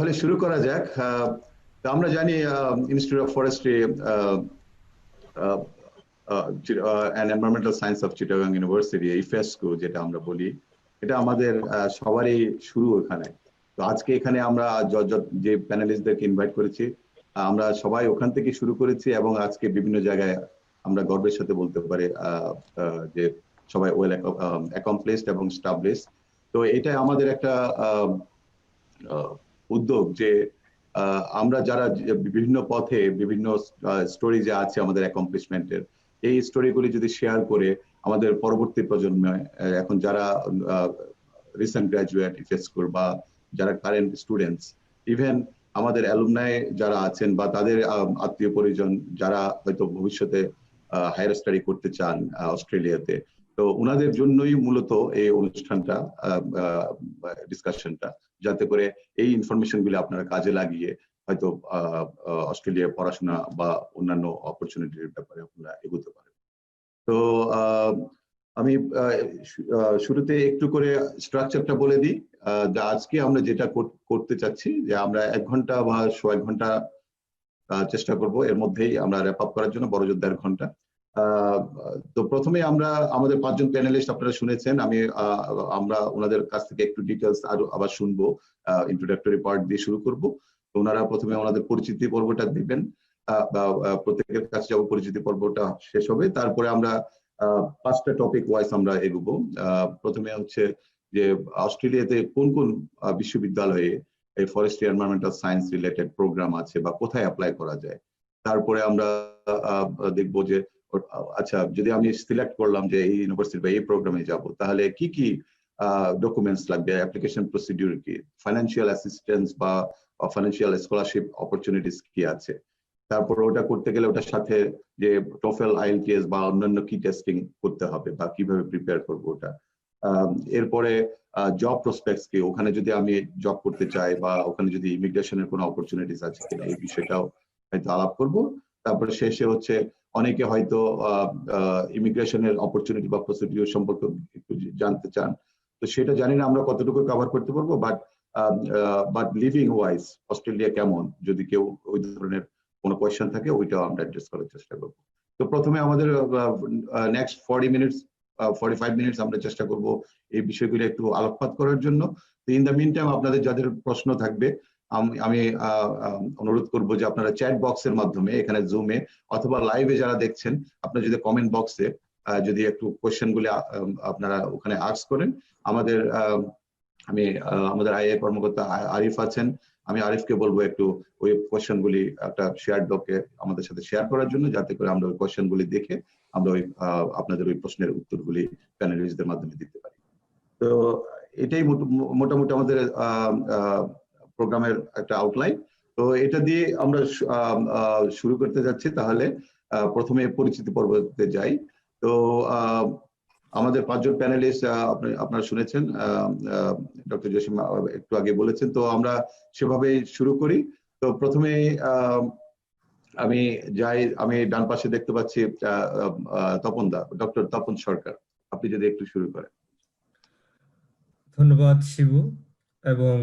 তাহলে শুরু করা যাক। তো আমরা জানি Institute of Forestry and Environmental Science of Chittagong University, IFESCU যেটা আমরা বলি, এটা আমাদের সবারই শুরু এখানে। তো আজকে এখানে আমরা যে প্যানেলিস্টদেরকে ইনভাইট করেছি, আমরা সবাই ওখান থেকে শুরু করেছি এবং আজকে বিভিন্ন জায়গায় আমরা গর্বের সাথে বলতে পারি যে সবাই ওয়েল অ্যাকমপ্লিশড এবং স্টাবলিশড। তো এটা আমাদের একটা উদ্যোগ যে আমরা যারা বিভিন্ন পথে বিভিন্ন স্টোরি যে আছে আমাদের অ্যাকমপ্লিশমেন্টের, এই স্টোরিগুলি যদি শেয়ার করে আমাদের পরবর্তী প্রজন্মে এখন যারা রিসেন্ট গ্রাজুয়েট ইফেসকোর বা যারা কারেন্ট স্টুডেন্টস, ইভেন আমাদের অ্যালুমনাই যারা আছেন বা তাদের আত্মীয় পরিজন যারা হয়তো ভবিষ্যতে হায়ার স্টাডি করতে চান অস্ট্রেলিয়াতে, তো ওনাদের জন্যই মূলত এই অনুষ্ঠানটা, ডিসকাশনটা, যাতে করে এই ইনফরমেশন গুলো আপনারা কাজে লাগিয়ে হয়তো অস্ট্রেলিয়ায় পড়াশোনা বা অন্যান্য অপরচুনিটির ব্যাপারে আপনারা এগোতে পারেন। তো আমি শুরুতে একটু করে স্ট্রাকচারটা বলে দিই। আজকে আমরা যেটা করতে চাচ্ছি যে আমরা 1 ঘন্টা বা 1.5 ঘন্টা চেষ্টা করব, এর মধ্যেই আমরা র্যাপ আপ করার জন্য, বড় জোর 1.5 ঘন্টা। তো প্রথমে আমরা আমাদের 5 জন প্যানেলিস্ট আপনারা শুনেছেন, আমরা ওনাদের কাছ থেকে একটু ডিটেলস আবার শুনবো। ইন্ট্রোডাক্টরি পার্ট দিয়ে শুরু করব। তো ওনারা প্রথমে ওনাদের পরিচিতি পর্বটা দিবেন, প্রত্যেকের কাছে যাব, পরিচিতি পর্বটা শেষ হবে, তারপরে আমরা 5টা টপিক ওয়াইজ আমরা এগোবো। প্রথমে হচ্ছে যে অস্ট্রেলিয়াতে কোন কোন বিশ্ববিদ্যালয়ে এই forestry environmental science related programme আছে বা কোথায় অ্যাপ্লাই করা যায়। তারপরে আমরা দেখবো যে আচ্ছা, যদি আমি সিলেক্ট করলাম যে এই ইউনিভার্সিটি বা এই প্রোগ্রামে যাব, তাহলে কি কি ডকুমেন্টস লাগবে, অ্যাপ্লিকেশন প্রসিডিউর কি, ফাইন্যান্সিয়াল অ্যাসিস্ট্যান্স বা ফাইন্যান্সিয়াল স্কলারশিপ অপরচুনিটিস কি আছে। তারপর ওটা করতে গেলে ওটার সাথে যে টোফেল, আইএলটিএস বা অন্যান্য কি টেস্টিং করতে হবে বা কিভাবে প্রিপেয়ার করবো ওটা। এরপরে জব প্রসপেক্টস কি, ওখানে যদি আমি জব করতে চাই বা ওখানে যদি ইমিগ্রেশনের কোনো অপরচুনিটিস আছে কিনা, এই বিষয়টাও হয়তো আলাপ করব। তারপরে শেষে হচ্ছে অনেকে হয়তো ইমিগ্রেশনের অপরচুনিটি বা প্রসিডিউর সম্পর্কে একটু জানতে চান, তো সেটা জানি না আমরা কতটুকু কভার করতে পারবো, বাট লিভিং ওয়াইজ অস্ট্রেলিয়া কেমন, যদি কেউ ওই ধরনের কোনো কোয়েশ্চেন থাকে ওইটাও আমরা অ্যাড্রেস করার চেষ্টা করবো। তো প্রথমে আমাদের নেক্সট 45 মিনিটস আমরা চেষ্টা করব এই বিষয়গুলো একটু আলোকপাত করার জন্য। তো ইন দ্য মিন টাইম আপনাদের যাদের প্রশ্ন থাকবে, আমি অনুরোধ করব যে আপনারা চ্যাট বক্সের মাধ্যমে এখানে জুমে অথবা লাইভে যারা দেখছেন, আপনারা যদি কমেন্ট বক্সে যদি একটু কোয়েশ্চেন গুলি আপনারা ওখানে আস্ক করেন, আমাদের আইএ কর্মকর্তা আরিফ আছেন, আমি আরিফকে বলবো একটু ওই কোয়েশ্চেন গুলি একটা শেয়ার ডকে আমাদের সাথে শেয়ার করার জন্য, যাতে করে আমরা ওই কোয়েশ্চেন গুলি দেখে আমরা ওই আপনাদের ওই প্রশ্নের উত্তরগুলি প্যানেলিস্টদের মাধ্যমে দিতে পারি। তো এটাই মোটামুটি আমাদের প্রোগ্রামের একটা আউটলাইন। তো এটা দিয়ে আমরা শুরু করতে যাচ্ছি। তাহলে প্রথমে পরিচিতি পর্বতে যাই। তো আমাদের 5 জন প্যানেলিস্ট আপনারা শুনেছেন, ডক্টর জসিম একটু আগে বলেছেন, তো আমরা সেভাবেই শুরু করি। তো প্রথমে আমি ডান পাশে দেখতে পাচ্ছি তপন দা, ডক্টর তপন সরকার, আপনি যদি একটু শুরু করেন। ধন্যবাদ শিবু, এবং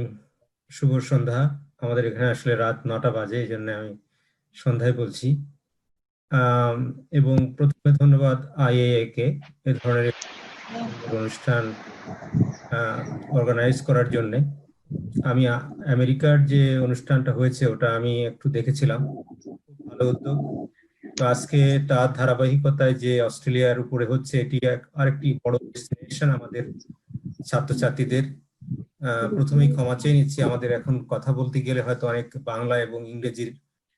শুভ সন্ধ্যা। আমাদের এখানে আসলে রাত 9টা বাজে, এই জন্য আমি সন্ধ্যায় বলছি। এবং প্রথমে ধন্যবাদ আইএএ কে এ ধরনের অনুষ্ঠান অর্গানাইজ করার জন্য। আমি আমেরিকার যে অনুষ্ঠানটা হয়েছে ওটা আমি একটু দেখেছিলাম, খুব ভালো উদ্যোগ। তো আজকে তার ধারাবাহিকতায় যে অস্ট্রেলিয়ার উপরে হচ্ছে, এটি আরেকটি বড় ডেস্টিনেশন আমাদের ছাত্রছাত্রীদের। প্রথমেই ক্ষমা চেয়ে নিচ্ছি, আমাদের এখন কথা বলতে গেলে হয়তো অনেক বাংলা এবং ইংরেজির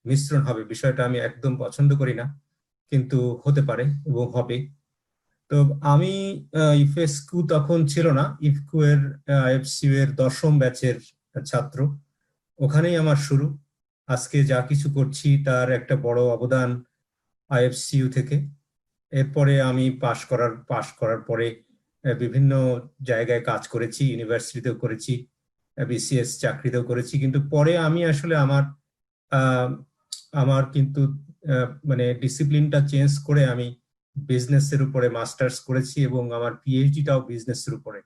মিশ্রণ হবে, বিষয়টা আমি একদম পছন্দ করি না, কিন্তু হতে পারে এবং হবে। তো আমি ইফেসকু তখন ছিল না, ইফকু এর আইএফসিউ এর 10ম ব্যাচের ছাত্র, ওখানেই আমার শুরু। আজকে যা কিছু করছি তার একটা বড় অবদান আইএফসিউ থেকে। এরপরে আমি পাশ করার পরে বিভিন্ন জায়গায় কাজ করেছি, ইউনিভার্সিটিতেও করেছি, বিসিএস চাকরিতেও করেছি, কিন্তু পরে আমি আসলে আমার কিন্তু মানে ডিসিপ্লিনটা চেঞ্জ করে আমি বিজনেসের উপরে মাস্টার্স করেছি এবং আমার পিএইচডিটাও বিজনেসের উপরে।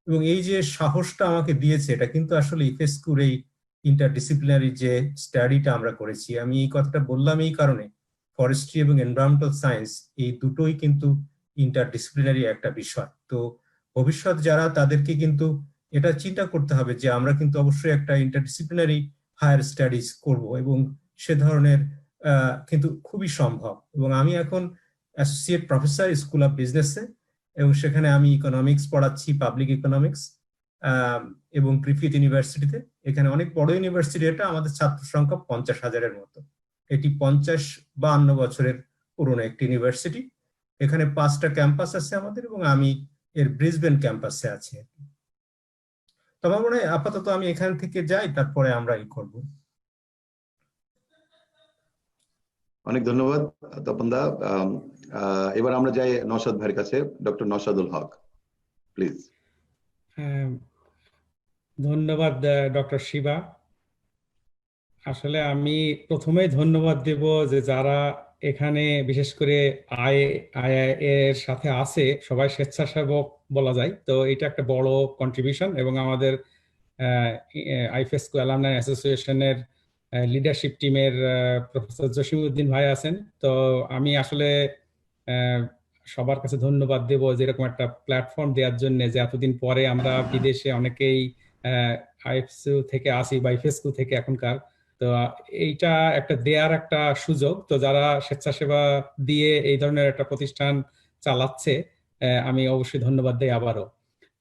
এবং এই যে সাহসটা আমাকে দিয়েছে, এটা কিন্তু আসলে ইফেস্কুর এই ইন্টারডিসিপ্লিনারি যে স্টাডিটা আমরা করেছি। আমি এই কথাটা বললাম এই কারণে, ফরেস্ট্রি এবং এনভায়রনমেন্টাল সায়েন্স এই দুটোই কিন্তু ইন্টারডিসিপ্লিনারি একটা বিষয়। তো ভবিষ্যৎ যারা, তাদেরকে কিন্তু এটা চিন্তা করতে হবে যে আমরা কিন্তু অবশ্যই একটা ইন্টারডিসিপ্লিনারি হায়ার স্টাডিজ করব, এবং সে ধরনের কিন্তু খুবই সম্ভব। এবং আমি এখন অ্যাসোসিয়েট প্রফেসর স্কুল অফ বিজনেসে, এবং সেখানে আমি ইকোনমিক্স পড়াচ্ছি, পাবলিক ইকোনমিক্স, এবং গ্রিফিথ ইউনিভার্সিটিতে। এখানে অনেক বড় ইউনিভার্সিটি, এটা আমাদের ছাত্র সংখ্যা 50,000-এর মতো। এটি 50-52 বছরের পুরনো একটি ইউনিভার্সিটি। এখানে 5টা ক্যাম্পাস আছে আমাদের, এবং আমি এর ব্রিসবেন ক্যাম্পাসে আছি। তো আমার মনে হয় আপাতত আমি এখান থেকে যাই, তারপরে আমরা ই করবো। অনেক ধন্যবাদ তপন দা। এবার আমরা যাই নওশাদ ভাইয়ের কাছে, ডক্টর নওশাদুল হক, প্লিজ। ধন্যবাদ ডক্টর শিবা। আসলে আমি প্রথমেই ধন্যবাদ দেব যে যারা এখানে বিশেষ করে এর সাথে আছে, সবাই স্বেচ্ছাসেবক বলা যায়, তো এটা একটা বড় কন্ট্রিবিউশন। এবং আমাদের আইফেসকো অ্যালামনাই অ্যাসোসিয়েশনের লিডারশিপ টিমের প্রফেসর জসিমউদ্দিন ভাই আছেন। তো আমি আসলে সবার কাছে ধন্যবাদ দেব যে এরকম একটা প্ল্যাটফর্ম দেওয়ার জন্য, যে এতদিন পরে আমরা বিদেশে অনেকেই আইএফসিউ থেকে আসি বা আইফেসকো থেকে এখনকার, তো এইটা একটা দেয়ার একটা সুযোগ। তো যারা স্বেচ্ছাসেবা দিয়ে এই ধরনের একটা প্রতিষ্ঠান চালাচ্ছে, আমি অবশ্যই ধন্যবাদ দেই আবারও।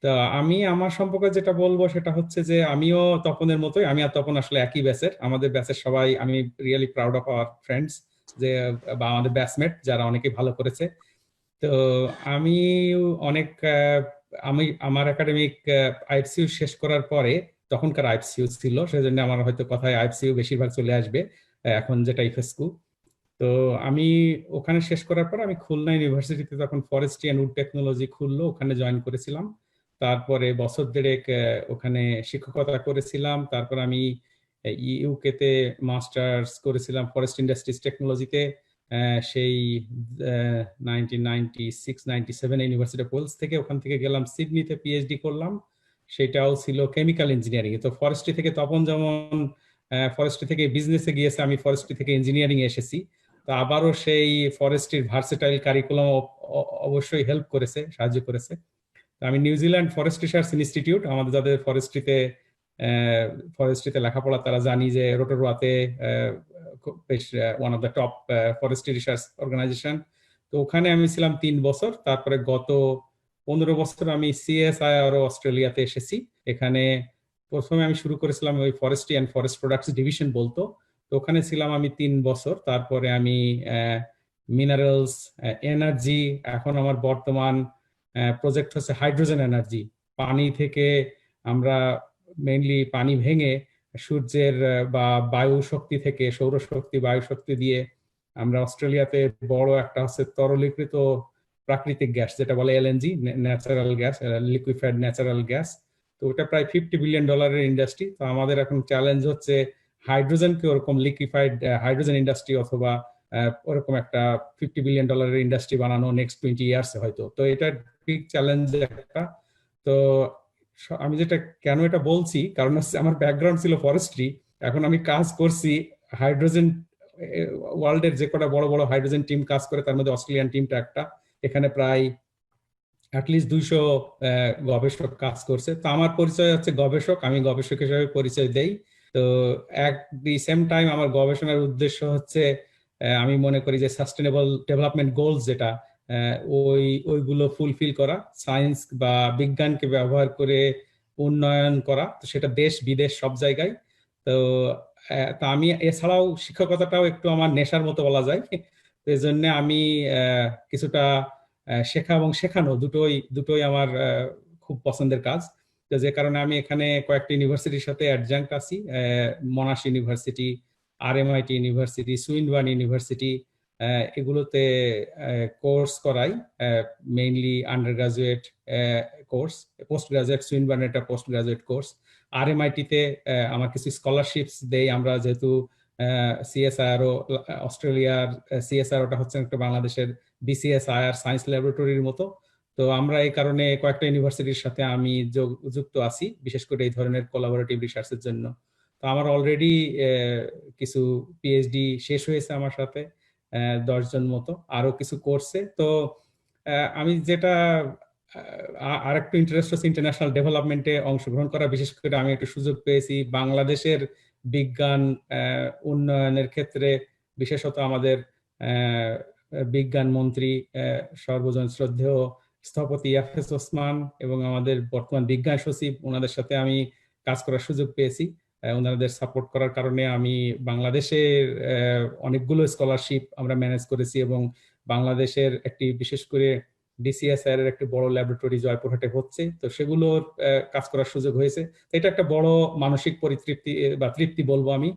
তো আমি আমার সম্পর্কে যেটা বলবো সেটা হচ্ছে যে আমিও তপনের মতোই, আমি আর তপন আসলে একই ব্যাচের। আমাদের ব্যাচের সবাই, আমি really proud of our friends, যে বা আমাদের ব্যাচমেট যারা অনেকেই ভালো করেছে। তো আমি অনেক আমার একাডেমিক আইএফসিউ শেষ করার পরে, তখনকার আইএফসিউ ছিল, সেজন্য আমার হয়তো কথায় আইএফসিউ বেশিরভাগ চলে আসবে এখন, যেটা ইফেসকো। তো আমি ওখানে শেষ করার পর আমি খুলনা ইউনিভার্সিটিতে তখন ফরেস্ট্রি অ্যান্ড উড টেকনোলজি খুললো, ওখানে জয়েন করেছিলাম। তারপরে বছর দেড়েক ওখানে শিক্ষকতা করেছিলাম। তারপর আমি ইউকে তে মাস্টার্স করেছিলাম ফরেস্ট ইন্ডাস্ট্রিজ টেকনোলজিতে, সেই 1996-97 ইউনিভার্সিটি অফ ওয়েলস থেকে। ওখান থেকে গেলাম সিডনিতে, পিএইচডি করলাম, সেটাও ছিল কেমিক্যাল ইঞ্জিনিয়ারিং। তো ফরেস্ট্রি থেকে তপন যেমন ফরেস্ট্রি থেকে বিজনেসে গিয়েছে, আমি ফরেস্ট্রি থেকে ইঞ্জিনিয়ারিং এসেছি। তো আবারও সেই ফরেস্ট্রির ভার্সেটাইল কারিকুলাম অবশ্যই হেল্প করেছে, সাহায্য করেছে। আমি নিউজিল্যান্ড ফরেস্ট রিসার্চ ইনস্টিটিউট, আমাদের যাদের ফরেস্ট্রিতে লেখাপড়া তারা জানি যে রোটোরুয়াতে বেশ one of the top forestry research organization. তো ওখানে আমি ছিলাম 3 বছর। তারপরে গত 15 বছর আমি সিএসআইআর অস্ট্রেলিয়াতে এসেছি। এখানে প্রথমে আমি শুরু করেছিলাম ওই forestry and forest products division বলতো, তো ওখানে ছিলাম আমি 3 বছর। তারপরে আমি মিনারেলস, এনার্জি, এখন আমার বর্তমান প্রজেক্ট হচ্ছে হাইড্রোজেন এনার্জি। পানি থেকে আমরা মেইনলি পানি ভেঙে সূর্যের বা বায়ু শক্তি থেকে, সৌরশক্তি, বায়ু শক্তি দিয়ে আমরা অস্ট্রেলিয়াতে বড় একটা হচ্ছে তরলীকৃত প্রাকৃতিক গ্যাস, যেটা বলে LNG, natural gas, liquefied natural gas. তো ওটা প্রায় $50 বিলিয়ন ইন্ডাস্ট্রি। তো আমাদের এখন চ্যালেঞ্জ হচ্ছে হাইড্রোজেনকে ওরকম লিকুইফাইড হাইড্রোজেন ইন্ডাস্ট্রি অথবা ওরকম একটা $50 বিলিয়ন ইন্ডাস্ট্রি বানানো নেক্সট 20 ইয়ার্সে হয়তো। তো এটা বিগ চ্যালেঞ্জ একটা। তো আমি যেটা কেন এটা বলছি, কারণ হচ্ছে আমার ব্যাকগ্রাউন্ড ছিল ফরেস্ট্রি, এখন আমি কাজ করছি হাইড্রোজেন, ওয়ার্ল্ডের যে কটা বড় বড় হাইড্রোজেন টিম কাজ করে তার মধ্যে অস্ট্রেলিয়ান টিমটা একটা। এখানে প্রায় অ্যাটলিস্ট 200 গবেষক কাজ করছে। তো আমার পরিচয় হচ্ছে গবেষক, আমি গবেষক হিসেবে পরিচয় দেই। তো অ্যাট দি সেম টাইম আমার গবেষণার উদ্দেশ্য হচ্ছে, আমি মনে করি যে সাস্টেনেবল ডেভেলপমেন্ট গোলস যেটা, ওইগুলো ফুলফিল করা, সায়েন্স বা বিজ্ঞানকে ব্যবহার করে উন্নয়ন করা, তো সেটা দেশ বিদেশ সব জায়গায়। তো তা আমি এছাড়াও শিক্ষকতাটাও একটু আমার নেশার মতো বলা যায়। তো এই জন্য আমি কিছুটা শেখা এবং শেখানো দুটোই আমার খুব পছন্দের কাজ। তো যে কারণে আমি এখানে কয়েকটা ইউনিভার্সিটির সাথে অ্যাডজাঙ্ক্ট আছি, মনাশ university, RMIT university, Swinburne university, এগুলোতে কোর্স করাই, mainly under graduate course, post graduate Swinburne একটা পোস্ট গ্রাজুয়েট কোর্স। RMIT তে আমার কিছু স্কলারশিপস দেই আমরা, যেহেতু সিএসআইআরও অস্ট্রেলিয়ার সিএসআইআরওটা হচ্ছে একটা বাংলাদেশের BCSIR সায়েন্স ল্যাবরেটরির মতো। তো আমরা এই কারণে কয়েকটা ইউনিভার্সিটির সাথে আমি যুক্ত আছি, বিশেষ করে এই ধরনের কোলাবোরেটিভ রিসার্চের জন্য। তো আমার অলরেডি কিছু পিএইচডি শেষ হয়েছে আমার সাথে, 10 জন মতো, আরো কিছু করছে। তো আমি যেটা আর একটু ইন্টারেস্ট হচ্ছে ইন্টারন্যাশনাল ডেভেলপমেন্টে অংশগ্রহণ করা। বিশেষ করে আমি একটু সুযোগ পেয়েছি বাংলাদেশের বিজ্ঞান উন্নয়নের ক্ষেত্রে, বিশেষত আমাদের বিজ্ঞান মন্ত্রী সর্বজন শ্রদ্ধেয় স্থপতি ইয়াফেস ওসমান এবং আমাদের বর্তমান বিজ্ঞান সচিব, ওনাদের সাথে আমি কাজ করার সুযোগ পেয়েছি। ওনাদের সাপোর্ট করার কারণে আমি বাংলাদেশের অনেকগুলো স্কলারশিপ আমরা ম্যানেজ করেছি এবং বাংলাদেশের একটি বিশেষ করে ডিসিএসআর এর একটি বড় ল্যাবরেটরি জয়পুরহাটে হচ্ছে, তো সেগুলোর কাজ করার সুযোগ হয়েছে। এটা একটা বড় মানসিক পরিতৃপ্তি বা তৃপ্তি বলবো আমি।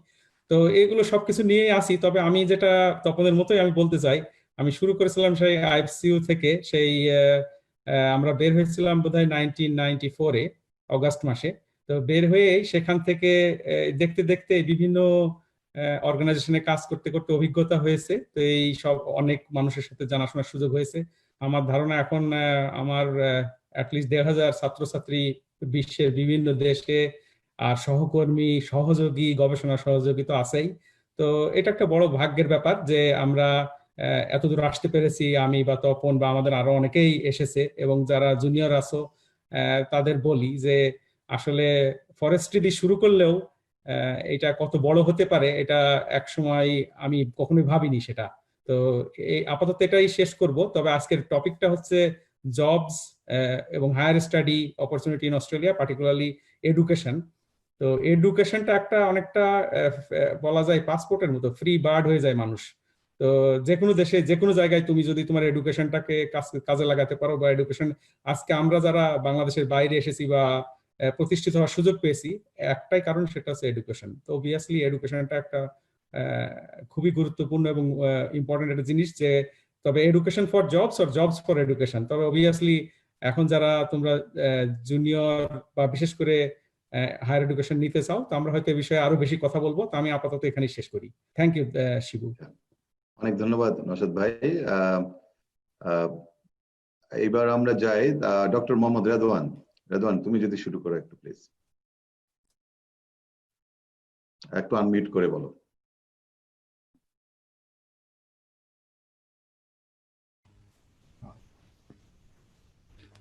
তো এগুলো সবকিছু নিয়ে আসি। তবে আমি যেটা তপনের মতোই আমি বলতে চাই, আমি শুরু করেছিলাম সেই আইএফসিইউ থেকে। সেই আমরা বের হয়েছিলাম বোধহয় 1994-এ অগাস্ট মাসে। তো বের হয়ে সেখান থেকে দেখতে দেখতে বিভিন্ন অর্গানাইজেশনে কাজ করতে করতে অভিজ্ঞতা হয়েছে। তো এই সব অনেক মানুষের সাথে জানাশোনার সুযোগ হয়েছে। আমার ধারণা এখন আমার অ্যাটলিস্ট 1,500 ছাত্রছাত্রী বিশ্বের বিভিন্ন দেশে আর সহকর্মী, সহযোগী, গবেষণা সহযোগী তো আছেই। তো এটা একটা বড় ভাগ্যের ব্যাপার যে আমরা এতদূর আসতে পেরেছি। আমি বা তপন বা আমাদের আরো অনেকেই এসেছে, এবং যারা জুনিয়র আছো তাদের বলি যে আসলে ফরেস্ট্রি দিয়ে শুরু করলেও এটা কত বড় হতে পারে এটা একসময় আমি কখনোই ভাবিনি সেটা। তো এই আপাতত এটাই শেষ করব। তবে আজকের টপিকটা হচ্ছে জবস এবং higher study opportunity in Australia, particularly education. তো এডুকেশনটা একটা অনেকটা বলা যায় পাসপোর্টের মতো, ফ্রি বার্ড হয়ে যায় মানুষ। তো যে কোনো দেশে যে কোনো জায়গায় তুমি যদি তোমার এডুকেশনটাকে কাজে লাগাতে পারো, বা এডুকেশন, আজকে আমরা যারা বাংলাদেশের বাইরে এসেছি বা প্রতিষ্ঠিত হওয়ার সুযোগ পেয়েছি, একটাই কারণ, সেটা হচ্ছে এডুকেশন। তো অবভিয়াসলি এডুকেশনটা একটা খুবই গুরুত্বপূর্ণ এবং ইম্পর্টেন্ট একটা জিনিস। যে তবে এডুকেশন ফর জবস আর জবস ফর এডুকেশন। তবে অবভিয়াসলি এখন যারা তোমরা জুনিয়র বা বিশেষ করে হায়ার এডুকেশন নিতে চাও, তো আমরা হয়তো এই বিষয়ে আরো বেশি কথা বলবো। তো আমি আপাতত এখানেই শেষ করি। Thank you Shibu. অনেক ধন্যবাদ নওশাদ ভাই। এইবার আমরা যাই ডক্টর মোহাম্মদ রেদওয়ান। রেদওয়ান, তুমি যদি শুরু করো একটু প্লিজ, একটু আনমিউট করে বলো।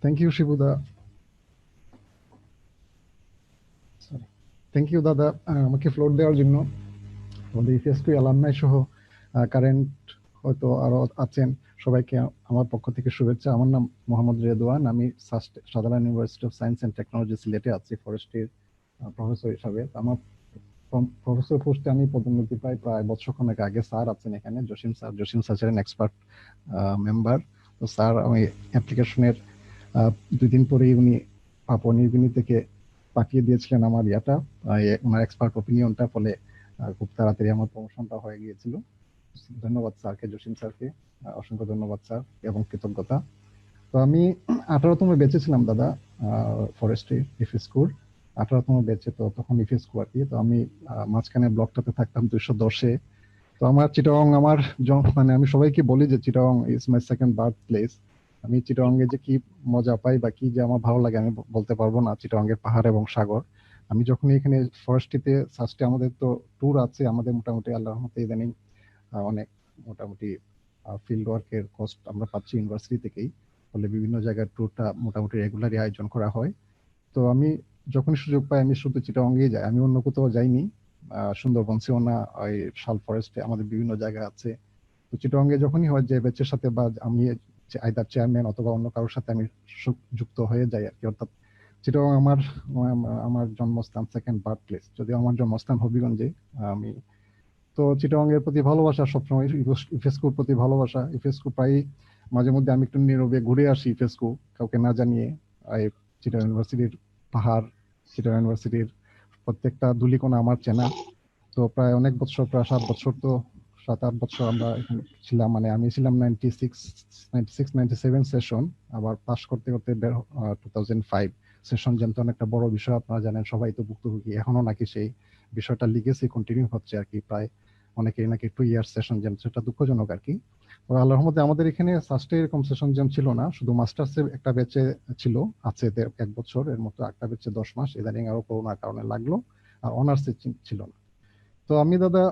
থ্যাংক ইউ শিবুদা। থ্যাংক ইউ দাদা আমাকে ফ্লোর দেওয়ার জন্য। আমাদের ইফএসকিউ অ্যালামনাই সহ কারেন্ট হয়তো আরো আছেন, সবাইকে আমার পক্ষ থেকে শুভেচ্ছা। আমার নাম মোহাম্মদ রেদওয়ান। আমি Sutherland university of science and technology সিলেটে আছি ফরেস্ট্রির প্রফেসর হিসাবে। আমার প্রফেসর পোস্টে আমি পদোন্নতি পাই প্রায় বছরখানেক আগে। স্যার আছেন এখানে, জসিম স্যার ছিলেন এক্সপার্ট মেম্বার। তো স্যার আমি অ্যাপ্লিকেশনের 2 দিন পরেই উনি পাপুয়া নিউ গিনি থেকে পাঠিয়ে দিয়েছিলেন আমার ওনার এক্সপার্ট ওপিনিয়নটা, ফলে খুব তাড়াতাড়ি আমার প্রমোশনটা হয়ে গিয়েছিল। ধন্যবাদ স্যারকে, জসিম স্যারকে অসংখ্য ধন্যবাদ স্যার এবং কৃতজ্ঞতা। তো আমি 18তম ব্যাচে ছিলাম দাদা, ফরেস্ট্রি ইফএসকিউর 18তম ব্যাচে। তো তখন ইফএসকিউ আর কি। তো আমি মাঝখানে ব্লকটাতে থাকতাম 210-এ। তো আমার চিটাগং মানে আমি সবাইকে বলি যে Chittagong is my second birth place. আমি চিটাগংয়ে যে কি মজা পাই বা কি যে আমার ভালো লাগে আমি বলতে পারবো না। চিটাগংয়ের পাহাড় এবং সাগর। আমি যখন এখানে ফরেস্ট্রিতে সাস্টে, আমাদের তো ট্যুর আছে, আমাদের মোটামুটি আল্লাহর রহমতে ইদানিং অনেক মোটামুটি ফিল্ড ওয়ার্কের কস্ট আমরা পাচ্ছি ইউনিভার্সিটি থেকেই, ফলে বিভিন্ন জায়গার ট্যুরটা মোটামুটি রেগুলারই আয়োজন করা হয়। তো আমি যখনই সুযোগ পাই আমি শুধু চিটাগংয়ে যাই, আমি অন্য কোথাও যাইনি। সুন্দরবন, সিওনা, ওই শাল ফরেস্টে আমাদের বিভিন্ন জায়গা আছে। তো চিটাগংয়ে যখনই হয় যে ব্যাচের সাথে বা আমি আইদার চেয়ারম্যান অথবা অন্য কারোর সাথে আমি যুক্ত হয়ে যাই আর কি। অর্থাৎ চিটাগং আমার জন্মস্থান, সেকেন্ড বার্থ প্লেস। যদিও আমার জন্মস্থান হবিগঞ্জে। আমি তো চিটাগং এর প্রতি ভালোবাসা সবসময়, ইফএসকিউর প্রতি ভালোবাসা। ইফএসকিউ প্রায় মাঝে মধ্যে আমি একটু নীরবে ঘুরে আসি ইফএসকিউ, কাউকে না জানিয়ে। চিটাগং ইউনিভার্সিটির পাহাড়, চিটাগং ইউনিভার্সিটির প্রত্যেকটা ধূলিকণা আমার চেনা। তো প্রায় অনেক বছর, প্রায় 7-8 বছর আমরা এখানে ছিলাম। মানে আমি ছিলাম 96-97 সেশন, আবার পাস করতে করতে 2005 সেশন। যেহেতু অনেকটা বড় বিষয়, আপনারা জানেন, সবাই তো ভুক্তভোগী এখনো নাকি সেই বিষয়টা লিগেসি কন্টিনিউ হচ্ছে আর কি। প্রায় অনেকেই নাকি 2 ইয়ার সেশন, যেটা দুঃখজনক আর কি। আল্লাহর রহমতে আমাদের এখানে ফার্স্টে এরকম সেশন জেম ছিল না, শুধু মাস্টার্সে একটা ব্যাচে ছিল, আছে 1 বছর, এর মতো একটা ব্যাচে 10 মাস। ইদানিং আরো করোনার কারণে লাগলো। আর অনার্সে ছিল না। তো আমি দাদা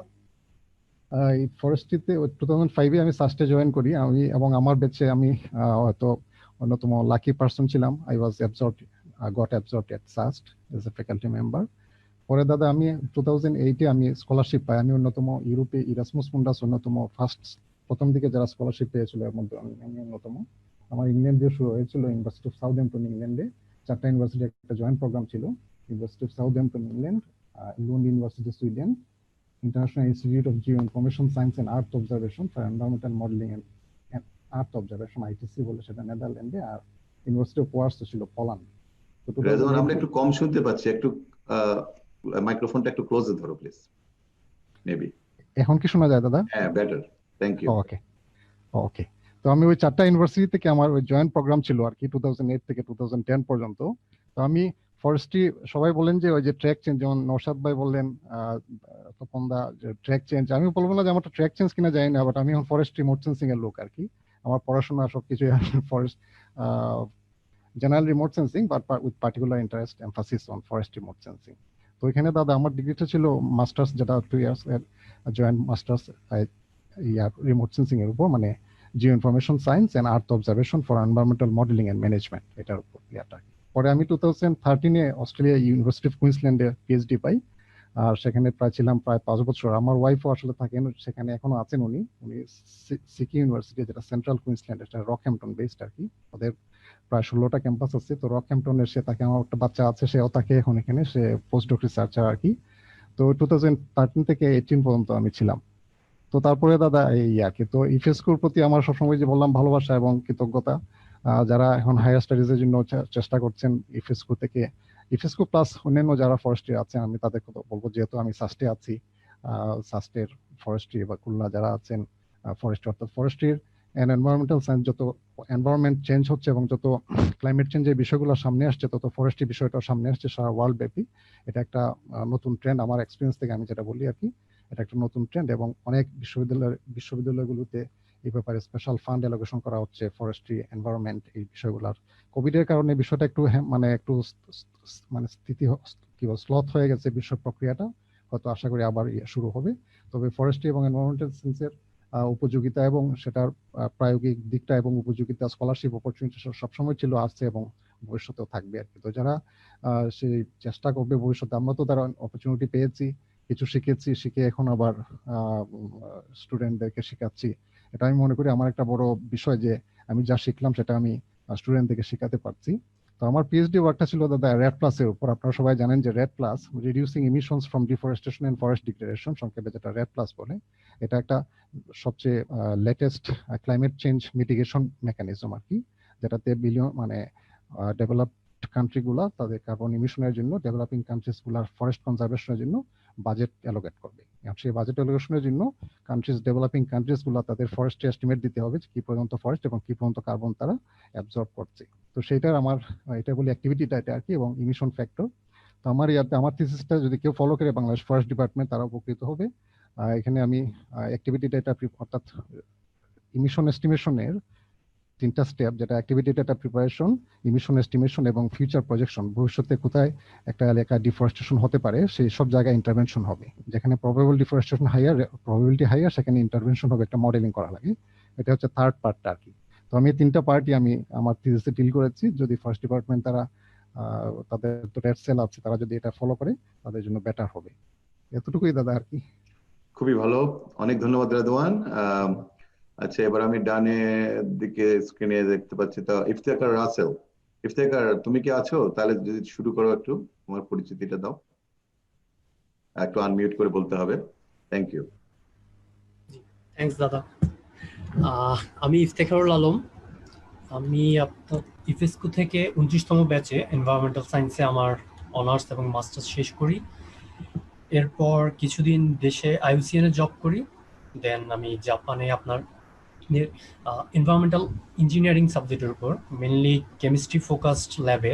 এই ফরেস্ট্রিতে 2005-এ আমি সাস্টে জয়েন করি। আমি এবং আমার ব্যাচে আমি হয়তো অন্যতম লাকি পার্সন ছিলাম। I was goat absorbed at SUST as a faculty member. পরে দাদা আমি 2008-এ আমি স্কলারশিপ পাই। আমি অন্যতম ইউরোপে ইরাসমাস মুন্ডাস অন্যতম প্রথম দিকে যারা স্কলারশিপ পেয়েছিল এর মধ্যে আমি অন্যতম। আমার ইংল্যান্ডে শুরু হয়েছিল ইউনিভার্সিটি অফ সাউথহ্যাম্পটন ইংল্যান্ডে। 4টা ইউনিভার্সিটির একটা জয়েন্ট প্রোগ্রাম ছিল। University of Southampton England, Lund University Sweden, International Institute of Geoinformation Science and Earth Observation for Environmental Modeling and Earth Observation ITC বলে সেটা নেদারল্যান্ডে, আর ইউনিভার্সিটি অফ ওয়ার্স ছিল পোল্যান্ড। তো রেজওয়ান, আমরা একটু কম শুনতে পাচ্ছি, একটু মাইক্রোফোনটা একটু ক্লোজে ধরো প্লিজ। মেবি এখন কি শোনা যায় দাদা? হ্যাঁ, বেটার, থ্যাংক ইউ। ওকে ওকে। তো আমি ওই 4টা ইউনিভার্সিটি থেকে আমার ওই জয়েন্ট প্রোগ্রাম ছিল আর কি 2008 থেকে 2010 পর্যন্ত। তো আমি ফরেস্ট্রি, সবাই বলেন যে ওই যে ট্র্যাক চেঞ্জ, যেমন নওশাদ ভাই বললেন তপন দা যে ট্র্যাক চেঞ্জ, আমি বলবো না যে আমার ট্র্যাক চেঞ্জ কিনা যায় না, বাট আমি এখন ফরেস্ট্রি রিমোট সেন্সিং এর লোক আর কি। আমার পড়াশোনা সবকিছু forest general remote sensing, but with particular interest emphasis on forest remote sensing. তো এখানে দাদা আমার ডিগ্রিটা ছিল মাস্টার্স, যেটা 2 ইয়ার্স এর জয়েন্ট মাস্টার্স রিমোট সেন্সিং এর উপর, মানে geo information science and earth observation for environmental modelling and management, এটার উপর ইয়াটা। পরে আমি 2013-এ অস্ট্রেলিয়া ইউনিভার্সিটি অফ কুইন্সল্যান্ডে পিএইচডি পাই, আর সেখানে ছিলাম প্রায় 5 বছর। আমার ওয়াইফও আসলে থাকেন সেখানে, এখনো আছেন উনি সিকি ইউনিভার্সিটি, যেটা সেন্ট্রাল কুইন্সল্যান্ড, এটা রকহ্যাম্পটন বেসড আর কি। ওদের প্রায় 16টা ক্যাম্পাস আছে। তো রকহ্যাম্পটনের সে থাকে, আমার একটা বাচ্চা আছে, সেও থাকে এখন এখানে, সে পোস্ট ডক রিসার্চার আর কি। তো 2013 থেকে 18 পর্যন্ত আমি ছিলাম। তো তারপরে দাদা এই আর কি, তো ইফেস্কুর প্রতি আমার সবসময় যে বললাম ভালোবাসা এবং কৃতজ্ঞতা। যারা এখন হায়ার স্টাডিজ এর জন্য চেষ্টা করছেন ইফেস্কু থেকে, ইফেস্কু প্লাস অন্যান্য যারা ফরেস্ট্রি আছেন, আমি তাদের কথা বলবো, যেহেতু আমি সাস্টে আছি, সাস্টের ফরেস্ট্রি বা খুলনা যারা আছেন ফরেস্ট্রি, অর্থাৎ ফরেস্ট্রির এন্ড এনভায়রনমেন্টাল সায়েন্স, যত এনভায়রনমেন্ট চেঞ্জ হচ্ছে এবং যত ক্লাইমেট চেঞ্জের বিষয়গুলো সামনে আসছে, তত ফরেস্ট্রি বিষয়টা সামনে আসছে সারা ওয়ার্ল্ড ব্যাপী। এটা একটা নতুন ট্রেন্ড, আমার এক্সপিরিয়েন্স থেকে আমি যেটা বলি আর কি, এটা একটা নতুন ট্রেন্ড। এবং অনেক বিশ্ববিদ্যালয়গুলোতে এই ব্যাপারে স্পেশাল ফান্ড অ্যালোকেশন করা হচ্ছে ফরেস্ট্রি, এনভায়রনমেন্ট, এই বিষয়গুলোর। কোভিড এর কারণে বিষয়টা একটু মানে স্থিতি কি স্লথ হয়ে গেছে বিশ্ব প্রক্রিয়াটা, হয়তো আশা করি আবার শুরু হবে। তবে ফরেস্ট্রি এবং এনভায়রনমেন্টাল সায়েন্সের উপযোগিতা এবং সেটার প্রায়োগিক দিকটা এবং উপযোগিতা, স্কলারশিপ অপরচুনিটি সবসময় ছিল, আসছে এবং ভবিষ্যতেও থাকবে আর কি। তো যারা সেই চেষ্টা করবে ভবিষ্যতে, আমরা তো তারা অপরচুনিটি পেয়েছি, কিছু শিখেছি, শিখে এখন আবার স্টুডেন্টদেরকে শেখাচ্ছি। এটা আমি মনে করি আমার একটা বড় বিষয়, যে আমি যা শিখলাম সেটা আমি স্টুডেন্টদেরকে শেখাতে পারছি। তো আমার পিএইচডি ওয়ার্কটা ছিল দাদা রেড প্লাস এর উপর। আপনারা সবাই জানেন যে REDD plus, reducing emissions from deforestation and forest degradation, সংক্ষেপে যেটা রেড প্লাস বলে, এটা একটা সবচেয়ে latest climate change mitigation mechanism আর কি, যেটাতে মানে ডেভেলপড কান্ট্রিগুলা তাদের কার্বন ইমিশনের জন্য, ডেভেলপিং কান্ট্রিজ গুলার ফরেস্ট কনজারভেশনের জন্য বাজেট অ্যালোকেট করবে। সেই বাজেট অ্যালোকেশনের জন্য ডেভেলপিং কান্ট্রিজ গুলা তাদের ফরেস্ট্রি এস্টিমেট দিতে হবে, কি পর্যন্ত ফরেস্ট এবং কি পর্যন্ত কার্বন তারা অ্যাবজর্ব করছে। তো সেইটার আমার এটা বলি অ্যাক্টিভিটিটা এটা আর কি, এবং ইমিশন ফ্যাক্টর। তো আমার থিসিসটা যদি কেউ ফলো করে বাংলাদেশ ফরেস্ট ডিপার্টমেন্ট, তারা উপকৃত হবে। এখানে আমি অ্যাক্টিভিটি ডেটা, অর্থাৎ ইমিশন এস্টিমেশনের 3টা স্টেপ, যেটা activity data preparation, emission estimation এবং ফিউচার প্রজেকশন, ভবিষ্যতে কোথায় একটা এলাকা ডিফরেস্টেশন হতে পারে সেই সব জায়গায় ইন্টারভেনশন হবে। যেখানে প্রবাবল ডিফরেস্টেশন প্রবাবিলিটি হাইয়ার, সেখানে ইন্টারভেনশন হবে, একটা মডেলিং করা লাগে। এটা হচ্ছে থার্ড পার্টটা আর কি। তো আমি 3টা পার্টই আমি আমার থিসিসে ডিল করেছি। যদি ফরেস্ট ডিপার্টমেন্ট তারা তাদের তো রেড সেল আছে, তারা যদি এটা ফলো করে তাদের জন্য বেটার হবে। এতটুকুই দাদা আর কি। খুবই ভালো, অনেক ধন্যবাদ রেদওয়ান। আচ্ছা, এবার আমি ডানে দিকে স্ক্রিনে দেখতে পাচ্ছি, তা ইফতেখার রাসেল। ইফতেখার, তুমি কি আছো? তাহলে যদি শুরু করো, একটু তোমার পরিচিতিটা দাও, একটু আনমিউট করে বলতে হবে। Thank you. থ্যাংকস দাদা। আমি ইফতেখারুল আলম। আমি আপনার ইফেস্কু থেকে 29তম ব্যাচে এনভায়রনমেন্টাল সায়েন্সে আমার অনার্স এবং মাস্টার্স শেষ করি। এরপর কিছুদিন দেশে আইইউসিএন এ জব করি। দেন আমি জাপানে আপনার এনভায়রনমেন্টাল ইঞ্জিনিয়ারিং সাবজেক্টের উপর মেনলি কেমিস্ট্রি ফোকাসড ল্যাবে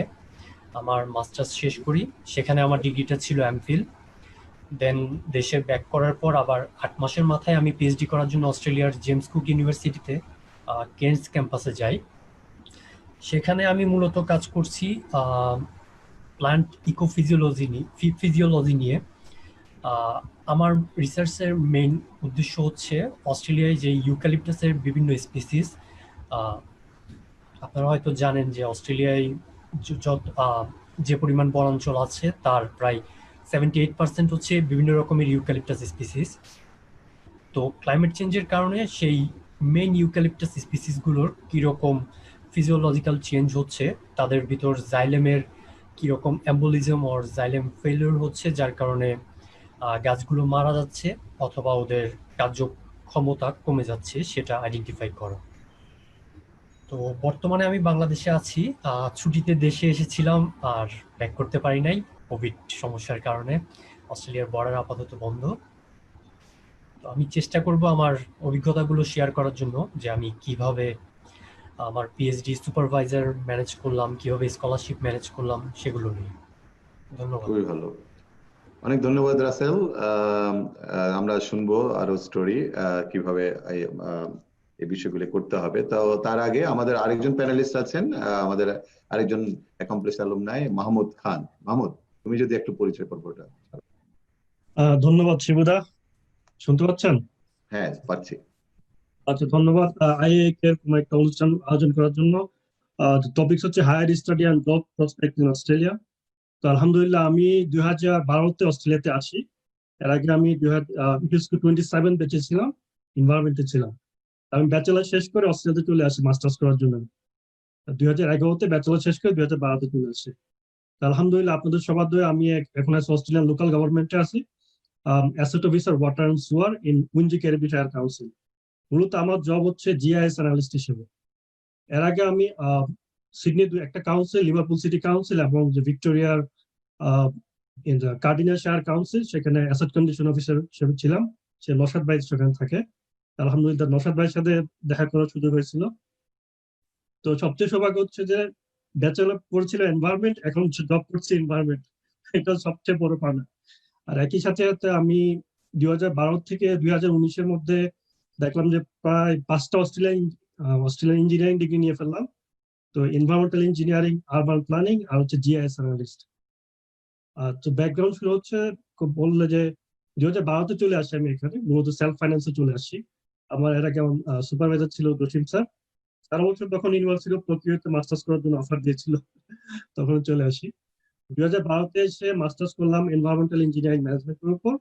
আমার মাস্টার্স শেষ করি। সেখানে আমার ডিগ্রিটা ছিল এমফিল। দেন দেশে ব্যাক করার পর আবার 8 মাসের মাথায় আমি পিএইচডি করার জন্য অস্ট্রেলিয়ার জেমস কুক ইউনিভার্সিটিতে কেন্টস ক্যাম্পাসে যাই। সেখানে আমি মূলত কাজ করছি প্ল্যান্ট ফিজিওলজি নিয়ে। আমার রিসার্চের মেইন উদ্দেশ্য হচ্ছে অস্ট্রেলিয়ায় যে ইউক্যালিপটাসের বিভিন্ন স্পিসিস, আপনারা হয়তো জানেন যে অস্ট্রেলিয়ায় যে পরিমাণ বনাঞ্চল আছে তার প্রায় 78% হচ্ছে বিভিন্ন রকমের ইউক্যালিপটাস স্পিসিস। তো ক্লাইমেট চেঞ্জের কারণে সেই মেইন ইউক্যালিপটাস স্পিসিসগুলোর কীরকম ফিজিওলজিক্যাল চেঞ্জ হচ্ছে, তাদের ভিতর জাইলেমের কীরকম অ্যাম্বোলিজম অর জাইলেম ফেলিওর হচ্ছে, যার কারণে গাছগুলো মারা যাচ্ছে অথবা ওদের কার্যক্ষমতা কমে যাচ্ছে, সেটা আইডেন্টিফাই করা। তো বর্তমানে আমি বাংলাদেশে আছি, ছুটিতে দেশে এসেছিলাম আর ব্যাক করতে পারি নাই কোভিড সমস্যার কারণে। অস্ট্রেলিয়ার বর্ডার আপাতত বন্ধ। তো আমি চেষ্টা করব আমার অভিজ্ঞতাগুলো শেয়ার করার জন্য, যে আমি কিভাবে আমার পিএইচডি সুপারভাইজার ম্যানেজ করলাম, কিভাবে স্কলারশিপ ম্যানেজ করলাম, সেগুলো নিয়ে। ধন্যবাদ। খুবই ভালো, অনেক ধন্যবাদ রাসেল। আমরা শুনবো আরো স্টোরি কিভাবে এই বিষয়গুলো করতে হবে। তো তার আগে আমাদের আরেকজন প্যানেলিস্ট আছেন, আমাদের আরেকজন অ্যাকমপ্লিশ অ্যালুমনাই মাহমুদ খান। মাহমুদ, তুমি যদি একটু পরিচয় পর্বটা। ধন্যবাদ শিবুদা, শুনতে পাচ্ছেন? হ্যাঁ, পাচ্ছি। আচ্ছা, ধন্যবাদ আইএএ এর কোনো একটা অনুষ্ঠান আয়োজন করার জন্য। টপিক হচ্ছে higher study and job prospect in Australia. তো আলহামদুলিল্লাহ আমি 2012-তে অস্ট্রেলিয়াতে আসি। এর আগে আমি 27 ব্যাচে ছিলাম, এনভায়রনমেন্টে ছিলাম। আমি ব্যাচেলার শেষ করে অস্ট্রেলিয়াতে চলে আসি মাস্টার্স করার জন্য। 2011-তে ব্যাচেলার শেষ করে 2012-তে চলে আসি। আলহামদুলিল্লাহ আপনাদের সবার দয়ে আমি এখন অস্ট্রেলিয়ান লোকাল গভর্নমেন্টে আছি, asset officer water and sewer in Wingecarribee Shire Council. মূলত আমার জব হচ্ছে জিআইএস অ্যানালিস্ট হিসেবে। এর আগে আমি সিডনি একটা কাউন্সিল, লিভারপুল সিটি কাউন্সিল এবং যে ভিক্টোরিয়ার কার্ডিনাল শায়ার কাউন্সিল, সেখানে অ্যাসেট কন্ডিশন অফিসার হিসেবে ছিলাম। সে নশাদ ভাই সেখানে থাকে। আলহামদুলিল্লাহ নশাদ ভাইয়ের সাথে দেখা করার সুযোগ হয়েছিল। তো সবচেয়ে সৌভাগ্য হচ্ছে যে ব্যাচেলর পড়ছিল এনভায়রনমেন্ট, এখন জব করছি এনভায়রনমেন্ট, এটা সবচেয়ে বড় পাওনা। আর একই সাথে আমি 2012 থেকে 2019-এর মধ্যে দেখলাম যে প্রায় 5টা অস্ট্রেলিয়ান ইঞ্জিনিয়ারিং ডিগ্রি নিয়ে ফেললাম। তো এনভায়রনমেন্টাল ইঞ্জিনিয়ারিং, আরবান প্ল্যানিং আর হচ্ছে জিআইএস অ্যানালিস্ট। তো ব্যাকগ্রাউন্ড শুরু হচ্ছে, বললে যে 2012-তে চলে আসি আমি এখানে, মূলত সেলফ ফাইন্যান্সে চলে আসি। আমার এর আগে সুপারভাইজার ছিল জসিম স্যার। 4 বছর তখন ইউনিভার্সিটি অফ টোকিওতে মাস্টার্স করার জন্য অফার দিয়েছিল, তখন চলে আসি। 2012-তে এসে মাস্টার্স করলাম এনভায়রনমেন্টাল ইঞ্জিনিয়ারিং ম্যানেজমেন্টের উপর,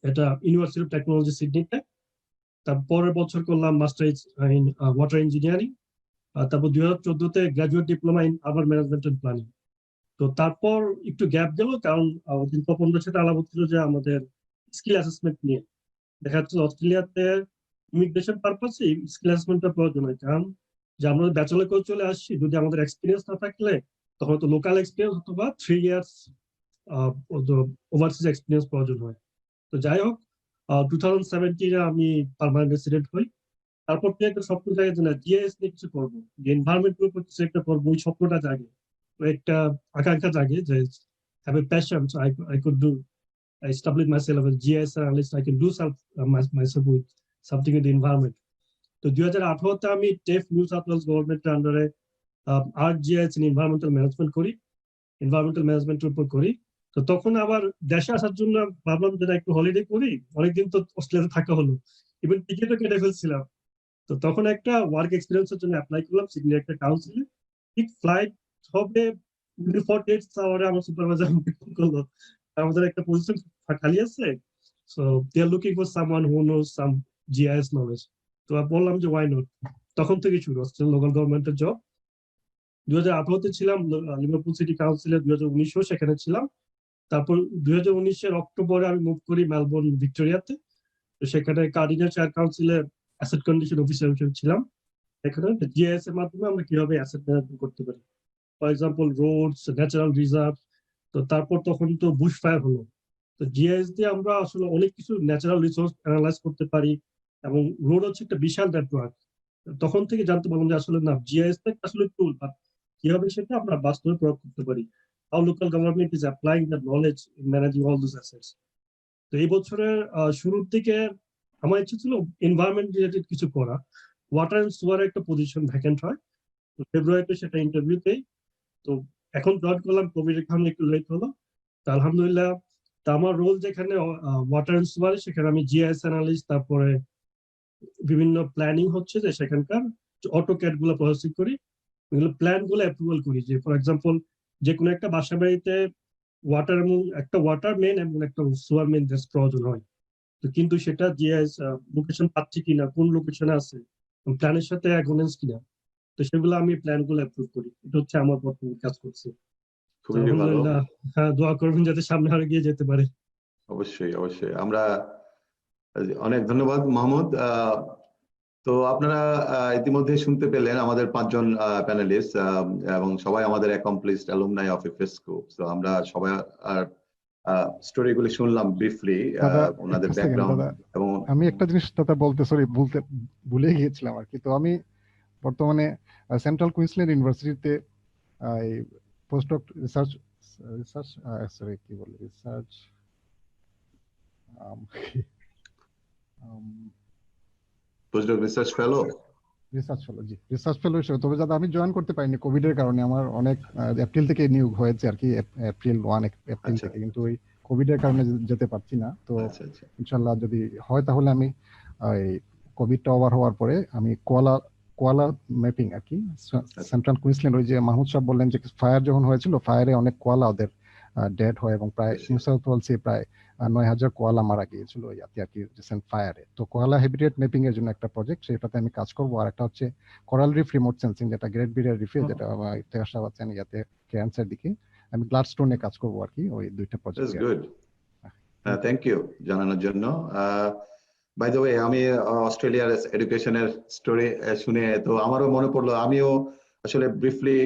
এটা ইউনিভার্সিটি অফ টেকনোলজি সিডনিতে। তারপরের বছর করলাম মাস্টার্স ইন ওয়াটার ইঞ্জিনিয়ারিং। তারপর 2014-তে graduate diploma in urban management and planning. তো তারপর একটু গ্যাপ গেল, কারণ তপনদের সাথে আলাপ হচ্ছিল যে আমাদের স্কিল অ্যাসেসমেন্ট নিয়ে। দেখা যাচ্ছে অস্ট্রেলিয়াতে ইমিগ্রেশন পারপাসে স্কিল অ্যাসেসমেন্টটা প্রয়োজন হয়, কারণ যে আমরা ব্যাচেলর করে চলে আসছি, যদি আমাদের এক্সপিরিয়েন্স না থাকলে তখন তো লোকাল এক্সপিরিয়েন্স অথবা 3 ইয়ার্স ওভারসিজ এক্সপিরিয়েন্স প্রয়োজন হয়। তো যাই হোক, 2017-এ আমি পার্মানেন্ট রেসিডেন্ট হই। তারপর থেকে একটা স্বপ্ন জাগে যে না, জিআইএস নিয়ে কিছু করবো, এনভায়রনমেন্ট নিয়ে কিছু একটা করবো, ওই স্বপ্নটা জাগে, একটা আকাঙ্ক্ষা জাগে যে have a passion, so I could do, I established myself as GIS analyst, I can do myself with something in the environment. তো 2018-তে আমি টেফ নিউ সাউথ ওয়েলস গভর্নমেন্টের আন্ডারে আরজিআইএস ইন এনভায়রনমেন্টাল ম্যানেজমেন্ট করি, এনভায়রনমেন্টাল ম্যানেজমেন্টের উপর করি। তো তখন আবার দেশে আসার জন্য ভাবলাম যে একটু হলিডে করি, অনেকদিন তো অস্ট্রেলিয়াতে থাকা হলো, ইভেন টিকিটও কেটে ফেলছিলাম। তো তখন একটা ওয়ার্ক এক্সপিরিয়েন্সের জন্য অ্যাপ্লাই করলাম সিডনি একটা কাউন্সিলে। ঠিক ফ্লাইট হবে 48 আওয়ারে আমার সুপারভাইজার ফোন করলো, আমাদের একটা পজিশন খালি আছে, so they are looking for someone who knows some GIS knowledge. তো বললাম যে ওয়াই নট। তখন থেকে শুরু অস্ট্রেলিয়ান লোকাল গভর্নমেন্টের জব। 2018-তে ছিলাম লিভারপুল সিটি কাউন্সিলে, 2019-ও সেখানে ছিলাম। তারপর 2019-এর অক্টোবরে আমি মুভ করি মেলবোর্ন ভিক্টোরিয়াতে। তো সেখানে কার্ডিনাল শায়ার কাউন্সিলের অ্যাসেট কন্ডিশন অফিসার হিসেবে ছিলাম। এখানে জিআইএস এর মাধ্যমে আমরা কিভাবে অ্যাসেট ম্যানেজমেন্ট করতে পারি, for example roads, natural reserve. তো তারপর তখন তো বুশ ফায়ার হলো, তো জিআইএস দিয়ে আমরা আসলে অনেক কিছু ন্যাচারাল রিসোর্স অ্যানালাইজ করতে পারি, এবং রোড হচ্ছে একটা বিশাল নেটওয়ার্ক। তখন থেকে জানতে পারলাম যে আসলে না, জিআইএস আসলে টুল, বাট কিভাবে সেটা আমরা বাস্তবে প্রয়োগ করতে পারি, how local government is applying that knowledge in managing all this assets. তো এই বছরের শুরুর দিকে আমার ইচ্ছে ছিল এনভায়রনমেন্ট রিলেটেড কিছু করা। ওয়াটার অ্যান্ড সুয়ার একটা পজিশন ভ্যাকেন্ট হয়, তো ফেব্রুয়ারিতে সেটা ইন্টারভিউ দেই। তো এখন জয়েন করলাম, কোভিড এর কারণে একটু লেট হলো। তো আলহামদুলিল্লাহ, তো আমার রোল যেখানে ওয়াটার এন্ড সুয়ার, সেখানে আমি জিআইএস অ্যানালিস্ট, তারপরে বিভিন্ন প্ল্যানিং হচ্ছে যে সেখানকার অটোক্যাড গুলো প্রসেসিং করি, এগুলো প্ল্যান গুলো অ্যাপ্রুভাল করি। যে ফর এক্সাম্পল যে কোনো একটা বাসা বাড়িতে ওয়াটার এবং একটা ওয়াটার মেন এবং একটা সুয়ার মেন প্রয়োজন হয়, তো কিন্তু সেটা জিআইএস লোকেশন পাচ্ছে কিনা, কোন লোকেশনে আছে, প্ল্যানের সাথে অ্যাকর্ডেন্স কিনা, তো সেগুলো আমি প্ল্যান গুলো অ্যাপ্রুভ করি। এটা হচ্ছে আমার বর্তমান কাজ করছে। খুবই ভালো। আলহামদুলিল্লাহ, হ্যাঁ, দোয়া করবেন যাতে সামনে আরো গিয়ে যেতে পারে। অবশ্যই অবশ্যই। আমরা অনেক ধন্যবাদ মোহাম্মদ। তো আপনারা ইতিমধ্যে শুনতে পেলেন আমাদের 5 জন প্যানেলিস্ট, এবং সবাই আমাদের অ্যাকমপ্লিশড অ্যালুমনাই অফ ইফেসকো। তো আমরা সবাই স্টোরিগুলি শুনলাম ব্রিফলি, দাদা, ওনাদের একটা সেকেন্ড ব্যাকগ্রাউন্ড। দাদা, এবং আমি একটা জিনিস দাদা বলতে ভুলে গিয়েছিলাম আর কি। তো আমি বর্তমানে সেন্ট্রাল কুইন্সল্যান্ড ইউনিভার্সিটিতে post doc research research sorry কি বলে research postdoc research fellow research fellow হিসেবে। তবে দাদা আমি জয়েন করতে পারিনি কোভিড এর কারণে। আমার অনেক এপ্রিল থেকে নিয়োগ হয়েছে আর কি, এপ্রিল আচ্ছা। থেকে, কিন্তু ওই কোভিড এর কারণে যেতে পারছি না। তো আচ্ছা আচ্ছা ইনশাল্লাহ যদি হয় তাহলে আমি কোভিডটা ওভার হওয়ার পরে আমি কোয়ালা ম্যাপিং আর কি, সেন্ট্রাল কুইন্সল্যান্ড, ওই যে মাহমুদ সাহেব বললেন যে ফায়ার যখন হয়েছিল, ফায়ারে অনেক কোয়ালা ওদের ডেড হয়, এবং প্রায় নিউ সাউথ ওয়েলসে প্রায় 9,000 কোয়ালা মারা গিয়েছিল ইয়াতে আর কি রিসেন্ট ফায়ারে। তো কোয়ালা হ্যাবিটেট ম্যাপিং এর জন্য একটা প্রজেক্ট, সেটাতে আমি কাজ করবো। আর একটা হচ্ছে কোরাল রিফ রিমোট সেন্সিং, যেটা গ্রেট ব্যারিয়ার রিফে, যেটা টেকসাস ইয়াতে ক্যান্সার দিকে, আমি গ্লাডস্টোনে কাজ করবো আর কি, ওই দুইটা project. That's good. Thank you জানানোর জন্য। বাই দ্য ওয়ে, আমি অস্ট্রেলিয়ার এডুকেশনের স্টোরি শুনে তো আমারও মনে পড়লো, আমিও আসলে ব্রিফলি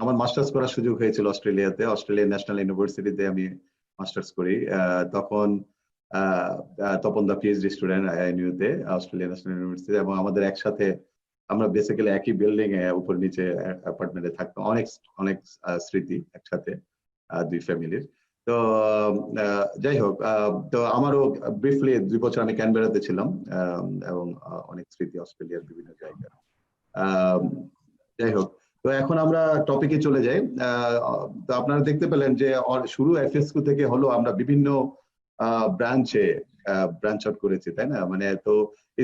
আমার মাস্টার্স করার সুযোগ হয়েছিল অস্ট্রেলিয়াতে, অস্ট্রেলিয়ান ন্যাশনাল ইউনিভার্সিটিতে আমি মাস্টার্স করি। তখন তপন দা পিএইচডি স্টুডেন্ট আইএনইউ-তে, অস্ট্রেলিয়ান ন্যাশনাল ইউনিভার্সিটি, এবং আমাদের একসাথে আমরা বেসিক্যালি একই বিল্ডিং এ উপর নিচে অ্যাপার্টমেন্টে থাকতাম। অনেক অনেক স্মৃতি একসাথে দুই ফ্যামিলির। তো যাই হোক, তো আমারও ব্রিফলি 2 বছর আমি ক্যানবেরাতে ছিলাম, এবং অনেক স্মৃতি অস্ট্রেলিয়ার বিভিন্ন জায়গায়। যাই হোক, তো এখন আমরা টপিকে চলে যাই। তো আপনারা দেখতে পেলেন যে শুরু এফএসকো থেকে হলো, আমরা বিভিন্ন ব্রাঞ্চে ব্রাঞ্চ আউট করেছি, তাই না? মানে তো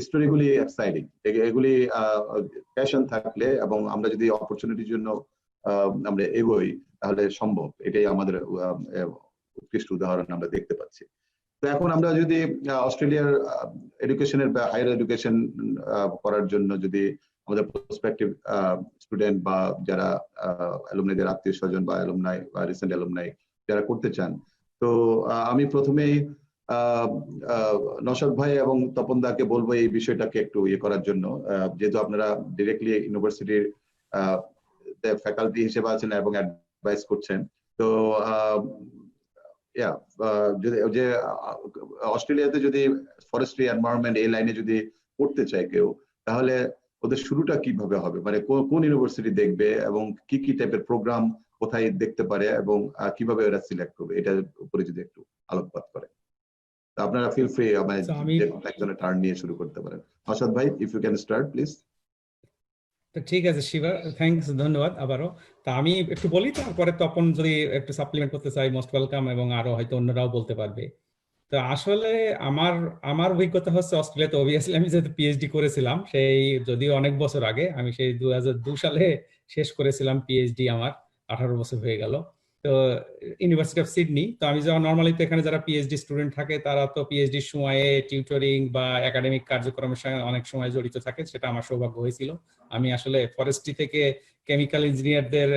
স্টোরিগুলি এক্সাইটিং, এগুলি প্যাশন থাকলে এবং আমরা যদি অপরচুনিটির জন্য আমরা এগোই তাহলে সম্ভব। এটাই আমাদের উৎকৃষ্ট উদাহরণ আমরা দেখতে পাচ্ছি। তো এখন আমরা যদি অস্ট্রেলিয়ার এডুকেশনের বা হায়ার এডুকেশন করার জন্য যদি আমাদের প্রসপেক্টিভ স্টুডেন্ট বা যারা অ্যালুমনাইদের আত্মীয় স্বজন বা অ্যালুমনাই বা রিসেন্ট অ্যালুমনাই যারা করতে চান, তো আমি প্রথমেই নওশাদ ভাই এবং তপন দাকে বলবো এই বিষয়টাকে একটু করার জন্য, যেহেতু আপনারা ডিরেক্টলি ইউনিভার্সিটির ফ্যাকাল্টি হিসেবে আছেন এবং অ্যাডভাইস করছেন। তো যে অস্ট্রেলিয়াতে যদি ফরেস্ট্রি এনভায়রনমেন্ট এই লাইনে যদি পড়তে চায় কেউ, তাহলে ওদের শুরুটা কিভাবে হবে, মানে কোন ইউনিভার্সিটি দেখবে এবং কি কি টাইপের প্রোগ্রাম কোথায় দেখতে পারে এবং কিভাবে ওরা সিলেক্ট করবে, এটার উপরে যদি একটু আলোকপাত করে। আপনারা ফিল ফ্রি একজনের টার্ন নিয়ে শুরু করতে পারেন। নওশাদ ভাই, if you can start please. তো ঠিক আছে শিবা, থ্যাঙ্কস, ধন্যবাদ আবারও। তা আমি একটু বলি, তারপরে তপন যদি একটু সাপ্লিমেন্ট করতে চাই মোস্ট ওয়েলকাম, এবং আরো হয়তো অন্যরাও বলতে পারবে। তো আসলে আমার অভিজ্ঞতা হচ্ছে অস্ট্রেলিয়াতে, অবভিয়াসলি আমি যেহেতু পিএইচডি করেছিলাম, সেই যদিও অনেক বছর আগে, আমি সেই 2002 সালে শেষ করেছিলাম পিএইচডি, আমার 18 বছর হয়ে গেল। তো ইউনিভার্সিটি অফ সিডনি। তো আমি যখন নর্মালি তো এখানে যারা পিএইচডি স্টুডেন্ট থাকে তারা তো পিএইচডির সময়ে টিউটরিং বা একাডেমিক কার্যক্রমের সঙ্গে অনেক সময় জড়িত থাকে, সেটা আমার সৌভাগ্য হয়েছিল। আমি আসলে ফরেস্ট্রি থেকে কেমিক্যাল ইঞ্জিনিয়ারদের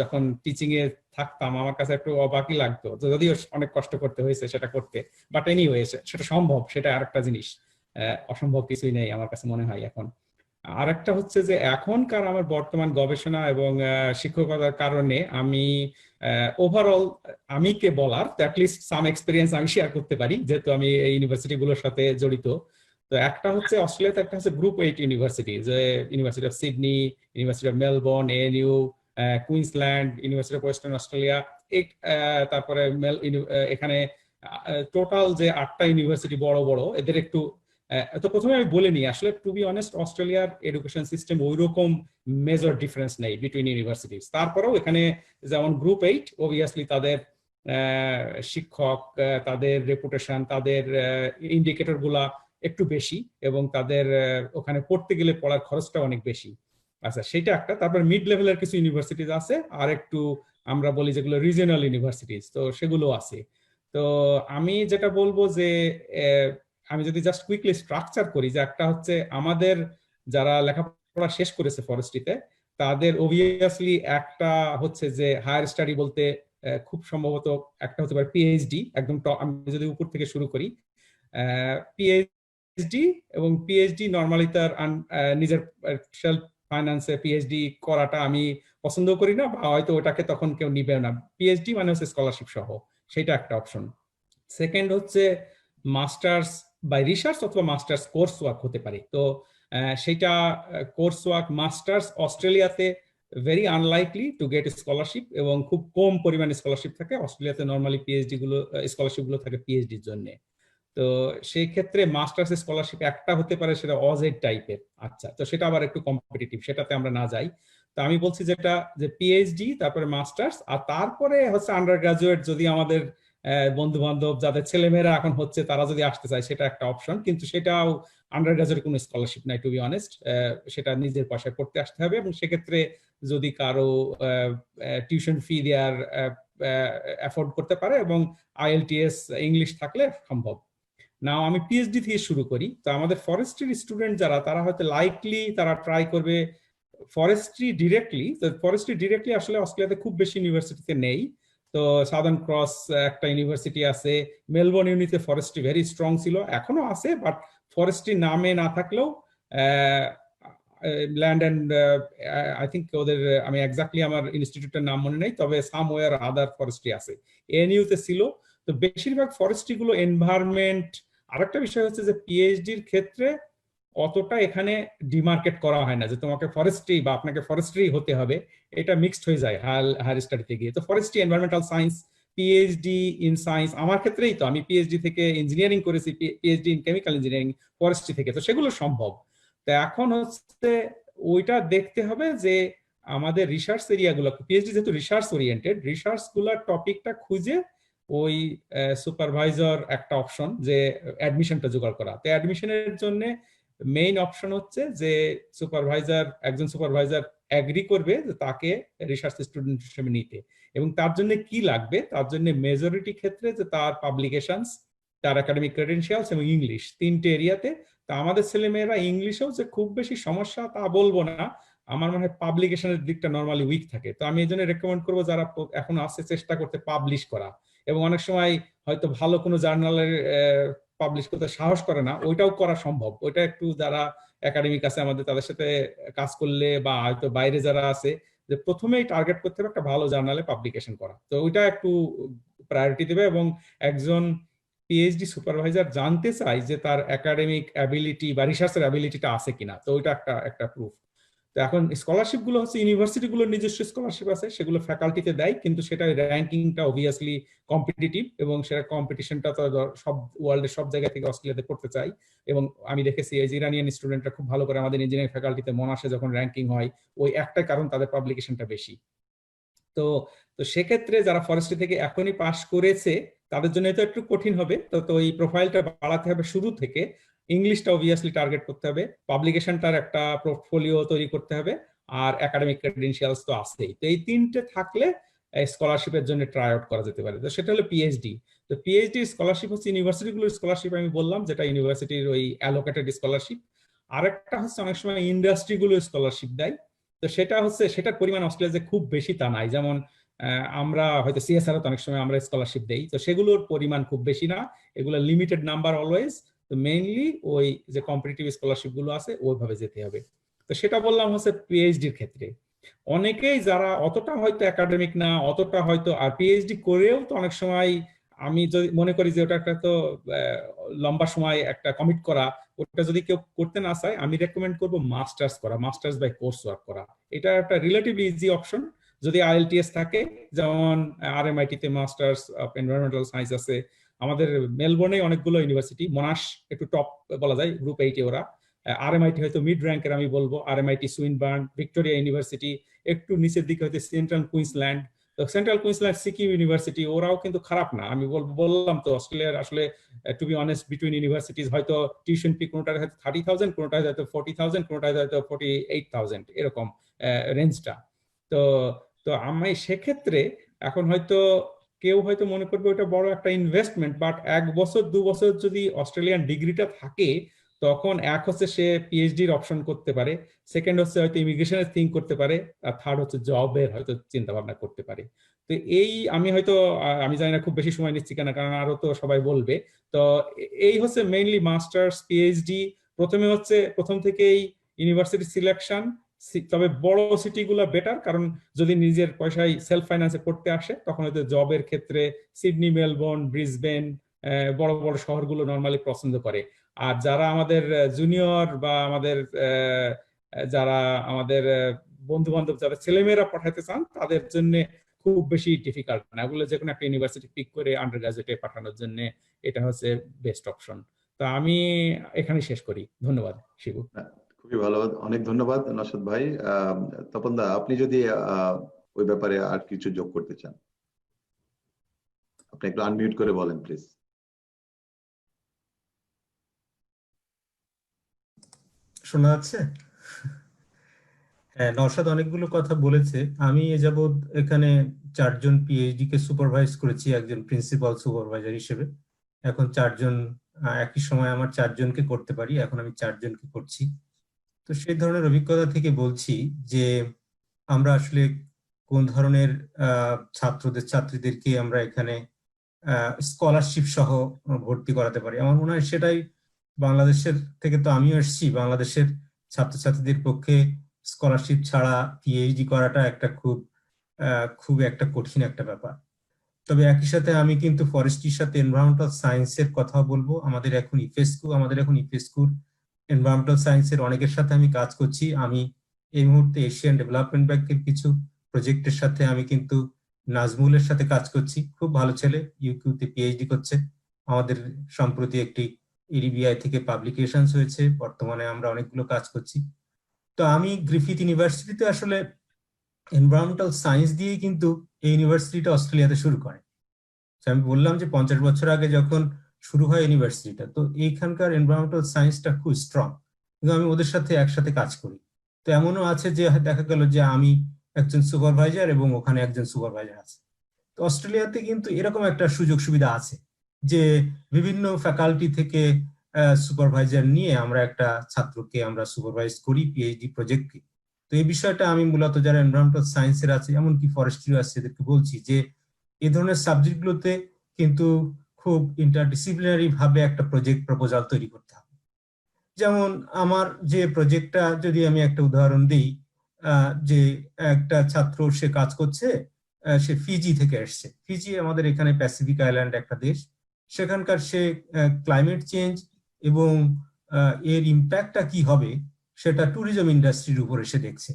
যখন টিচিং এ থাকতাম, আমার কাছে একটু অবাকই লাগতো, যদিও অনেক কষ্ট করতে হয়েছে সেটা করতে, বাট এনিওয়ে সেটা সম্ভব, সেটা আরেকটা জিনিস। অসম্ভব কিছুই নেই আমার কাছে মনে হয় এখন। আরেকটা হচ্ছে যে এখনকার আমার বর্তমান গবেষণা এবং শিক্ষকতার কারণে আমি ওভারঅল আমি কে বলার অ্যাটলিস্ট সাম এক্সপিরিয়েন্স আমি শেয়ার করতে পারি, যেহেতু আমি এই ইউনিভার্সিটিগুলোর সাথে জড়িত। তো একটা হচ্ছে অস্ট্রেলিয়াতে একটা হচ্ছে গ্রুপ 8 ইউনিভার্সিটি, যে university of Sydney, university of Melbourne, ANU, Queensland, University of western Australia, তারপরে এখানে টোটাল যে 8টা ইউনিভার্সিটি বড় বড়, এদের একটু তো প্রথমে আমি বলে নিই আসলে টু বি অনেস্ট অস্ট্রেলিয়ার এডুকেশন সিস্টেম ওইরকম মেজর ডিফারেন্স নেই বিটুইন ইউনিভার্সিটিজ। তারপরেও এখানে যেমন গ্রুপ 8 অবভিয়াসলি তাদের শিক্ষক, তাদের রেপুটেশন, তাদের ইন্ডিকেটর গুলা একটু বেশি এবং তাদের ওখানে পড়তে গেলে পড়ার খরচটা অনেক বেশি। আচ্ছা, সেটা একটা। তারপর মিড লেভেলের কিছু ইউনিভার্সিটিজ আছে, আর একটু আমরা বলি যেগুলো রিজিওনাল ইউনিভার্সিটিজ, তো সেগুলো আছে। তো আমি যেটা বলবো যে আমি যদি জাস্ট কুইকলি স্ট্রাকচার করি, যে একটা হচ্ছে আমাদের যারা লেখাপড়া শেষ করেছে ফরেস্ট্রিতে তাদের অবভিয়াসলি একটা হচ্ছে যে হায়ার স্টাডি বলতে খুব সম্ভবত একটা হতে পারে পিএইচডি, একদম আমি যদি উপর থেকে শুরু করি পিএইচডি, এবং পিএইচডি নর্মালি তার নিজের সেলফ ফাইন্যান্সে পিএইচডি করাটা আমি পছন্দ করি না, বা হয়তো ওটাকে তখন কেউ নিবে না। পিএইচডি মানে হচ্ছে স্কলারশিপ সহ, সেটা একটা অপশন। সেকেন্ড হচ্ছে মাস্টার্স বাই রিসার্চ অথবা মাস্টার্স কোর্স ওয়ার্ক হতে পারে। তো সেটা কোর্স ওয়ার্ক মাস্টার্স অস্ট্রেলিয়াতে very unlikely to get scholarship, এবং খুব কম পরিমাণে স্কলারশিপ থাকে। অস্ট্রেলিয়াতে নর্মালি পিএইচডি গুলো স্কলারশিপ গুলো থাকে পিএইচডির জন্য। তো সেই ক্ষেত্রে মাস্টার্স স্কলারশিপ একটা হতে পারে, সেটা অজেড টাইপের। আচ্ছা, তো সেটা আবার একটু কম্পিটিটিভ, সেটাতে আমরা না যাই। তো আমি বলছি যেটা যে পিএইচডি, তারপরে মাস্টার্স, আর তারপরে হচ্ছে আন্ডার গ্রাজুয়েট। যদি আমাদের বন্ধু বান্ধব যাদের ছেলেমেয়েরা এখন হচ্ছে তারা যদি আসতে চায়, সেটা একটা অপশন, কিন্তু সেটাও আন্ডার গ্রাজুয়েট কোনো স্কলারশিপ নাই টু বি অনেস্ট। সেটা নিজের পয়সায় পড়তে আসতে হবে, এবং সেক্ষেত্রে যদি কারো টিউশন ফি দেওয়ার অ্যাফোর্ড করতে পারে এবং আইএলটিএস ইংলিশ থাকলে সম্ভব। নাও আমি পিএইচডি থেকে শুরু করি। তো আমাদের ফরেস্ট্রির স্টুডেন্ট যারা, তারা হয়তো লাইকলি তারা ট্রাই করবে ফরেস্ট্রি ডিরেক্টলি। তো ফরেস্ট্রি ডিরেক্টলি আসলে অস্ট্রেলিয়াতে খুব বেশি ইউনিভার্সিটিতে নেই। তো সাদার্ন ক্রস একটা ইউনিভার্সিটি আছে, মেলবোর্ন ইউনিতে ফরেস্ট্রি ভেরি স্ট্রং ছিল, এখনো আছে, বাট ফরেস্ট্রি নামে না থাকলেও ল্যান্ড অ্যান্ড আই থিঙ্ক ওদের, আমি এক্স্যাক্টলি আমার ইনস্টিটিউটের নাম মনে নেই, তবে সামওয়্যার আদার ফরেস্ট্রি আছে, এএনইউতে ছিল। তো বেশিরভাগ ফরেস্ট্রি গুলো এনভায়রনমেন্ট। আরেকটা বিষয় হচ্ছে যে পিএইচডির ক্ষেত্রে অতটা এখানে ডিমার্কেট করা হয় না যে তোমাকে ফরেস্ট্রি বা আপনাকে ফরেস্ট্রি হতে হবে, এটা মিক্সড হয়ে যায় হায়ার স্টাডিতে গিয়ে। তো forestry, environmental science, PhD in science, আমার ক্ষেত্রেই তো আমি পিএইচডি থেকে ইঞ্জিনিয়ারিং করেছি, PhD in chemical engineering forestry থেকে, তো সেগুলো সম্ভব। তো এখন হচ্ছে ওইটা দেখতে হবে যে আমাদের রিসার্চ এরিয়াগুলো, পিএইচডি যেহেতু রিসার্চ ওরিয়েন্টেড, রিসার্চ গুলার টপিকটা খুঁজে ওই সুপারভাইজার একটা অপশন যে অ্যাডমিশনটা জোগাড় করা। তো অ্যাডমিশনের জন্য মেইন অপশন হচ্ছে যে একজন সুপারভাইজার এগ্রি করবে যে তাকে রিসার্চ স্টুডেন্ট হিসেবে নিতে, এবং তার জন্য কি লাগবে, তার জন্য মেজরিটি ক্ষেত্রে যে তার পাবলিকেশনস, তার একাডেমিক ক্রেডেনশিয়ালস এবং ইংলিশ, তিনটে এরিয়াতে। তা আমাদের ছেলেমেয়েরা ইংলিশেও যে খুব বেশি সমস্যা তা বলবো না, আমার মনে হয় পাবলিকেশনের দিকটা নর্মালি উইক থাকে। তো আমি এই জন্য রেকমেন্ড করবো যারা এখন আসছে চেষ্টা করতে পাবলিশ করা, এবং অনেক সময় হয়তো ভালো কোনো জার্নালের পাবলিশ করতে সাহস করে না, ওইটাও করা সম্ভব। ওইটা একটু যারা একাডেমিক আছে আমাদের, তাদের সাথে কাজ করলে, বা হয়তো বাইরে যারা আছে, যে প্রথমেই টার্গেট করতে হবে একটা ভালো জার্নালে পাবলিকেশন করা। তো ওইটা একটু প্রায়োরিটি দেবে, এবং একজন পিএইচডি সুপারভাইজার জানতে চায় যে তার একাডেমিক অ্যাবিলিটি বা রিসার্চের অ্যাবিলিটিটা আছে কিনা। তো ওইটা একটা প্রুফ। তো এখন স্কলারশিপ গুলো হচ্ছে ইউনিভার্সিটি গুলোর নিজস্ব স্কলারশিপ আছে, সেগুলো ফ্যাকাল্টিতে দেয়, কিন্তু সেটা র্যাঙ্কিংটা অবভিয়াসলি কম্পিটিটিভ, এবং সেটা কম্পিটিশনটা তো সব ওয়ার্ল্ডের সব জায়গা থেকে অস্ট্রেলিয়াতে করতে চাই। এবং আমি দেখেছি এই ইরানিয়ান স্টুডেন্টরা খুব ভালো করে আমাদের ইঞ্জিনিয়ারিং ফ্যাকাল্টিতে মনাসে যখন র্যাঙ্কিং হয়, ওই একটাই কারণ, তাদের পাবলিকেশনটা বেশি। তো সেক্ষেত্রে যারা ফরেস্ট্রি থেকে এখনই পাশ করেছে তাদের জন্য তো একটু কঠিন হবে। তো এই প্রোফাইলটা বাড়াতে হবে শুরু থেকে, ইংলিশটা অবভিয়াসলি টার্গেট করতে হবে, পাবলিকেশনটার একটা পোর্টফোলিও তৈরি করতে হবে, আর একাডেমিক ক্রেডেনশিয়ালস তো আছেই। তো এই তিনটে থাকলে স্কলারশিপের জন্য ট্রাই আউট করা যেতে পারে। তো সেটা হলো পিএইচডি। তো পিএইচডি স্কলারশিপ হচ্ছে ইউনিভার্সিটিগুলোর স্কলারশিপ আমি বললাম, যেটা ইউনিভার্সিটির ওই অ্যালোকেটেড স্কলারশিপ। আরেকটা হচ্ছে অনেক সময় ইন্ডাস্ট্রিগুলো স্কলারশিপ দেয়। তো সেটা হচ্ছে, সেটার পরিমাণ অস্ট্রেলিয়াতে খুব বেশি তা নাই। যেমন আমরা হয়তো সিএসআর অনেক সময় আমরা স্কলারশিপ দেই, তো সেগুলোর পরিমাণ খুব বেশি না, এগুলো লিমিটেড নাম্বার অলওয়েজ। তো মেইনলি ওই যে কম্পিটিটিভ স্কলারশিপ গুলো আছে ওইভাবে যেতে হবে। তো সেটা বললাম হচ্ছে পিএইচডির ক্ষেত্রে। অনেকেই যারা অতটা হয়তো একাডেমিক না, অতটা হয়তো, আর পিএইচডি করেও তো অনেক সময় আমি যদি মনে করি যে ওটা একটা তো লম্বা সময় একটা কমিট করা, ওটা যদি কেউ করতে না চায়, আমি রেকমেন্ড করবো মাস্টার্স করা, মাস্টার্স বাই কোর্স ওয়ার্ক করা। এটা একটা রিলেটিভলি ইজি অপশন যদি আইএলটিএস থাকে, যেমন আরএমআইটি তে মাস্টার্স অফ এনভায়রনমেন্টাল সায়েন্স আছে, আমাদের মেলবোর্নে অনেকগুলো ইউনিভার্সিটি, মোনাশ একটু টপ বলা যায়, গ্রুপ 8-এ ওরা, RMIT হয়তো মিড র্যাঙ্কের আমি বলবো, RMIT সুইনবার্ন, ভিক্টোরিয়া ইউনিভার্সিটি, একটু নিচের দিকে হয়তো সেন্ট্রাল কুইন্সল্যান্ড। তো সেন্ট্রাল কুইন্সল্যান্ড সিকিম ইউনিভার্সিটি, ওরাও কিন্তু খারাপ না। আমি বললাম তো অস্ট্রেলিয়ার আসলে to be honest between universities হয়তো টিউশন ফি কোনোটার হয়তো 30,000, কোনোটার হয়তো 40,000, কোনোটার হয়তো 48,000, এরকম রেঞ্জটা। তো তো আমি সেক্ষেত্রে এখন হয়তো কেউ হয়তো মনে করবে ওটা বড় একটা ইনভেস্টমেন্ট, বাট 1 বছর 2 বছর যদি অস্ট্রেলিয়ান ডিগ্রিটা থাকে, তখন এক হচ্ছে সে পিএইচডির অপশন করতে পারে, সেকেন্ড হচ্ছে হয়তো ইমিগ্রেশনের থিঙ্ক করতে পারে, আর থার্ড হচ্ছে জবের হয়তো চিন্তা ভাবনা করতে পারে। তো এই আমি হয়তো আমি জানি না খুব বেশি সময় নিচ্ছি কেন, কারণ আরো তো সবাই বলবে। তো এই হচ্ছে মেইনলি মাস্টার্স পিএইচডি। প্রথমে হচ্ছে প্রথম থেকেই ইউনিভার্সিটি সিলেকশন, তবে বড় সিটিগুলো বেটার, কারণ যদি নিজের পয়সায় সেলফ ফাইন্যান্সে করতে আসে তখন হয়তো জবের ক্ষেত্রে সিডনি, মেলবোর্ন, ব্রিসবেন, বড় বড় শহরগুলো নর্মালি পছন্দ করে। আর যারা আমাদের জুনিয়র বা আমাদের যারা আমাদের বন্ধু বান্ধব, যারা ছেলেমেয়েরা পাঠাতে চান, তাদের জন্য খুব বেশি ডিফিকাল্ট না, ওগুলো যে কোনো একটা ইউনিভার্সিটি পিক করে আন্ডার গ্রাজুয়েটে পাঠানোর জন্য এটা হচ্ছে বেস্ট অপশন। তো আমি এখানে শেষ করি, ধন্যবাদ শিবু। খুবই ভালো, অনেক ধন্যবাদ নশাদ ভাই। তপন দা, আপনি যদি ওই ব্যাপারে আর কিছু যোগ করতে চান, আপনি একটু আনমিউট করে বলেন প্লিজ। শোনা যাচ্ছে? হ্যাঁ, নওশাদ অনেকগুলো কথা বলেছে। আমি এ যাবৎ এখানে 4 জন পিএইচডি কে সুপারভাইজ করেছি একজন প্রিন্সিপাল সুপারভাইজার হিসেবে। এখন 4 জন একই সময় আমার 4 জনকে করতে পারি, এখন আমি 4 জনকে করছি। তো সেই ধরনের অভিজ্ঞতা থেকে বলছি যে আমরা আসলে কোন ধরনের ছাত্রীদেরকে আমরা এখানে স্কলারশিপ সহ ভর্তি করাতে পারি। আমার মনে হয় সেটাই বাংলাদেশের থেকে, তো আমিও এসেছি, বাংলাদেশের ছাত্রছাত্রীদের পক্ষে স্কলারশিপ ছাড়া পিএইচডি করাটা একটা খুব একটা কঠিন একটা ব্যাপার। তবে একই সাথে আমি কিন্তু ফরেস্ট্রির সাথে এনভায়রনমেন্টাল সায়েন্সের কথা বলবো। আমাদের এখন ইফেস্কুর এনভায়রনমেন্টাল সায়েন্সের অনেকের সাথে আমি কাজ করছি। আমি এই মুহূর্তে এশিয়ান ডেভেলপমেন্ট ব্যাংকের কিছু প্রজেক্টের সাথে আমি কিন্তু নাজমুলের সাথে কাজ করছি, খুব ভালো ছেলে, ইউকিউতে পিএইচডি করছে। আমাদের সম্প্রতি একটি এডিবিআই থেকে পাবলিকেশন হয়েছে, বর্তমানে আমরা অনেকগুলো কাজ করছি। তো আমি গ্রিফিথ ইউনিভার্সিটিতে আসলে এনভায়রনমেন্টাল সায়েন্স দিয়ে কিন্তু এই ইউনিভার্সিটিটা অস্ট্রেলিয়াতে শুরু করে। আমি বললাম যে 50 বছর আগে যখন শুরু হয় ইউনিভার্সিটিটা, তো এইখানকার এনভায়রনমেন্টাল সায়েন্সটা খুব স্ট্রং, কিন্তু আমি ওদের সাথে একসাথে কাজ করি। তো এমনও আছে যে দেখা গেল যে আমি একজন সুপারভাইজার এবং ওখানে একজন সুপারভাইজার আছে। তো অস্ট্রেলিয়াতে কিন্তু এরকম একটা সুযোগ সুবিধা আছে যে বিভিন্ন ফ্যাকাল্টি থেকে সুপারভাইজার নিয়ে আমরা একটা ছাত্রকে আমরা সুপারভাইজ করি পিএইচডি প্রজেক্টকে। তো এই বিষয়টা আমি মূলত যারা এনভায়রনমেন্টাল সায়েন্সের আছে, এমনকি ফরেস্ট্রি আছে, এদেরকে বলছি যে এই ধরনের সাবজেক্টগুলোতে কিন্তু খুব ইন্টারডিসিপ্লিনারি ভাবে একটা প্রজেক্ট প্রপোজাল তৈরি করতে হবে। যেমন আমার যে প্রজেক্টটা, যদি আমি একটা উদাহরণ দিই, যে একটা ছাত্র সে কাজ করছে, সে ফিজি থেকে এসছে। ফিজি আমাদের এখানে প্যাসিফিক আইল্যান্ড একটা দেশ, সেখানকার সে ক্লাইমেট চেঞ্জ এবং এর ইম্প্যাক্টটা কি হবে সেটা ট্যুরিজম ইন্ডাস্ট্রির উপরে সে দেখছে।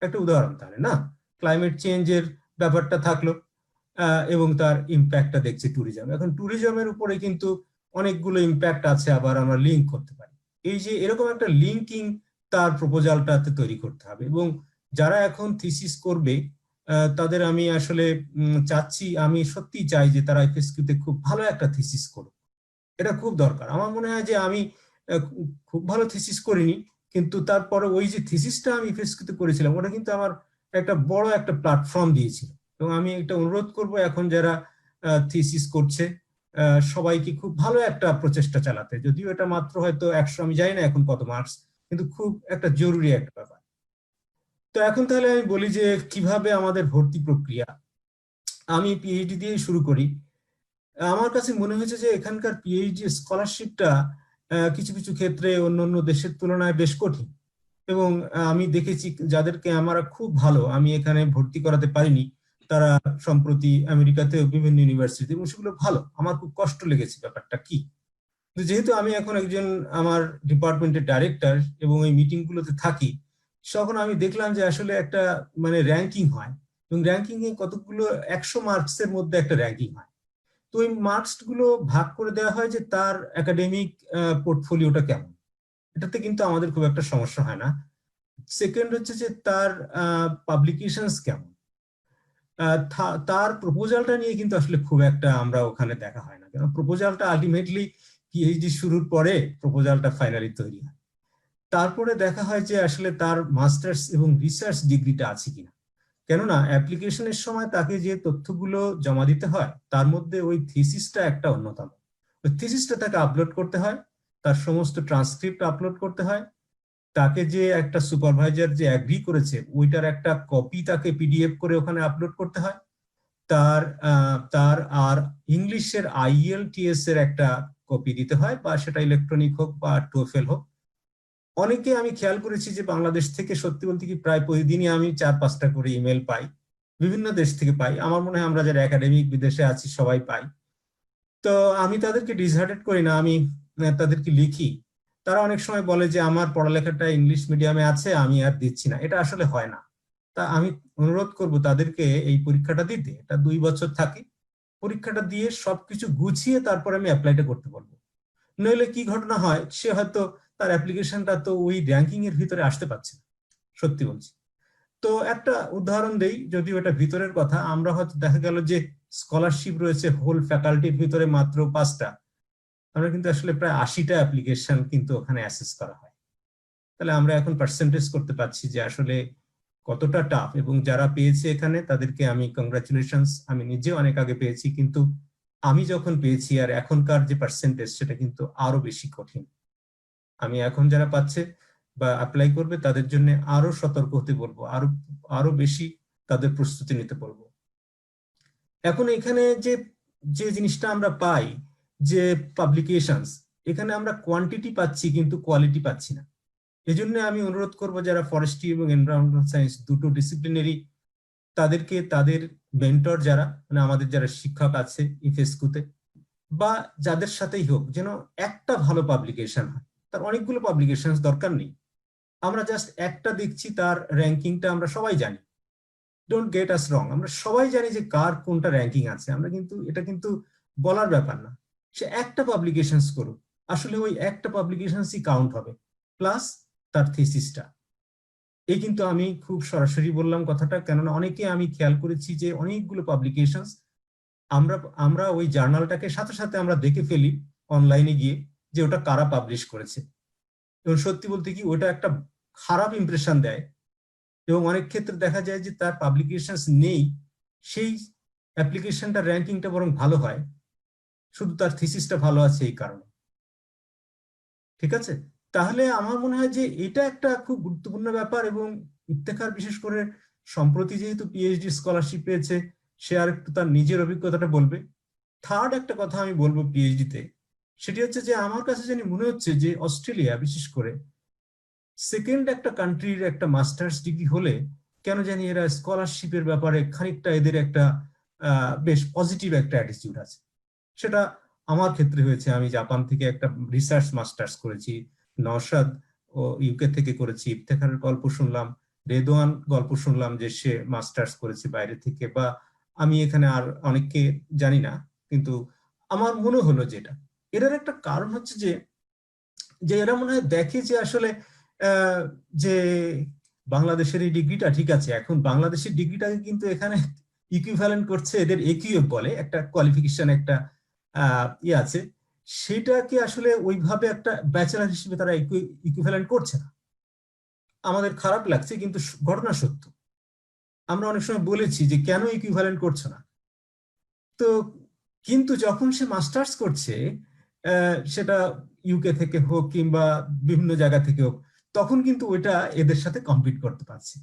একটা উদাহরণ, তাহলে না, ক্লাইমেট চেঞ্জের ব্যাপারটা থাকলো এবং তার ইম্প্যাক্টটা দেখছে ট্যুরিজম। এখন ট্যুরিজমের উপরে কিন্তু অনেকগুলো ইম্প্যাক্ট আছে, আবার আমরা লিঙ্ক করতে পারি। এই যে এরকম একটা লিঙ্কিং তার প্রপোজালটাতে তৈরি করতে হবে। এবং যারা এখন থিসিস করবে তাদের আমি আসলে আমি সত্যি চাই যে তারা এফএসকিউতে খুব ভালো একটা থিসিস করুক, এটা খুব দরকার। আমার মনে হয় যে আমি খুব ভালো থিসিস করিনি, কিন্তু তারপরে ওই যে থিসিসটা আমি এফএসকিউতে করেছিলাম, ওটা কিন্তু আমার একটা বড় একটা প্ল্যাটফর্ম দিয়েছিল। এবং আমি একটা অনুরোধ করব এখন যারা থিসিস করছে সবাইকে খুব ভালো একটা প্রচেষ্টা চালাতে, যদিও এটা মাত্র হয়তো 100, আমি জানি না এখন কত মার্কস, কিন্তু খুব একটা জরুরি একটা ব্যাপার। তো এখন তাহলে আমি বলি যে কিভাবে আমাদের ভর্তি প্রক্রিয়া। আমি পিএইচডি দিয়ে শুরু করি। আমার কাছে মনে হয়েছে যে এখানকার পিএইচডি স্কলারশিপটা কিছু কিছু ক্ষেত্রে অন্য দেশের তুলনায় বেশ কঠিন। এবং আমি দেখেছি যাদেরকে আমরা খুব ভালো, আমি এখানে ভর্তি করাতে পারিনি, তারা সম্প্রতি আমেরিকাতেও বিভিন্ন ইউনিভার্সিটি, এবং সেগুলো ভালো। আমার খুব কষ্ট লেগেছে ব্যাপারটা কি। যেহেতু আমি এখন একজন আমার ডিপার্টমেন্টের ডাইরেক্টর এবং এই মিটিং গুলোতে থাকি, তখন আমি দেখলাম যে আসলে একটা মানে র্যাঙ্কিং হয়, এবং র্যাঙ্কিং এ কতগুলো 100 মার্কসের মধ্যে একটা র্যাঙ্কিং হয়। তো ওই মার্কস গুলো ভাগ করে দেওয়া হয় যে তার একাডেমিক পোর্টফোলিওটা কেমন। এটাতে কিন্তু আমাদের খুব একটা সমস্যা হয় না। সেকেন্ড হচ্ছে যে তার পাবলিকেশনস কেমন, তার প্রপোজালটা নিয়ে কিন্তু আসলে খুব একটা আমরা ওখানে দেখা হয় না, কারণ প্রপোজালটা আলটিমেটলি পিএইচডি শুরুর পরে প্রপোজালটা ফাইনালি তৈরি হয়। তারপরে দেখা হয় যে আসলে তার মাস্টার্স এবং রিসার্চ ডিগ্রিটা আছে কিনা, কেননা অ্যাপ্লিকেশনের সময় তাকে যে তথ্যগুলো জমা দিতে হয় তার মধ্যে ওই থিসিসটা একটা অন্যতম। ওই থিসিসটা তাকে আপলোড করতে হয়, তার সমস্ত ট্রান্সক্রিপ্ট আপলোড করতে হয়, তাকে যে একটা সুপারভাইজার যে অ্যাগ্রি করেছে ওইটার একটা কপি তাকে পিডিএফ করে ওখানে আপলোড করতে হয়, তার আর ইংলিশের IELTS এর একটা কপি দিতে হয়, বা সেটা ইলেকট্রনিক হোক বা টোফেল হোক। অনেকে আমি খেয়াল করেছি যে বাংলাদেশ থেকে সত্যি বলতে কি প্রায় প্রতিদিনই আমি 4-5টা করে ইমেল পাই, বিভিন্ন দেশ থেকে পাই। আমার মনে হয় আমরা যারা একাডেমিক বিদেশে আছি সবাই পাই। তো আমি তাদেরকে ডিসহার্টেড করি না, আমি তাদেরকে লিখি। তারা অনেক সময় বলে যে আমার পড়ালেখাটা ইংলিশ মিডিয়ামে আছে, আমি আর দিচ্ছি না। এটা আসলে হয় না। তা আমি অনুরোধ করব তাদেরকে এই পরীক্ষাটা দিতে। এটা 2 বছর থাকে, পরীক্ষাটা দিয়ে সবকিছু গুছিয়ে তারপর আমি অ্যাপ্লাইটা করতে বলবো। নইলে কি ঘটনা হয়, সে হয়তো তার অ্যাপ্লিকেশনটা তো ওই র্যাঙ্কিং এর ভিতরে আসতে পারছে না, সত্যি বলছি। তো একটা উদাহরণ দেই, যদিও এটা ভিতরের কথা। আমরা হয়তো দেখা গেল যে স্কলারশিপ রয়েছে হোল ফ্যাকাল্টির ভিতরে মাত্র 5টা, আমরা কিন্তু আসলে প্রায় 80টা অ্যাপ্লিকেশন কিন্তু ওখানে অ্যাসেস করা হয়। তাহলে আমরা এখন পার্সেন্টেজ করতে পারছি যে আসলে কতটা টাফ। এবং যারা পেয়েছে এখানে তাদেরকে আমি কংগ্রাচুলেশনস, আমি নিজেও অনেক আগে পেয়েছি, কিন্তু আমি যখন পেয়েছি আর এখনকার যে পার্সেন্টেজ সেটা কিন্তু আরো বেশি কঠিন। আমি এখন যারা পাচ্ছে বা অ্যাপ্লাই করবে তাদের জন্য আরো সতর্ক হতে বলবো, আরো বেশি তাদের প্রস্তুতি নিতে বলবো। এখন এখানে যে যে জিনিসটা আমরা পাই যে পাবলিকেশনস, এখানে আমরা কোয়ান্টিটি পাচ্ছি কিন্তু কোয়ালিটি পাচ্ছি না। এজন্য আমি অনুরোধ করব যারা ফরেস্ট্রি এবং এনভায়রনমেন্টাল সায়েন্স দুটো ডিসিপ্লিনারি, তাদেরকে তাদের মেন্টর যারা মানে আমাদের যারা শিক্ষক আছে ইফেস্কুতে বা যাদের সাথেই হোক, যেন একটা ভালো পাবলিকেশন হয়। তার অনেকগুলো পাবলিকেশন দরকার নেই, আমরা জাস্ট একটা দেখছি, তার র্যাঙ্কিংটা আমরা সবাই জানি। ডোন্ট গেট আস রং, আমরা সবাই জানি যে কার কোনটা র্যাঙ্কিং আছে, আমরা কিন্তু এটা কিন্তু বলার ব্যাপার না। সে একটা পাবলিকেশনস করুক, আসলে ওই একটা পাবলিকেশনসই কাউন্ট হবে, প্লাস তার থিসিসটা। এই কিন্তু আমি খুব সরাসরি বললাম কথাটা, কেননা অনেকে আমি খেয়াল করেছি যে অনেকগুলো পাবলিকেশনস আমরা ওই জার্নালটাকে সাথে সাথে আমরা দেখে ফেলি অনলাইনে গিয়ে যে ওটা কারা পাবলিশ করেছে, এবং সত্যি বলতে কি ওটা একটা খারাপ ইমপ্রেশন দেয়। এবং অনেক ক্ষেত্রে দেখা যায় যে তার পাবলিকেশনস নেই, সেই অ্যাপ্লিকেশনটা র্যাঙ্কিংটা বরং ভালো হয়, শুধু তার থিসিসটা ভালো আছে এই কারণে। ঠিক আছে, তাহলে আমার মনে হয় যে এটা একটা খুব গুরুত্বপূর্ণ ব্যাপার। এবং ইফতেখার বিশেষ করে সম্প্রতি যেহেতু পিএইচডি স্কলারশিপ পেয়েছে, সে আর একটু তার নিজের অভিজ্ঞতাটা বলবে। থার্ড একটা কথা আমি বলবো পিএইচডিতে, সেটি হচ্ছে যে আমার কাছে জানি মনে হচ্ছে যে অস্ট্রেলিয়া বিশেষ করে সেকেন্ড একটা কান্ট্রির একটা মাস্টার্স ডিগ্রি হলে কেন জানি এরা স্কলারশিপের ব্যাপারে খানিকটা এদের একটা বেশ পজিটিভ একটা অ্যাটিটিউড আছে। সেটা আমার ক্ষেত্রে হয়েছে, আমি জাপান থেকে একটা রিসার্চ মাস্টার্স করেছি, নওশাদ ও ইউকে থেকে করেছি, ইফতেখারের গল্প শুনলাম, রেদওয়ান গল্প শুনলাম যে সে মাস্টার্স করেছে বাইরে থেকে, বা আমি এখানে আর অনেককে জানি না, কিন্তু আমার মনে হলো যেটা এটার একটা কারণ হচ্ছে যে এরা মনে হয় দেখে যে আসলে যে বাংলাদেশের এই ডিগ্রিটা ঠিক আছে, এখন বাংলাদেশের ডিগ্রিটাকে কিন্তু এখানে ইকুইভ্যালেন্ট করছে, এদের একিউএফ বলে একটা কোয়ালিফিকেশন, একটা ইয়ে আছে, সেটাকে আসলে ওইভাবে একটা ব্যাচেলার হিসেবে তারা ইকুইভ্যালেন্ট করছে না। আমাদের খারাপ লাগছে, কিন্তু ঘটনা সত্য। আমরা অনেক সময় বলেছি যে কেন ইকুইভ্যালেন্ট করছো না, তো কিন্তু যখন সে মাস্টার্স করছে সেটা ইউকে থেকে হোক কিংবা বিভিন্ন জায়গা থেকে হোক, তখন কিন্তু ওইটা এদের সাথে কম্পিট করতে পারছে।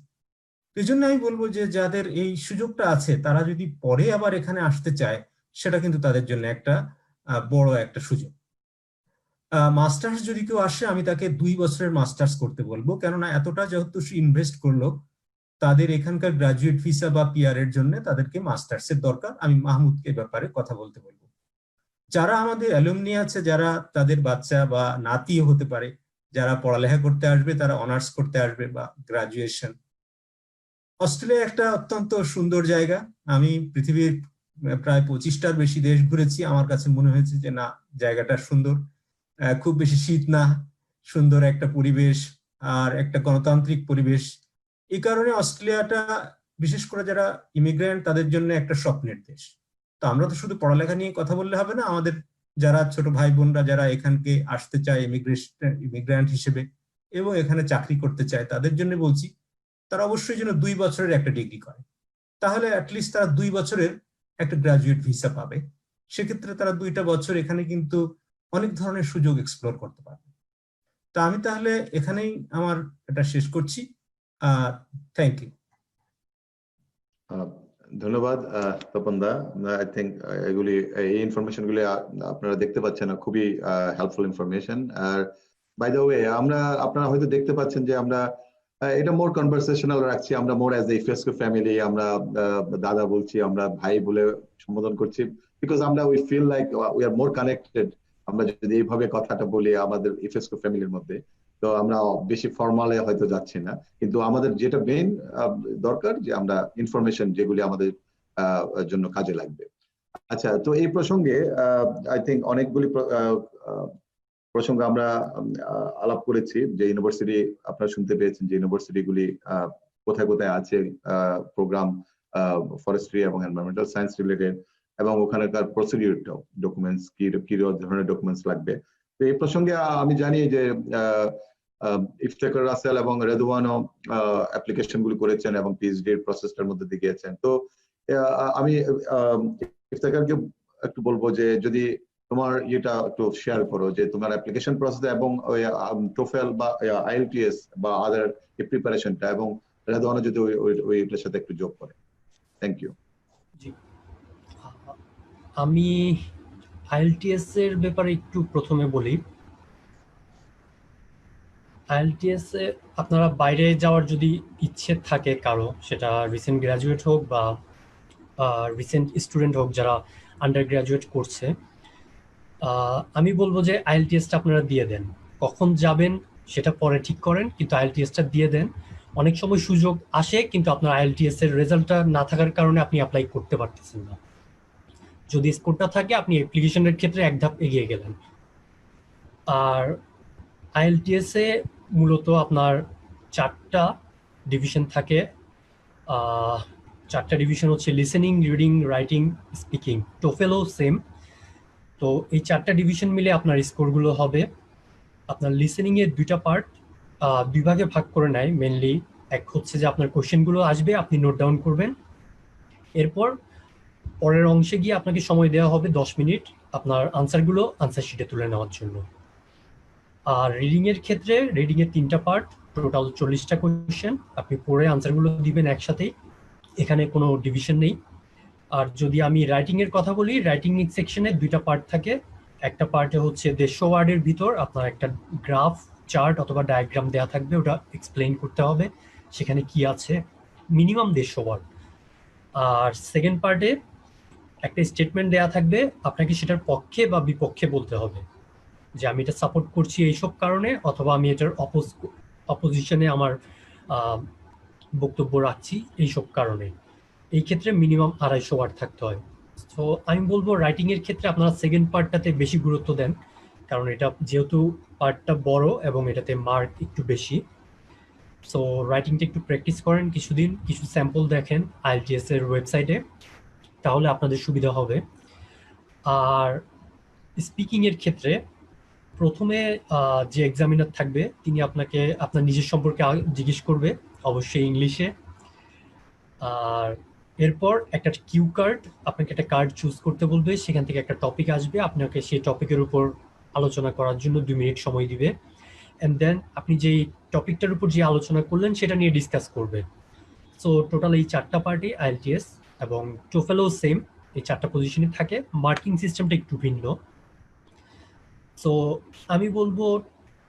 এই জন্য আমি বলবো যে যাদের এই সুযোগটা আছে তারা যদি পরে আবার এখানে আসতে চায়, সেটা কিন্তু তাদের জন্য একটা বড় একটা সুযোগ। মাস্টার্স যদি কেউ আসে, আমি তাকে 2 বছরের মাস্টার্স করতে বলবো, কেননা এতটা যেহেতু ইনভেস্ট করলো, তাদের এখানকার গ্রাজুয়েট ভিসা বা পিআর এর জন্য তাদেরকে মাস্টার্স এর দরকার। আমি মাহমুদকে ব্যাপারে কথা বলতে বলবো। যারা আমাদের অ্যালুমনি আছে, যারা তাদের বাচ্চা বা নাতিও হতে পারে, যারা পড়ালেখা করতে আসবে, তারা অনার্স করতে আসবে বা গ্রাজুয়েশন, অস্ট্রেলিয়া একটা অত্যন্ত সুন্দর জায়গা। আমি পৃথিবীর প্রায় 25টার বেশি দেশ ঘুরেছি, আমার কাছে মনে হয়েছে যে না, জায়গাটা সুন্দর, খুব বেশি শীত না, সুন্দর একটা পরিবেশ আর একটা গণতান্ত্রিক পরিবেশ। এই কারণে অস্ট্রেলিয়াটা বিশেষ করে যারা ইমিগ্রেন্ট তাদের জন্য একটা স্বপ্নের দেশ। তো আমরা তো শুধু পড়ালেখা নিয়ে কথা বললে হবে না, আমাদের যারা ছোট ভাই বোনরা যারা এখানকে আসতে চায় ইমিগ্রেন্ট হিসেবে এবং এখানে চাকরি করতে চায়, তাদের জন্য বলছি তারা অবশ্যই যেন 2 বছরের একটা ডিগ্রি করে, তাহলে অ্যাটলিস্ট তারা 2 বছরের একটা গ্রাজুয়েট ভিসা পাবে। সেক্ষেত্রে তারা 2টা বছর এখানে কিন্তু অনেক ধরনের সুযোগ এক্সপ্লোর করতে পারবে। তা আমি তাহলে এখানেই আমার এটা শেষ করছি। Thank you. ধন্যবাদ তপন দা। আই থিঙ্ক এগুলি, এই ইনফরমেশন গুলি আপনারা দেখতে পাচ্ছেন, খুবই হেল্পফুল ইনফরমেশন। আর বাই দ্য ওয়ে, আপনারা হয়তো দেখতে পাচ্ছেন যে আমরা এটা মোর কনভারসেশনাল রাখছি, আমরা মোর অ্যাজ এ ইফেস্কো ফ্যামিলি, আমরা দাদা বলছি, আমরা ভাই বলে সম্বোধন করছি, বিকজ আমরা we feel like we are more connected. আমরা যদি এইভাবে কথাটা বলি আমাদের ইফেস্কো ফ্যামিলির মধ্যে, তো আমরা বেশি ফর্মালে হয়তো যাচ্ছি না, কিন্তু আমাদের যেটা মেইন দরকার যে আমরা ইনফরমেশন যেগুলি আমাদের জন্য কাজে লাগবে। আচ্ছা, তো এই প্রসঙ্গে আই থিঙ্ক অনেকগুলি প্রসঙ্গ আমরা আলাপ করেছি, যে ইউনিভার্সিটি আপনারা শুনতে পেয়েছেন যে ইউনিভার্সিটি গুলি কোথায় কোথায় আছে প্রোগ্রাম ফরেস্ট্রি এবং এনভায়রনমেন্টাল সায়েন্স রিলেটেড, এবং ওখানকার প্রসিডিউরটাও, ডকুমেন্টস কি ধরনের ডকুমেন্টস লাগবে। তো এই প্রসঙ্গে আমি জানি যে ইফতেখার রাসেল এবং রেদওয়ানও অ্যাপ্লিকেশন গুলি করেছেন এবং পিএইচডি এর প্রসেসটার মধ্যে দিয়ে গিয়েছেন। তো আমি ইফতেখারকে একটু বলবো যে যদি তোমার এটা একটু শেয়ার করো যে তোমার অ্যাপ্লিকেশন প্রসেস এবং টোফেল বা আইএলটিএস বা আদার প্রিপারেশনটা, এবং রেদওয়ানও যদি ওইটার সাথে একটু যোগ করে। Thank you. জি, আমি আইএলটিএস এর ব্যাপারে একটু প্রথমে বলি। আইএলটিএস এ আপনারা বাইরে যাওয়ার যদি ইচ্ছে থাকে কারো, সেটা রিসেন্ট গ্রাজুয়েট হোক বা রিসেন্ট স্টুডেন্ট হোক যারা আন্ডার গ্রাজুয়েট করছে, আমি বলবো যে আইএলটিএসটা আপনারা দিয়ে দেন। কখন যাবেন সেটা পরে ঠিক করেন, কিন্তু আইএলটিএসটা দিয়ে দেন। অনেক সময় সুযোগ আসে কিন্তু আপনার আইএলটিএস এর রেজাল্টটা না থাকার কারণে আপনি অ্যাপ্লাই করতে পারতেছেন না। যদি স্কোরটা থাকে আপনি অ্যাপ্লিকেশনের ক্ষেত্রে এক ধাপ এগিয়ে গেলেন। আর আইএলটিএস এ মূলত আপনার 4টা ডিভিশন থাকে। 4টা ডিভিশন হচ্ছে লিসেনিং, রিডিং, রাইটিং, স্পিকিং। টোফেলও সেম। তো এই 4টা ডিভিশন মিলে আপনার স্কোরগুলো হবে। আপনার লিসেনিং এর 2টা পার্ট 2 ভাগে ভাগ করে নেয় মেনলি। এক হচ্ছে যে আপনার কোশ্চেনগুলো আসবে, আপনি নোট ডাউন করবেন, এরপর পরের অংশে গিয়ে আপনাকে সময় দেওয়া হবে 10 মিনিট আপনার আনসারগুলো আনসার শিটে তুলে নেওয়ার জন্য। আর রিডিং এর ক্ষেত্রে রিডিং এর 3টা পার্ট, টোটাল 40টা কোশ্চেন, আপনি পড়ে আনসারগুলো দিবেন একসাথেই, এখানে কোনো ডিভিশন নেই। আর যদি আমি রাইটিং এর কথা বলি, রাইটিং সেকশনে 2টা পার্ট থাকে। একটা পার্টে হচ্ছে 150 ওয়ার্ডের ভিতর আপনার একটা গ্রাফ, চার্ট অথবা ডায়াগ্রাম দেওয়া থাকবে, ওটা এক্সপ্লেইন করতে হবে সেখানে কি আছে, মিনিমাম 150 ওয়ার্ড। আর সেকেন্ড পার্টে একটা স্টেটমেন্ট দেওয়া থাকবে, আপনাকে সেটার পক্ষে বা বিপক্ষে বলতে হবে যে আমি এটা সাপোর্ট করছি এইসব কারণে, অথবা আমি এটার অপোজিশনে আমার বক্তব্য রাখছি এইসব কারণে। এই ক্ষেত্রে মিনিমাম 250 ওয়ার্ড থাকতে হয়। তো আমি বলবো রাইটিং এর ক্ষেত্রে আপনারা সেকেন্ড পার্টটাতে বেশি গুরুত্ব দেন, কারণ এটা যেহেতু পার্টটা বড় এবং এটাতে মার্ক একটু বেশি। সো রাইটিংটা একটু প্র্যাকটিস করেন কিছুদিন, কিছু স্যাম্পল দেখেন আইএলটিএস এর ওয়েবসাইটে, তাহলে আপনাদের সুবিধা হবে। আর স্পিকিং এর ক্ষেত্রে প্রথমে যে এক্সামিনার থাকবে তিনি আপনাকে আপনার নিজের সম্পর্কে জিজ্ঞেস করবে, অবশ্যই ইংলিশে। আর এরপর একটা কিউ কার্ড, আপনাকে একটা কার্ড চুজ করতে বলবে, সেখান থেকে একটা টপিক আসবে, আপনাকে সেই টপিকের উপর আলোচনা করার জন্য 2 মিনিট সময় দিবে। অ্যান্ড দেন আপনি যেই টপিকটার উপর যে আলোচনা করলেন সেটা নিয়ে ডিসকাস করবে। সো টোটাল এই 4টা পার্টি আইএলটিএস এবং টোফেলও সেম, এই 4টা পজিশনে থাকে। মার্কিং সিস্টেমটা একটু ভিন্ন। সো আমি বলবো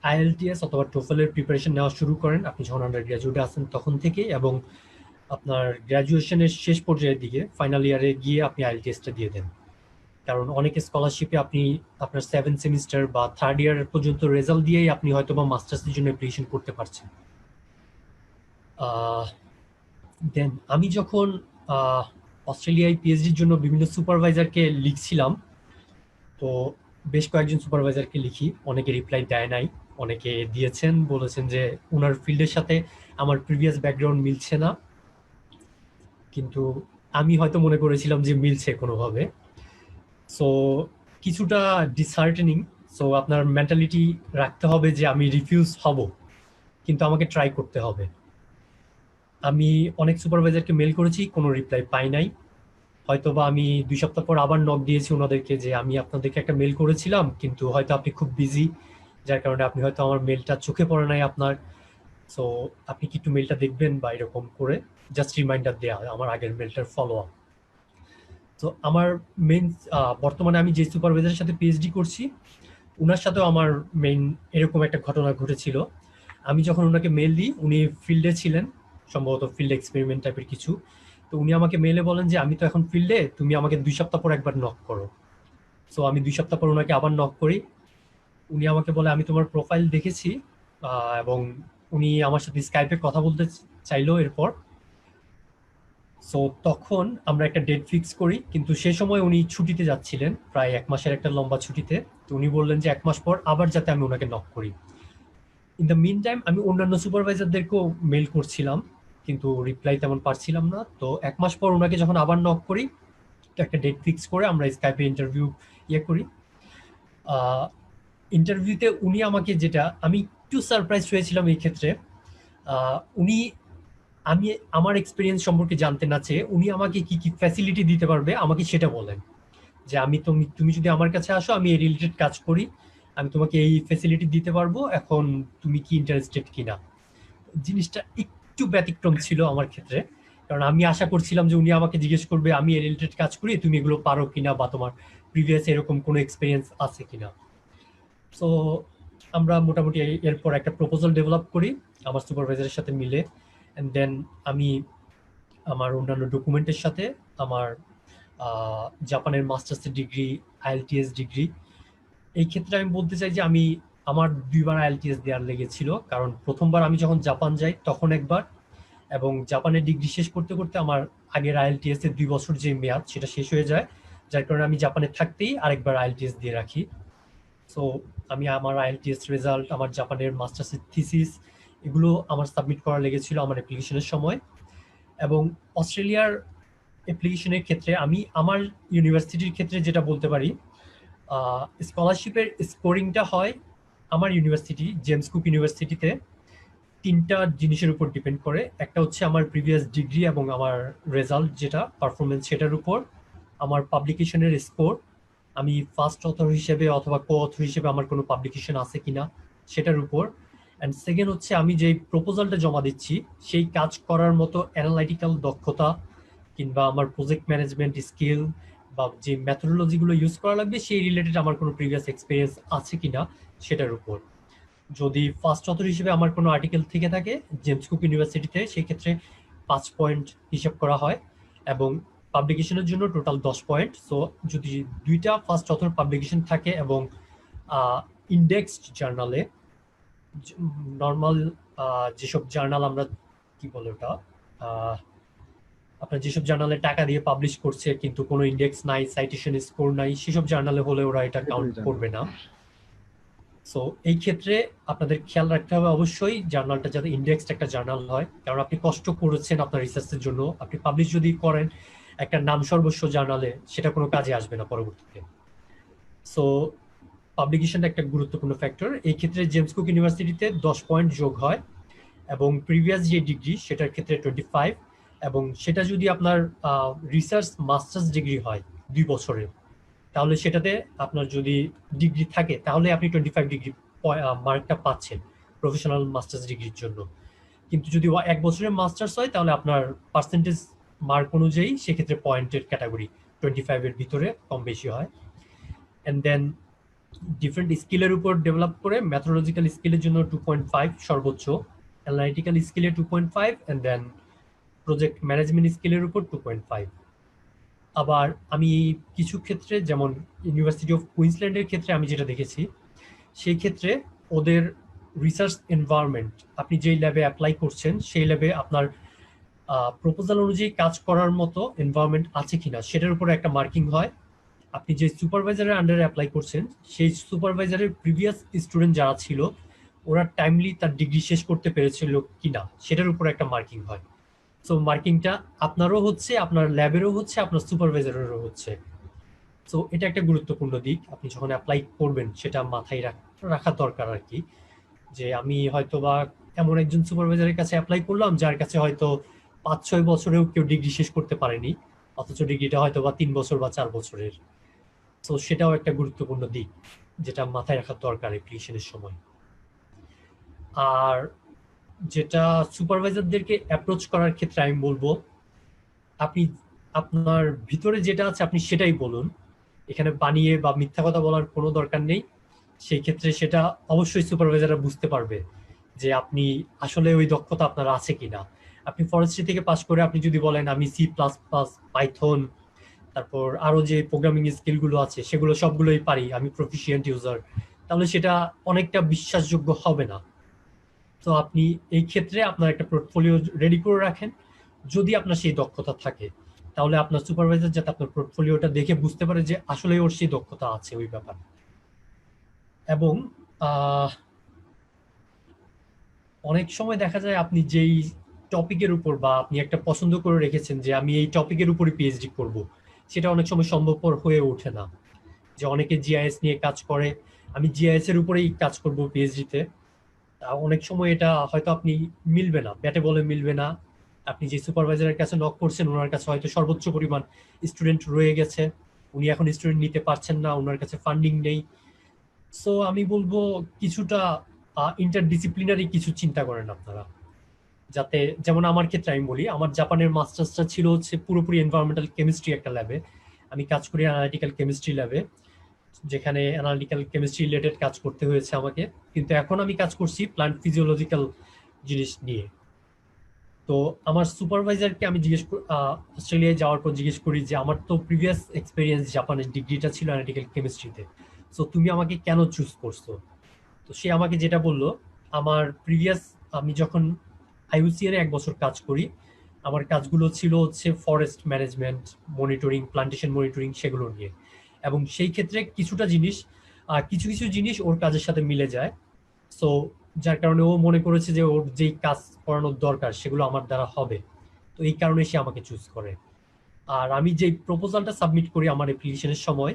আইএলটিএস অথবা টোফেলের প্রিপারেশন নেওয়া শুরু করেন আপনি যখন আন্ডার গ্র্যাজুয়েটে আসেন তখন থেকে, এবং আপনার গ্র্যাজুয়েশনের শেষ পর্যায়ের দিকে ফাইনাল ইয়ারে গিয়ে আপনি আইএলটিএসটা দিয়ে দেন। কারণ অনেক স্কলারশিপে আপনি আপনার 7 সেমিস্টার বা 3rd ইয়ার পর্যন্ত রেজাল্ট দিয়েই আপনি হয়তো বা মাস্টার্সের জন্য অ্যাপ্লিকেশন করতে পারছেন। দেন আমি যখন অস্ট্রেলিয়ায় পিএইচডির জন্য বিভিন্ন সুপারভাইজারকে লিখছিলাম। তো বেশ কয়েকজন সুপারভাইজারকে লিখি, অনেকে রিপ্লাই দেয় নাই, অনেকে দিয়েছেন, বলেছেন যে ওনার ফিল্ডের সাথে আমার প্রিভিয়াস ব্যাকগ্রাউন্ড মিলছে না, কিন্তু আমি হয়তো মনে করেছিলাম যে মিলছে কোনোভাবে। সো কিছুটা ডিসহার্টেনিং। সো আপনার মেন্টালিটি রাখতে হবে যে আমি রিফিউজ হব, কিন্তু আমাকে ট্রাই করতে হবে। আমি অনেক সুপারভাইজারকে মেল করেছি, কোনো রিপ্লাই পাই নাই। হয়তোবা আমি 2 সপ্তাহ পর আবার নক দিয়েছি ওনাদেরকে যে আমি আপনাদেরকে একটা মেল করেছিলাম, কিন্তু হয়তো আপনি খুব বিজি, যার কারণে আপনি হয়তো আমার মেলটা চোখে পড়ে নাই আপনার। সো আপনি কি একটু মেলটা দেখবেন, বা এরকম করে জাস্ট রিমাইন্ডার দেওয়া আমার আগের মেলটার ফলো আপ। তো আমার মেইন বর্তমানে আমি যে সুপারভাইজারের সাথে পিএইচডি করছি, ওনার সাথেও আমার মেইন এরকম একটা ঘটনা ঘটেছিল। আমি যখন ওনাকে মেল দিই, উনি ফিল্ডে ছিলেন, সম্ভবত ফিল্ড এক্সপেরিমেন্ট টাইপের কিছু। তো উনি আমাকে মেলে বলেন যে আমি তো এখন ফিল্ডে, তুমি আমাকে 2 সপ্তাহ পর একবার নক করো। সো আমি 2 সপ্তাহ পর ওনাকে আবার নক করি। উনি আমাকে বলে আমি তোমার প্রোফাইল দেখেছি, এবং উনি আমার সাথে স্কাইপে কথা বলতে চাইলো এরপর। সো তখন আমরা একটা ডেট ফিক্স করি, কিন্তু সে সময় উনি ছুটিতে যাচ্ছিলেন, প্রায় 1 মাসের একটা লম্বা ছুটিতে। তো উনি বললেন যে 1 মাস পর আবার যাতে আমি ওনাকে নক করি। ইন দ্য মিন টাইম আমি অন্যান্য সুপারভাইজারদেরকেও মেল করছিলাম, কিন্তু রিপ্লাই তেমন পাচ্ছিলাম না। তো 1 মাস পর ওনাকে যখন আবার নক করি, তো একটা ডেট ফিক্স করে আমরা স্কাইপে ইন্টারভিউ করি। ইন্টারভিউতে উনি আমাকে, যেটা আমি একটু সারপ্রাইজ হয়েছিলাম এই ক্ষেত্রে, উনি আমি আমার এক্সপিরিয়েন্স সম্পর্কে জানতে না চেয়ে উনি আমাকে কি কি ফ্যাসিলিটি দিতে পারবে আমাকে সেটা বলেন, যে তুমি যদি আমার কাছে আসো, আমি এই রিলেটেড কাজ করি, আমি তোমাকে এই ফ্যাসিলিটি দিতে পারবো, এখন তুমি কি ইন্টারেস্টেড কিনা। জিনিসটা একটু ব্যতিক্রম ছিল আমার ক্ষেত্রে, কারণ আমি আশা করছিলাম যে উনি আমাকে জিজ্ঞেস করবে আমি এই রিলেটেড কাজ করি, তুমি এগুলো পারো কিনা, বা তোমার প্রিভিয়াস এরকম কোনো এক্সপিরিয়েন্স আছে কিনা। সো আমরা মোটামুটি এরপর একটা প্রপোজাল ডেভেলপ করি আমার সুপারভাইজারের সাথে মিলে। অ্যান্ড দেন আমি আমার অন্যান্য ডকুমেন্টের সাথে আমার জাপানের মাস্টার্সের ডিগ্রি, আইএলটিএস ডিগ্রি, এই ক্ষেত্রে আমি বলতে চাই যে আমি আমার 2বার আইএলটিএস দেওয়ার লেগেছিল, কারণ প্রথমবার আমি যখন জাপান যাই তখন একবার, এবং জাপানের ডিগ্রি শেষ করতে করতে আমার আগের আইএলটিএস এর 2 বছর যে মেয়াদ সেটা শেষ হয়ে যায়, যার কারণে আমি জাপানে থাকতেই আরেকবার আইএলটিএস দিয়ে রাখি। সো আমি আমার আইএলটিএস রেজাল্ট, আমার জাপানের মাস্টার্সের থিসিস, এগুলো আমার সাবমিট করা লেগেছিল আমার অ্যাপ্লিকেশনের সময়। এবং অস্ট্রেলিয়ার অ্যাপ্লিকেশনের ক্ষেত্রে আমি আমার ইউনিভার্সিটির ক্ষেত্রে যেটা বলতে পারি, স্কলারশিপের স্কোরিংটা হয় আমার ইউনিভার্সিটি জেমস কুক ইউনিভার্সিটিতে 3টা জিনিসের উপর ডিপেন্ড করে। একটা হচ্ছে আমার প্রিভিয়াস ডিগ্রি এবং আমার রেজাল্ট, যেটা পারফরমেন্স, সেটার উপর। আমার পাবলিকেশনের স্কোর, আমি ফার্স্ট অথর হিসেবে অথবা কো অথর হিসেবে আমার কোনো পাবলিকেশন আছে কিনা সেটার উপর। অ্যান্ড সেকেন্ড হচ্ছে আমি যেই প্রপোজালটা জমা দিচ্ছি সেই কাজ করার মতো অ্যানালাইটিক্যাল দক্ষতা, কিংবা আমার প্রজেক্ট ম্যানেজমেন্ট স্কিল, বা যে মেথোডোলজিগুলো ইউজ করা লাগবে সেই রিলেটেড আমার কোনো প্রিভিয়াস এক্সপিরিয়েন্স আছে কিনা সেটার উপর। যদি ফার্স্ট অথর হিসেবে আমার কোনো আর্টিকেল থেকে থাকে জেমস কুক ইউনিভার্সিটিতে, সেই ক্ষেত্রে 5 পয়েন্ট হিসাব করা হয়, এবং পাবলিকেশনের জন্য টোটাল 10 পয়েন্ট। সো যদি 2টা ফার্স্ট অথর পাবলিকেশন থাকে এবং ইন্ডেক্সড জার্নালে, নর্মাল যেসব জার্নাল আমরা কি বলে ওটা, আপনার যেসব জার্নালে টাকা দিয়ে পাবলিশ করছে কিন্তু কোনো ইন্ডেক্স নাই, সাইটেশন স্কোর নাই, সেসব জার্নালে হলে ওরা এটা কাউন্ট করবে না। সো এই ক্ষেত্রে আপনাদের খেয়াল রাখতে হবে অবশ্যই জার্নালটা যাতে ইন্ডেক্সড একটা জার্নাল হয়, কারণ আপনি কষ্ট করেছেন আপনার রিসার্চের জন্য, আপনি পাবলিশ যদি করেন একটা নাম সর্বস্ব জার্নালে, সেটা কোনো কাজে আসবে না পরবর্তীতে। সো পাবলিকেশনটা একটা গুরুত্বপূর্ণ ফ্যাক্টর। এই ক্ষেত্রে জেমস কুক ইউনিভার্সিটিতে 10 পয়েন্ট যোগ হয়, এবং প্রিভিয়াস যে ডিগ্রি সেটার ক্ষেত্রে 25, এবং সেটা যদি আপনার রিসার্চ মাস্টার্স ডিগ্রি হয় 2 বছরের, তাহলে সেটাতে আপনার যদি ডিগ্রি থাকে তাহলে আপনি 25 ডিগ্রি মার্কটা পাচ্ছেন প্রফেশনাল মাস্টার্স ডিগ্রির জন্য। কিন্তু যদি 1 বছরের মাস্টার্স হয় তাহলে আপনার পার্সেন্টেজ মার্ক অনুযায়ী সেক্ষেত্রে পয়েন্টের ক্যাটাগরি 25 এর ভিতরে কম বেশি হয়। অ্যান্ড দেন ডিফারেন্ট স্কিলের উপর ডেভেলপ করে, ম্যাথোলজিক্যাল স্কিলের জন্য 2.5 সর্বোচ্চ, অ্যানালিটিক্যাল স্কিলে 2.5, অ্যান্ড দেন প্রজেক্ট ম্যানেজমেন্ট স্কিলের উপর 2.5। আবার আমি কিছু ক্ষেত্রে, যেমন ইউনিভার্সিটি অফ কুইন্সল্যান্ডের ক্ষেত্রে আমি যেটা দেখেছি, সেই ক্ষেত্রে ওদের রিসার্চ এনভায়রনমেন্ট, আপনি যেই ল্যাবে অ্যাপ্লাই করছেন সেই ল্যাবে আপনার প্রপোজাল অনুযায়ী কাজ করার মতো এনভায়রনমেন্ট আছে কিনা সেটার উপরে একটা মার্কিং হয়। আপনি যে সুপারভাইজারের আন্ডারে অ্যাপ্লাই করছেন সেই সুপারভাইজারের প্রিভিয়াস স্টুডেন্ট যারা ছিল ওরা টাইমলি তার ডিগ্রি শেষ করতে পেরেছিল কিনা সেটার উপর একটা মার্কিং হয়। সো মার্কিংটা আপনারও হচ্ছে, আপনার ল্যাবেরও হচ্ছে, আপনার সুপারভাইজারেরও হচ্ছে। সো এটা একটা গুরুত্বপূর্ণ দিক, আপনি যখন অ্যাপ্লাই করবেন সেটা মাথায় রাখা দরকার আর কি, যে আমি হয়তো বা এমন একজন সুপারভাইজারের কাছে অ্যাপ্লাই করলাম যার কাছে হয়তো 5-6 বছরেও কেউ ডিগ্রি শেষ করতে পারেনি, অথচ ডিগ্রিটা হয়তো বা 3 বছর বা 4 বছরের। তো সেটাও একটা গুরুত্বপূর্ণ দিক যেটা মাথায় রাখার দরকার অ্যাপ্লিকেশনের সময়। আর যেটা সুপারভাইজারদেরকে অ্যাপ্রোচ করার ক্ষেত্রে আমি বলবো, আপনি আপনার ভিতরে যেটা আছে আপনি সেটাই বলুন, এখানে বানিয়ে বা মিথ্যা কথা বলার কোনো দরকার নেই। সেই ক্ষেত্রে সেটা অবশ্যই সুপারভাইজাররা বুঝতে পারবে যে আপনি আসলে ওই দক্ষতা আপনার আছে কিনা। আপনি ফরেস্ট্রি থেকে পাশ করে আপনি যদি বলেন আমি C++, পাইথন, তারপর আরো যে প্রোগ্রামিং স্কিলগুলো আছে সেগুলো সবগুলোই পারি, আমি প্রফিশিয়েন্ট ইউজার, তাহলে সেটা অনেকটা বিশ্বাসযোগ্য হবে না। তো আপনি এই ক্ষেত্রে আপনার একটা পোর্টফোলিও রেডি করে রাখেন, যদি আপনার সেই দক্ষতা থাকে তাহলে আপনার সুপারভাইজার যাতে আপনার পোর্টফোলিওটা দেখে বুঝতে পারে যে আসলে ওর সেই দক্ষতা আছে ওই ব্যাপারে। এবং অনেক সময় দেখা যায় আপনি যেই টপিকের উপর বা আপনি একটা পছন্দ করে রেখেছেন যে আমি এই টপিকের উপরে পিএইচডি করব, সেটা অনেক সময় সম্ভবপর হয়ে ওঠে না। যে অনেকে জিআইএস নিয়ে কাজ করে, আমি জিআইএস এর উপরেই কাজ করব পিএইচডিতে, অনেক সময় এটা হয়তো আপনি মিলবে না, ব্যাটে বলে মিলবে না। আপনি যে সুপারভাইজারের কাছে নক করছেন ওনার কাছে হয়তো সর্বোচ্চ পরিমাণ স্টুডেন্ট রয়ে গেছে, উনি এখন স্টুডেন্ট নিতে পারছেন না, ওনার কাছে ফান্ডিং নেই। সো আমি বলবো কিছুটা ইন্টারডিসিপ্লিনারি কিছু চিন্তা করেন আপনারা, যাতে যেমন আমার ক্ষেত্রে আমি বলি, আমার জাপানের মাস্টার্সটা ছিল হচ্ছে পুরোপুরি এনভায়রনমেন্টাল কেমিস্ট্রি একটা ল্যাবে, আমি কাজ করি অ্যানালিটিক্যাল কেমিস্ট্রি ল্যাবে, যেখানে অ্যানালিটিক্যাল কেমিস্ট্রি রিলেটেড কাজ করতে হয়েছে আমাকে। কিন্তু এখন আমি কাজ করছি প্ল্যান্ট ফিজিওলজিক্যাল জিনিস নিয়ে। তো আমার সুপারভাইজারকে আমি অস্ট্রেলিয়ায় যাওয়ার পর জিজ্ঞেস করি যে আমার তো প্রিভিয়াস এক্সপিরিয়েন্স জাপানের ডিগ্রিটা ছিল অ্যানালিটিক্যাল কেমিস্ট্রিতে, সো তুমি আমাকে কেন চুজ করছো? তো সে আমাকে যেটা বললো, আমার প্রিভিয়াস আমি যখন আইইউসিআর 1 বছর কাজ করি, আমার কাজগুলো ছিল হচ্ছে forest management, monitoring, plantation monitoring, সেগুলো নিয়ে। এবং সেই ক্ষেত্রে কিছু কিছু জিনিস ওর কাজের সাথে মিলে যায়। সো যার কারণে ও মনে করেছে যে ওর যেই কাজ করানোর দরকার সেগুলো আমার দ্বারা হবে, তো এই কারণে সে আমাকে চুজ করে। আর আমি যে প্রপোজালটা সাবমিট করি আমার অ্যাপ্লিকেশনের সময়,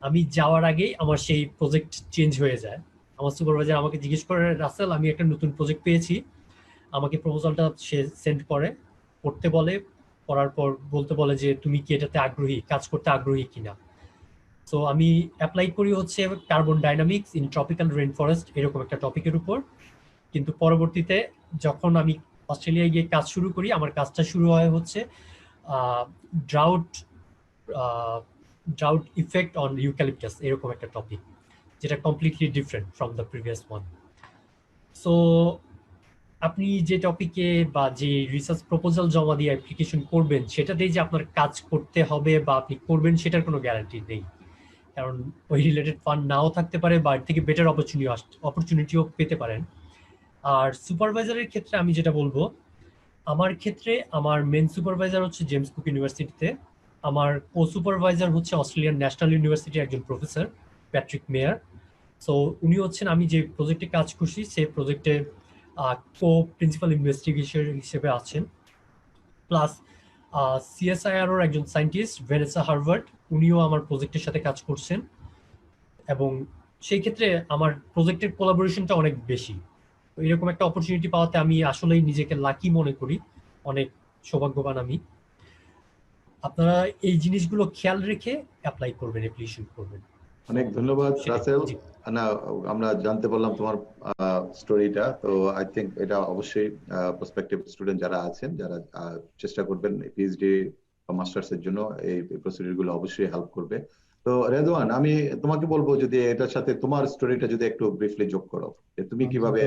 আমি যাওয়ার আগেই আমার সেই প্রজেক্ট চেঞ্জ হয়ে যায়। আমার সুপারভাইজার আমাকে জিজ্ঞেস করে, রাসেল আমি একটা নতুন প্রজেক্ট পেয়েছি, আমাকে প্রপোজালটা সে সেন্ড করে, পড়তে বলে, পড়ার পর বলতে বলে যে তুমি কি এটাতে আগ্রহী, কাজ করতে আগ্রহী কিনা। সো আমি অ্যাপ্লাই করি হচ্ছে carbon dynamics in tropical rain forest এরকম একটা টপিকের উপর। কিন্তু পরবর্তীতে যখন আমি অস্ট্রেলিয়ায় গিয়ে কাজ শুরু করি, আমার কাজটা শুরু হয় হচ্ছে drought drought effect on eucalyptus এরকম একটা টপিক, যেটা completely different from the previous one. So আপনি যে টপিকে বা যে রিসার্চ প্রপোজাল জমা দিয়ে অ্যাপ্লিকেশন করবেন সেটাতেই যে আপনার কাজ করতে হবে বা আপনি করবেন সেটার কোনো গ্যারান্টি নেই, কারণ ওই রিলেটেড ফান্ড নাও থাকতে পারে বা এর থেকে বেটার অপরচুনিটিও পেতে পারেন। আর সুপারভাইজারের ক্ষেত্রে আমি যেটা বলবো, আমার ক্ষেত্রে আমার মেন সুপারভাইজার হচ্ছে জেমস কুক ইউনিভার্সিটিতে, আমার কো সুপারভাইজার হচ্ছে অস্ট্রেলিয়ান ন্যাশনাল ইউনিভার্সিটির একজন প্রফেসর প্যাট্রিক মেয়ার। সো উনি হচ্ছেন আমি যে প্রজেক্টে কাজ করছি সেই প্রজেক্টে কো প্রিন্সিপাল ইনভেস্টিগেশন হিসেবে আছেন। প্লাস সিএসআইআরওর একজন সায়েন্টিস্ট ভেনেসা হার্ভার্ড, উনিও আমার প্রজেক্টের সাথে কাজ করছেন। এবং সেই ক্ষেত্রে আমার প্রজেক্টের কোলাবোরেশনটা অনেক বেশি। তো এরকম একটা অপরচুনিটি পাওয়াতে আমি আসলেই নিজেকে লাকি মনে করি, অনেক সৌভাগ্যবান আমি। আপনারা এই জিনিসগুলো খেয়াল রেখে অ্যাপ্লাই করবেন, অ্যাপ্লিকেশন করবেন। অনেক ধন্যবাদ রাসেল। জি। না, আমরা জানতে পারলাম তোমার স্টোরিটা। তো আই থিংক এটা অবশ্যই প্রসপেক্টিভ স্টুডেন্ট যারা আছেন, যারা চেষ্টা করবেন পিএইচডি বা মাস্টার্স এর জন্য, এই প্রসিডিউর গুলো অবশ্যই হেল্প করবে। তো রেদওয়ান, আমি তোমাকে বলবো যদি এটার সাথে তোমার স্টোরিটা যদি একটু ব্রিফলি যোগ করো, যে তুমি কিভাবে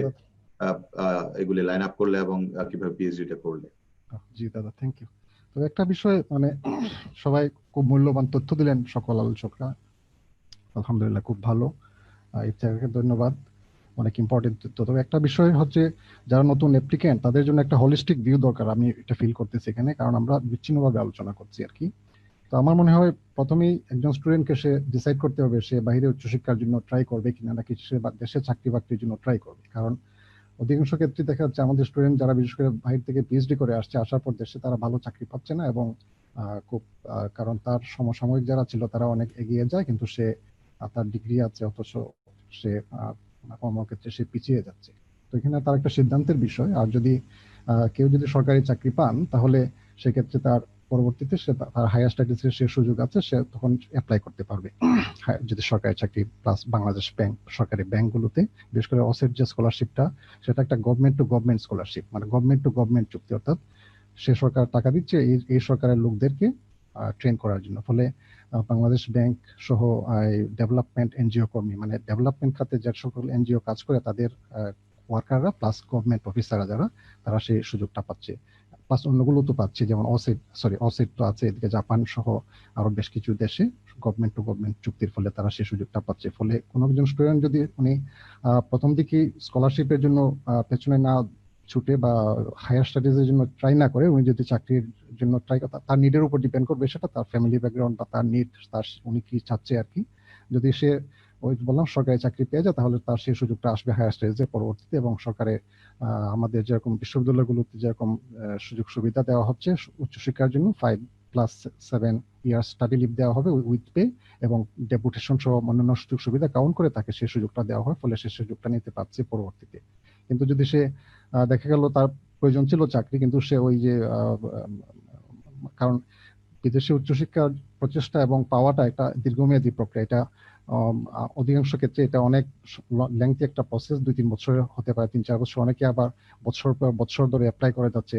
এগুলি লাইন আপ করলে এবং কিভাবে পিএইচডিটা করলে। জি দাদা, থ্যাংক ইউ। তো একটা বিষয় মানে সবাই খুব মূল্যবান তথ্য দিলেন সকল আলোচকরা, আলহামদুলিল্লাহ খুব ভালো, ইফতেখারকে ধন্যবাদ। অনেক ইম্পর্টেন্ট। তবে একটা বিষয় হচ্ছে যারা নতুন অ্যাপ্লিকেন্ট তাদের জন্য একটা হোলিস্টিক ভিউ দরকার, আমি এটা ফিল করতেছি এখানে, কারণ আমরা বিচ্ছিন্নভাবে আলোচনা করছি আর কি। তো আমার মনে হয় প্রথমেই একজন স্টুডেন্টকে সে ডিসাইড করতে হবে সে বাইরে উচ্চশিক্ষার জন্য ট্রাই করবে কিনা, নাকি সে দেশে চাকরি বাকরির জন্য ট্রাই করবে। কারণ অধিকাংশ ক্ষেত্রে দেখা যাচ্ছে আমাদের স্টুডেন্ট যারা বিশেষ করে বাইরে থেকে পিএইচডি করে আসছে, আসার পর দেশে তারা ভালো চাকরি পাচ্ছে না, এবং খুব কারণ তার সমসাময়িক যারা ছিল তারা অনেক এগিয়ে যায়, কিন্তু সে তার ডিগ্রি আছে অথচ সে কর্মক্ষেত্রে সে পিছিয়ে যাচ্ছে। তো এখানে তার একটা সিদ্ধান্তের বিষয়। আর যদি কেউ যদি সরকারি চাকরি পান তাহলে সেক্ষেত্রে তার পরবর্তীতে সে তার হায়ার স্টাডিজের সে সুযোগ আছে, সে তখন অ্যাপ্লাই করতে পারবে যদি সরকারি চাকরি প্লাস বাংলাদেশ ব্যাংক, সরকারি ব্যাংকগুলোতে বিশেষ করে অসেট যে স্কলারশিপটা, সেটা একটা গভর্নমেন্ট টু গভর্নমেন্ট স্কলারশিপ, মানে গভর্নমেন্ট টু গভর্নমেন্ট চুক্তি, অর্থাৎ সে সরকার টাকা দিচ্ছে এই সরকারের লোকদেরকে ট্রেন করার জন্য। ফলে বাংলাদেশ ব্যাংক সহ ডেভেলপমেন্ট এনজিও কর্মী, মানে ডেভেলপমেন্ট খাতে যে সকল এনজিও কাজ করে তাদের ওয়ার্কাররা প্লাস গভর্নমেন্ট অফিসাররা যারা, তারা সেই সুযোগটা পাচ্ছে। প্লাস অন্যগুলো তো পাচ্ছে, যেমন অসেট তো আছে, এদিকে জাপান সহ আরো বেশ কিছু দেশে গভর্নমেন্ট টু গভর্নমেন্ট চুক্তির ফলে তারা সেই সুযোগটা পাচ্ছে। ফলে কোনো একজন স্টুডেন্ট যদি উনি প্রথম দিকে স্কলারশিপের জন্য পেছনে না ছুটে বা হায়ার স্টাডিজের জন্য ট্রাই না করে, উনি যদি চাকরির জন্য ট্রাই করে, তার নিডের উপর ডিপেন্ড করবে, সেটা তার ফ্যামিলি ব্যাকগ্রাউন্ড বা তার নিড, তার উনি কি চাচ্ছে আর কি। যদি সে ওই বললাম সরকারি চাকরি পেয়ে যায় তাহলে তার সেই সুযোগটা আসবে হায়ার স্টাডিজের পরবর্তীতে, এবং সরকারের আমাদের যেরকম বিশ্ববিদ্যালয়গুলোতে যেরকম সুযোগ সুবিধা দেওয়া হচ্ছে উচ্চশিক্ষার জন্য 5+7 ইয়ার স্টাডি লিভ দেওয়া হবে উইথ পে, এবং ডেপুটেশন সহ অন্যান্য সুযোগ সুবিধা কাউন্ট করে তাকে সেই সুযোগটা দেওয়া হয়, ফলে সে সুযোগটা নিতে পারছে পরবর্তীতে। কিন্তু যদি সে দেখা গেল তার প্রয়োজন ছিল চাকরি, কিন্তু সে ওই যে কারণ বিদেশে উচ্চশিক্ষার প্রচেষ্টা এবং পাওয়াটা একটা দীর্ঘমেয়াদী প্রক্রিয়া, এটা অধিকাংশ ক্ষেত্রে এটা অনেক লেংথি একটা প্রসেস, 2-3 বছর হতে পারে, 3-4 বছর, অনেকে আবার বছর পর বছর ধরে অ্যাপ্লাই করে যাচ্ছে,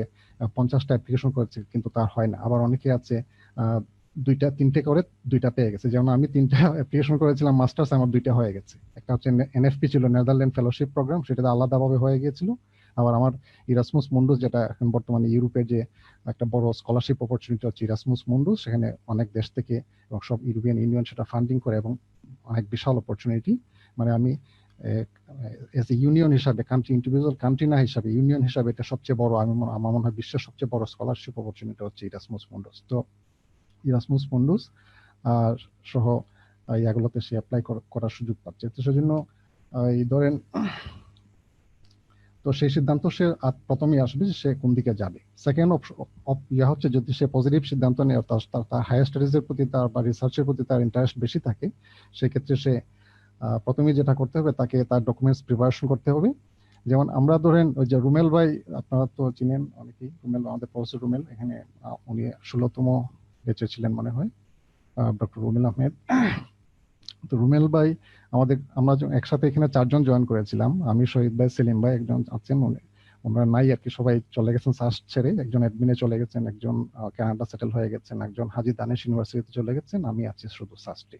50টা অ্যাপ্লিকেশন করেছে কিন্তু তার হয় না। আবার অনেকে আছে 2-3টে করে 2টা পেয়ে গেছে, যেমন আমি 3টা অ্যাপ্লিকেশন করেছিলাম মাস্টার্স, আমার 2টা হয়ে গেছে। একটা হচ্ছে এনএফপি ছিল, নেদারল্যান্ড ফেলোশিপ প্রোগ্রাম, সেটাতে আলাদাভাবে হয়ে গিয়েছিল। আবার আমার ইরাসমুস মুন্ডুস, যেটা এখন বর্তমানে ইউরোপের যে একটা বড় স্কলারশিপ অপরচুনিটি হচ্ছে ইরাসমুস মুন্ডুস, সেখানে অনেক দেশ থেকে এবং সব ইউরোপিয়ান ইউনিয়ন সেটা ফান্ডিং করে, এবং অনেক বিশাল অপরচুনিটি। মানে আমি এজ এ ইউনিয়ন হিসাবে, কান্ট্রি ইন্ডিভিজুয়াল কান্ট্রি না হিসাবে, ইউনিয়ন হিসাবে এটা সবচেয়ে বড়, আমার মনে হয় বিশ্বের সবচেয়ে বড় স্কলারশিপ অপরচুনিটি হচ্ছে ইরাসমুস মুন্ডুস। তো ইরাসমুস মুন্ডুস আর সহ ইয়াগুলোতে সে অ্যাপ্লাই করার সুযোগ পাচ্ছে। তো সেজন্য এই ধরেন, তো সেই সিদ্ধান্ত সে প্রথমেই আসবে যে সে কোন দিকে যাবে। সেকেন্ড ইয়া হচ্ছে যদি সে পজিটিভ সিদ্ধান্ত নেয়, তার হায়ার স্টাডিজের প্রতি তার বা রিসার্চের প্রতি তার ইন্টারেস্ট বেশি থাকে, সেক্ষেত্রে সে প্রথমেই যেটা করতে হবে, তাকে তার ডকুমেন্টস প্রিপারেশন করতে হবে। যেমন আমরা ধরেন ওই যে রুমেল ভাই, আপনারা তো চিনেন অনেকেই, রুমেল আমাদের প্রফেসর রুমেল, এখানে উনি 16তম বেঁচে ছিলেন মনে হয়, ডক্টর রুমেল আহমেদ। তো রুমেল ভাই আমরা একসাথে এখানে 4 জন জয়েন করেছিলাম, আমি, শহীদ ভাই, সেলিম ভাই, একজন আছেন, ওনারা নাই আর কি, সবাই চলে গেছেন সাস্ট ছেড়ে, একজন অ্যাডমিনে চলে গেছেন, একজন কানাডা সেটেল হয়ে গেছেন, একজন হাজি দানেশ ইউনিভার্সিটিতে চলে গেছেন, আমি আছি শুধু সাস্টে।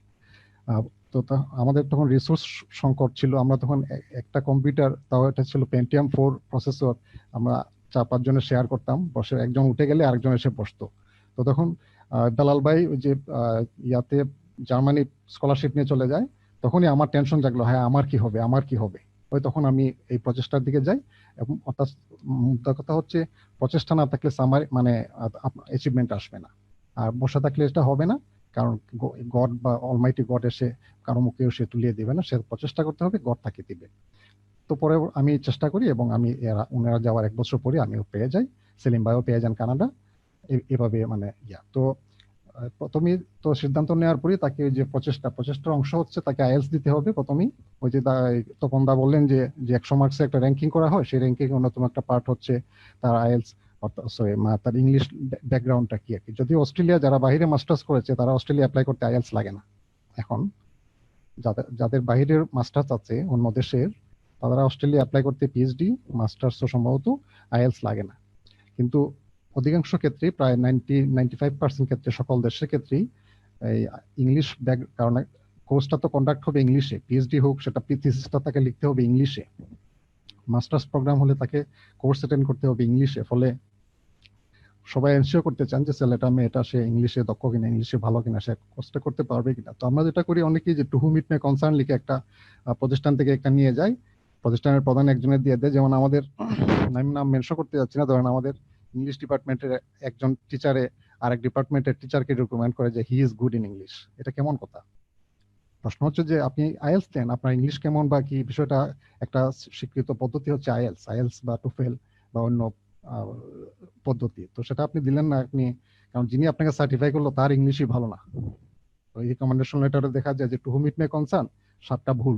তো আমাদের তখন রিসোর্স সংকট ছিল, আমরা তখন একটা কম্পিউটার, তাও এটা ছিল পেন্টিয়াম 4 প্রসেসর, আমরা 4-5 জনে শেয়ার করতাম, বসে একজন উঠে গেলে আরেকজন এসে বসতো। তো তখন দালাল ভাই ওই যে ইয়াতে জার্মানি স্কলারশিপ নিয়ে চলে যায়, তখনই আমার টেনশন জাগলো, হ্যাঁ আমার কি হবে। ওই তখন আমি এই প্রচেষ্টার দিকে যাই, এবং অর্থাৎ মুদ্রা কথা হচ্ছে প্রচেষ্টা না থাকলে মানে অ্যাচিভমেন্ট আসবে না, আর বসে থাকলে এটা হবে না, কারণ গড বা অলমাইটি গড এসে কারো মুখেও সে তুলিয়ে দিবে না, সে প্রচেষ্টা করতে হবে, গড তাকে দিবে। তো পরে আমি চেষ্টা করি, এবং আমি ওনারা যাওয়ার 1 বছর পরে আমিও পেয়ে যাই, সেলিম ভাইও পেয়ে যান কানাডা, এভাবে মানে তো প্রথমেই তো সিদ্ধান্ত নেওয়ার পরে তাকে যে প্রচেষ্টার অংশ হচ্ছে তাকে আইএলস দিতে হবে প্রথমেই। ওই যে তখন দা বললেন যে 100 মার্কসে একটা র্যাঙ্কিং করা হয়, সেই র্যাঙ্কিং অন্যতম একটা পার্ট হচ্ছে তার আইএলস, তার ইংলিশ ব্যাকগ্রাউন্ডটা কি আর কি। যদিও অস্ট্রেলিয়া যারা বাইরে মাস্টার্স করেছে তারা অস্ট্রেলিয়া অ্যাপ্লাই করতে আইএলস লাগে না। এখন যাদের বাইরের মাস্টার্স আছে অন্য দেশের, তারা অস্ট্রেলিয়া অ্যাপ্লাই করতে পিএইচডি মাস্টার্স সম্ভবত আইএলস লাগে না। কিন্তু অধিকাংশ ক্ষেত্রে প্রায় 95% ক্ষেত্রে সকল দেশের ক্ষেত্রেই এই ইংলিশ কারণে কোর্সটা তো কন্ডাক্ট হবে ইংলিশে, পিএইচডি হোক সেটা থিসিসটা তাকে লিখতে হবে ইংলিশে, মাস্টার্স প্রোগ্রাম হলে তাকে কোর্স অ্যাটেন্ড করতে হবে ইংলিশে। ফলে সবাই এনশিওর করতে চান যে ছেলেটা মেয়েটা সে ইংলিশে দক্ষ কিনা, ইংলিশে ভালো কিনা, সে কোর্সটা করতে পারবে কিনা। তো আমরা যেটা করি, অনেকেই যে টু হুম ইট মে কনসার্ন লিখে একটা প্রতিষ্ঠান থেকে একটা নিয়ে যাই, প্রতিষ্ঠানের প্রধান একজনের দিয়ে দেয়। যেমন আমাদের, আমি নাম মেনশন করতে যাচ্ছি না, ধরেন আমাদের ইংলিশ ডিপার্টমেন্টের একজন টিচারে আরেক ডিপার্টমেন্টের টিচারকে রিকমেন্ড করে যে he is good in English. এটা কেমন কথা? প্রশ্ন হচ্ছে যে আপনি আইএলস দেন, আপনার ইংলিশ কেমন বা কি বিষয়টা, একটা স্বীকৃত পদ্ধতি হচ্ছে আইএলস বা টুফেল বা অন্য পদ্ধতি। তো সেটা আপনি দিলেন না আপনি, কারণ যিনি আপনাকে সার্টিফাই করলো তার ইংলিশই ভালো না। ওই রিকমেন্ডেশন লেটারে দেখা যায় যে টু হুম ইট মে কনসার্ন 7টা ভুল।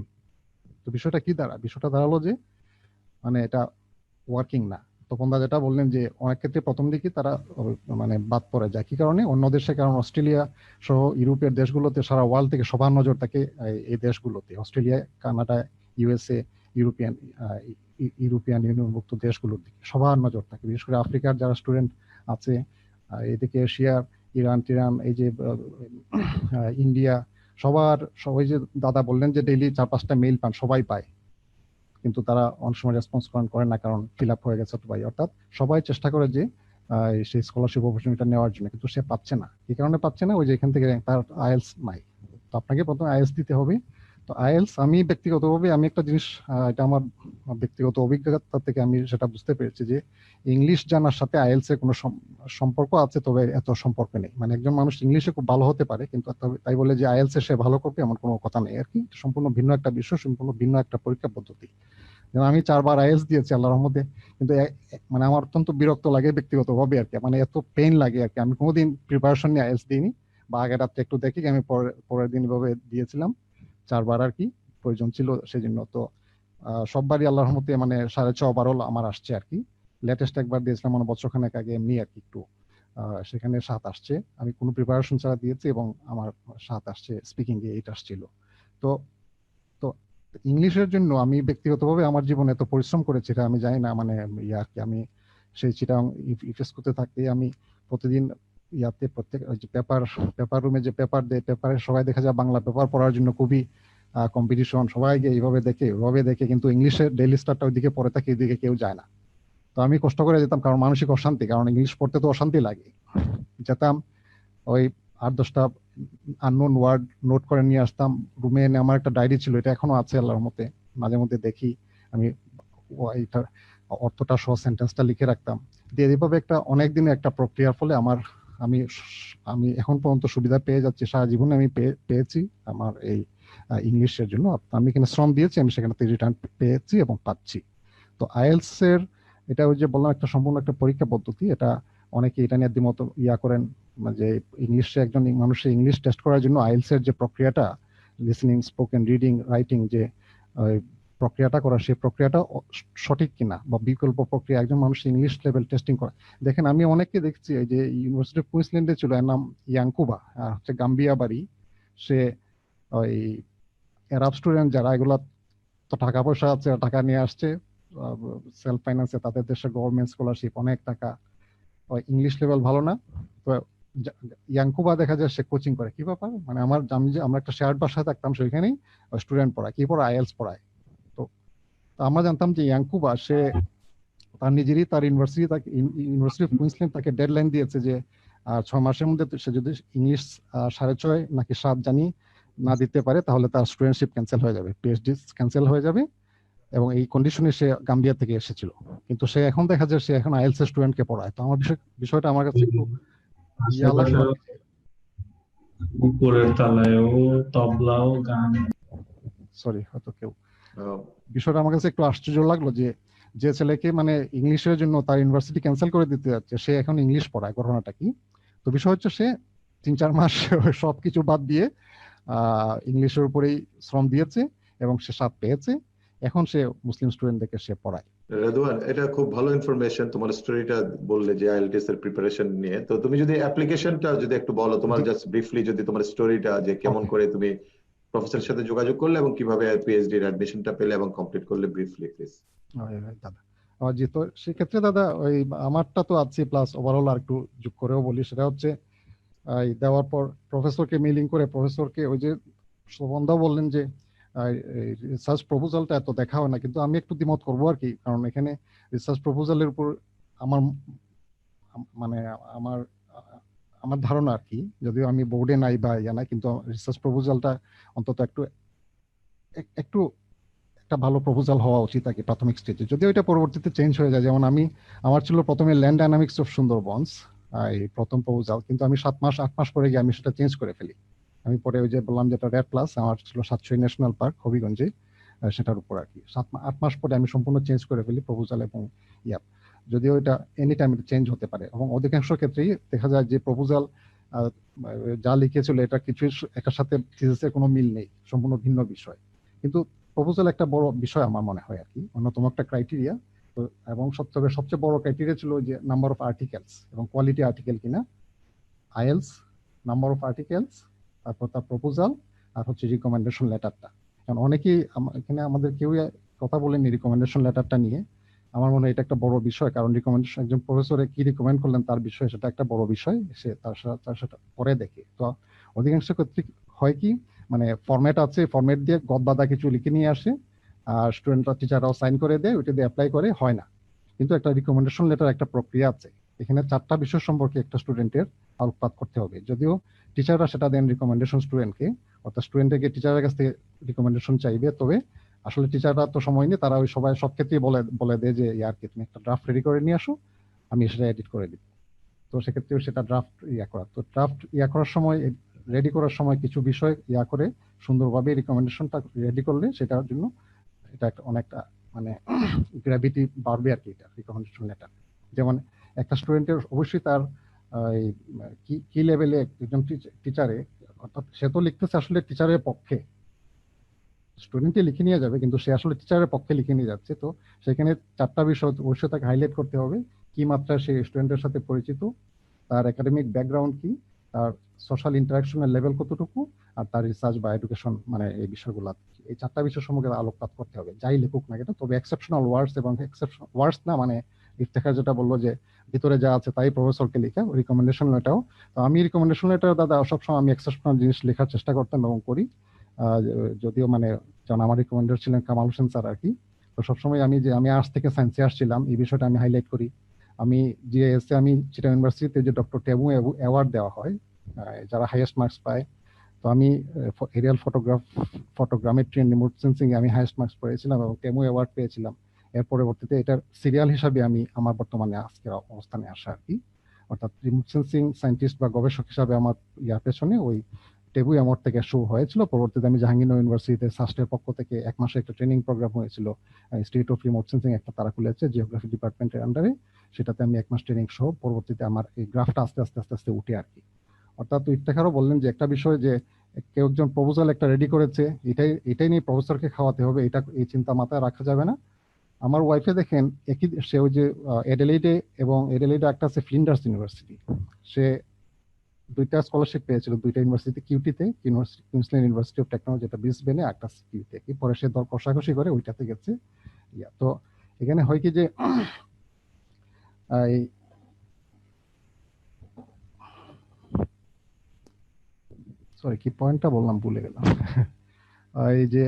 তো বিষয়টা কি বিষয়টা দাঁড়ালো যে মানে এটা ওয়ার্কিং না। তখন দা যেটা বললেন যে অনেক ক্ষেত্রে প্রথম দিকে তারা মানে বাদ পড়ে যায়। কি কারণে? অন্য দেশে, কারণ অস্ট্রেলিয়া সহ ইউরোপের দেশগুলোতে সারা ওয়ার্ল্ড থেকে সবার নজর থাকে এই দেশগুলোতে, অস্ট্রেলিয়া, কানাডা, ইউএসএ, ইউরোপিয়ান ইউনিয়নভুক্ত দেশগুলোর দিকে সবার নজর থাকে। বিশেষ করে আফ্রিকার যারা স্টুডেন্ট আছে, এদিকে এশিয়ার, ইরান টিরান, এই যে ইন্ডিয়া, সবাই যে দাদা বললেন যে ডেইলি 4-5টা মেইল পান, সবাই পায়, কিন্তু তারা অনেক সময় রেসপন্স করে না, কারণ ফিল আপ হয়ে গেছে তো ভাই। অর্থাৎ সবাই চেষ্টা করে যে সেই স্কলারশিপ অপরচুনিটিটা নেওয়ার জন্য, কিন্তু সে পাচ্ছে না। কি কারণে পাচ্ছে না? ওই যে এখান থেকে তার আইএলস নাই। তো আপনাকে প্রথমে আইএলস দিতে হবে। তো আইএলস আমি ব্যক্তিগতভাবে আমি একটা জিনিস, এটা আমার ব্যক্তিগত অভিজ্ঞতা থেকে আমি সেটা বুঝতে পেরেছি যে ইংলিশ জানার সাথে আইএলস এর কোনো সম্পর্ক আছে, তবে এত সম্পর্ক নেই। মানে একজন মানুষ ইংলিশে খুব ভালো হতে পারে, কিন্তু তাই বলে যে আইএলস এ সে ভালো করবে এমন কোনো কথা নেই আর কি। সম্পূর্ণ ভিন্ন একটা বিষয়, সম্পূর্ণ ভিন্ন একটা পরীক্ষা পদ্ধতি। যেমন আমি 4বার আইএলস দিয়েছি আল্লাহর রহমতে, কিন্তু মানে আমার অত্যন্ত বিরক্ত লাগে ব্যক্তিগতভাবে আর কি, মানে এত পেইন লাগে আর কি। আমি কোনোদিন প্রিপারেশন নিয়ে আইএলস দিইনি, বা আগের রাত্রে একটু দেখি, আমি পরের দিন এভাবে দিয়েছিলাম 4বার আর কি, প্রয়োজন ছিল সেজন্য। তো সববারই আল্লাহর রহমতে মানে 6.5 ওভারঅল আমার আসছে আর কি। লেটেস্ট একবার দিয়েছিলাম মানে বছরখানেক আগে, এমনি আর কি একটু, সেখানে 7 আসছে। আমি কোনো প্রিপারেশন ছাড়া দিয়েছি এবং আমার 7 আসছে, স্পিকিং এ 8 আসছিল। তো তো ইংলিশের জন্য আমি ব্যক্তিগতভাবে আমার জীবনে এত পরিশ্রম করেছি এটা আমি জানি না, মানে আর কি। আমি সেই চিটাং ইফেস্কোতে থাকতে আমি প্রতিদিন প্রত্যেক ওই যে পেপার রুমে যে পেপার দেয়, পেপারে সবাই দেখা যায় বাংলা পেপার পড়ার জন্য খুবই কম্পিটিশন, সবাইকে এইভাবে দেখে, কিন্তু ইংলিশের ডেইলি স্টারটা ওইদিকে পড়ে থাকে, এদিকে কেউ যায় না। তো আমি কষ্ট করে যেতাম, কারণ মানসিক অশান্তি, কারণ ইংলিশ পড়তে তো অশান্তি লাগে। যেতাম, ওই 8-10টা আননোন ওয়ার্ড নোট করে নিয়ে আসতাম রুমে এনে। আমার একটা ডায়েরি ছিল, এটা এখনো আছে আল্লাহর মতে, মাঝে মধ্যে দেখি আমি এইটার অর্থটা সহ সেন্টেন্সটা লিখে রাখতাম। দিয়ে এইভাবে একটা অনেক দিনের একটা প্রক্রিয়ার ফলে আমি এখন পর্যন্ত সুবিধা পেয়ে যাচ্ছি, সারা জীবনে আমি পেয়েছি আমার এই ইংলিশের জন্য। আমি এখানে শ্রম দিয়েছি, আমি সেখানে রিটার্ন পেয়েছি এবং পাচ্ছি। তো আইএলস এর এটা ওই যে বললাম একটা সম্পূর্ণ একটা পরীক্ষা পদ্ধতি। এটা অনেকে এটা নিয়ে দ্বিমত করেন যে ইংলিশে একজন মানুষের ইংলিশ টেস্ট করার জন্য আইএলস এর যে প্রক্রিয়াটা, লিসনিং, স্পোকেন, রিডিং, রাইটিং, যে প্রক্রিয়াটা করা, সেই প্রক্রিয়াটা সঠিক কিনা বা বিকল্প প্রক্রিয়া একজন মানুষ ইংলিশ লেভেল টেস্টিং করা। দেখেন আমি অনেককে দেখছি, এই যে ইউনিভার্সিটি অফ কুইন্সল্যান্ডে ছিল, এর নাম ইয়াঙ্কুবা, হচ্ছে গাম্বিয়া বাড়ি। সে ওই অ্যারাব স্টুডেন্ট যারা, এগুলা তো টাকা পয়সা আছে, টাকা নিয়ে আসছে সেলফ ফাইন্যান্সে, তাদের দেশে গভর্নমেন্ট স্কলারশিপ, অনেক টাকা। ইংলিশ লেভেল ভালো না, তো ইয়াঙ্কুবা দেখা যায় সে কোচিং করে। কি ব্যাপার? মানে আমরা একটা শেয়ার্ড বাসায় থাকতাম, সেখানেই স্টুডেন্ট পড়ায়। কি পড়ায়? আইএলস পড়ায়। তো আমরা জানতাম যে ইয়াঙ্কুবা সে তার নিজেরই, তার ইউনিভার্সিটি অফ কুইন্সল্যান্ড তাকে ডেডলাইন দিয়েছে যে 6 মাসের মধ্যে সে যদি ইংলিশ 6.5 নাকি 7 জানি না দিতে পারে, তাহলে তার স্টুডেন্টশিপ ক্যান্সেল হয়ে যাবে, পিএইচডি ক্যান্সেল হয়ে যাবে। এবং এই কন্ডিশনে সে গাম্বিয়া থেকে এসেছিল, কিন্তু সে এখন দেখা যায় সে এখন আইএলস এর স্টুডেন্টকে পড়ায়। তো আমার বিষয়টা আমার কাছে একটু উপরের তলায়ও তবলাও গান। সরি, হয়তো কেউ, বিষয়টা আমার কাছে একটু আশ্চর্য লাগলো যে ছেলেকে মানে ইংলিশের জন্য তার ইউনিভার্সিটি ক্যান্সেল করে দিতে যাচ্ছে, সে এখন ইংলিশ পড়ায়। ঘটনাটা কি? তো বিষয় হচ্ছে সে 3-4 মাস সবকিছু বাদ দিয়ে ইংলিশের উপরেই শ্রম দিয়েছে এবং সে 7 পেয়েছে। এখন সে মুসলিম স্টুডেন্টদেরকে সে পড়ায়। রেদওয়ান, এটা খুব ভালো ইনফরমেশন, তোমার স্টোরিটা বললে যে আইএলটিএস এর প্রিপারেশন নিয়ে। তো তুমি যদি অ্যাপ্লিকেশনটা যদি একটু বলো, তোমার জাস্ট ব্রিফলি যদি তোমার স্টোরিটা, যে কেমন করে তুমি প্রফেসরের সাথে যোগাযোগ করলে এবং কিভাবে পিএইচডি এর অ্যাডমিশনটা পেলে এবং কমপ্লিট করলে, ব্রিফলি প্লিজ। দাদা জি, তো সেক্ষেত্রে দাদা ওই আমারটা তো আছে, প্লাস ওভারঅল আর একটু যোগ করেও বলি। সেটা হচ্ছে দেওয়ার পর প্রফেসরকে মেইলিং করে, প্রফেসরকে ওই যে শোভনদা বললেন যে রিসার্চ প্রপোজালটা এত দেখা হয় না, কিন্তু আমি একটু দ্বিমত করবো আর কি। কারণ এখানে রিসার্চ প্রপোজালের উপর আমার মানে আমার ধারণা আর কি, যদিও আমি বোর্ডে নাই বা ইয়া নাই, কিন্তু রিসার্চ প্রপোজালটা অন্তত একটু একটা ভালো প্রপোজাল হওয়া উচিত আর কি প্রাথমিক স্টেজে, যদিও এটা পরবর্তীতে চেঞ্জ হয়ে যায়। যেমন আমার ছিল প্রথমে ল্যান্ড ডাইনামিক্স অফ সুন্দরবনস এই প্রথম প্রপোজাল, কিন্তু আমি 7 মাস 8 মাস পরে গিয়ে আমি সেটা চেঞ্জ করে ফেলি। আমি পরে ওই যে বললাম যেটা রেড প্লাস আমার ছিল সাতশরী ন্যাশনাল পার্ক হবিগঞ্জে, সেটার উপর আর কি 7-8 মাস পরে আমি সম্পূর্ণ চেঞ্জ করে ফেলি প্রপোজাল এবং ইয়াপ। যদিও এটা এনি টাইম চেঞ্জ হতে পারে এবং অধিকাংশ ক্ষেত্রেই দেখা যায় যে প্রপোজাল যা লিখেছিল এটা কিছু এটার সাথে থিসিসের কোনো মিল নেই, সম্পূর্ণ ভিন্ন বিষয়। কিন্তু প্রপোজাল একটা বড় বিষয় আমার মনে হয় আর কি, অন্যতম একটা ক্রাইটেরিয়া। তো এবং সবচেয়ে বড় ক্রাইটেরিয়া ছিল যে নাম্বার অফ আর্টিকেলস এবং কোয়ালিটি আর্টিকেল কিনা, আইএলস, নাম্বার অফ আর্টিকেলস, তারপর তার প্রপোজাল, আর হচ্ছে রিকমেন্ডেশন লেটারটা। কারণ অনেকেই এখানে আমাদের কেউই কথা বলেনি রিকমেন্ডেশন লেটারটা নিয়ে। আমার মনে হয় এটা একটা বড় বিষয়, কারণ রিকমেন্ডেশন একজন প্রফেসরে কি রিকমেন্ড করলেন তার বিষয়, সেটা একটা বড় বিষয়, সে তার সাথে পরে দেখে। তো অধিকাংশ ক্ষেত্রে হয় কি, মানে ফরম্যাট আছে, ফরম্যাট দিয়ে গদবাদা কিছু লিখে নিয়ে আসে আর স্টুডেন্টরা টিচাররাও সাইন করে দেয়, ওইটা দিয়ে অ্যাপ্লাই করে, হয় না। কিন্তু একটা রিকমেন্ডেশন লেটার একটা প্রক্রিয়া আছে, এখানে 4টা বিষয় সম্পর্কে একটা স্টুডেন্টের আলোকপাত করতে হবে। যদিও টিচাররা সেটা দেন রিকমেন্ডেশন স্টুডেন্টকে, অর্থাৎ স্টুডেন্টকে টিচারের কাছ থেকে রিকমেন্ডেশন চাইবে, তবে আসলে টিচাররা তো সময় নেই, তারা ওই সব ক্ষেত্রেই বলে দেয় যে ইয়ার কি তুমি একটা ড্রাফট রেডি করে নিয়ে আসো, আমি সেটা এডিট করে দিব। তো সেক্ষেত্রে সেটা ড্রাফট ড্রাফট করার সময়, রেডি করার সময় কিছু বিষয় করে সুন্দরভাবে রিকমেন্ডেশনটা রেডি করলে সেটার জন্য এটা একটা অনেকটা মানে গ্র্যাভিটি বাড়বে আর কি এটা রিকমেন্ডেশন লেটার। যেমন একটা স্টুডেন্টের অবশ্যই তার কি লেভেলে একজন টিচারে, অর্থাৎ সে তো লিখতেছে আসলে টিচারের পক্ষে, স্টুডেন্টই লিখে নিয়ে যাবে কিন্তু সে আসলে টিচারের পক্ষে লিখে নিয়ে যাচ্ছে। তো সেখানে 4টা বিষয় অবশ্যই তাকে হাইলাইট করতে হবে, কি মাত্রায় সে স্টুডেন্টের সাথে পরিচিত, তার একাডেমিক ব্যাকগ্রাউন্ড কি, তার সোশ্যাল ইন্টারাকশনের লেভেল কতটুকু, আর তার রিসার্চ বা এডুকেশন, মানে এই বিষয়গুলো, এই 4টা বিষয় সম্পর্কে আলোকপাত করতে হবে যাই লিখুক না কেন। তবে এক্সেপশনাল ওয়ার্ডস এবং এক্সেপশনাল ওয়ার্ডস না, মানে ইফতেখার যেটা বললো যে ভিতরে যা আছে তাই প্রফেসরকে লেখা, রিকমেন্ডেশন লেটারও। তো আমি রিকমেন্ডেশন লেটার দাদা সবসময় আমি এক্সেপশনাল জিনিস লেখার চেষ্টা করতাম এবং করি, যদিও মানে যেমন আমার রিকমেন্ডার ছিলেন কামাল হোসেন স্যার আর কি। তো সবসময় আমি আর্টস থেকে সায়েন্সে আসছিলাম, এই বিষয়টা আমি হাইলাইট করি। আমি জিএসএ আমি চিটাগং ইউনিভার্সিটিতে যে ডক্টর টেমু অ্যাওয়ার্ড দেওয়া হয় যারা হাইয়েস্ট মার্কস পায়, তো আমি aerial photogrammetry and remote sensing আমি হাইয়েস্ট মার্কস পেয়েছিলাম এবং টেমু অ্যাওয়ার্ড পেয়েছিলাম। এর পরবর্তীতে এটার সিরিয়াল হিসাবে আমি আমার বর্তমানে আজকের অবস্থানে আসা আর কি, অর্থাৎ রিমোট সেন্সিং সায়েন্টিস্ট বা গবেষক হিসাবে আমার ইয়ার পেছনে ওই টেবু অ্যাওয়ার্ড থেকে শুরু হয়েছিল। পরবর্তীতে আমি জাহাঙ্গীরনগর ইউনিভার্সিটিতে সাস্টের পক্ষ থেকে 1 মাসে একটা ট্রেনিং প্রোগ্রাম হয়েছিল, ইনস্টিটিউট অফ রিমোট সেন্সিং একটা তারা খুলেছে জিওগ্রাফি ডিপার্টমেন্টের আন্ডারে, সেটাতে আমি 1 মাস ট্রেনিং সহ পরবর্তীতে আমার এই গ্রাফটা আস্তে আস্তে উঠে আর কি। অর্থাৎ ইফতেখারও বললেন যে একটা বিষয় যে কেউ একজন প্রপোজাল একটা রেডি করেছে, এটাই নিয়ে প্রফেসরকে খাওয়াতে হবে, এই চিন্তা মাথায় রাখা যাবে না। আমার ওয়াইফে দেখেন একই, সে ওই যে এডেলেডে এবং এডেলেডে একটা আছে ফ্লিন্ডার্স ইউনিভার্সিটি, সে 2টা স্কলারশিপ পেয়েছিল 2টা ইউনিভার্সিটি, কিউটিতে কুইন্সল্যান্ড ইউনিভার্সিটি অফ টেকনোলজি যেটা ব্রিসবেনে, একটা কিউতে, পরে সে দর কষাকষি করে ওইটাতে গেছে। তো এখানে হয় কি যে সরি কি পয়েন্টটা বললাম ভুলে গেলাম এই যে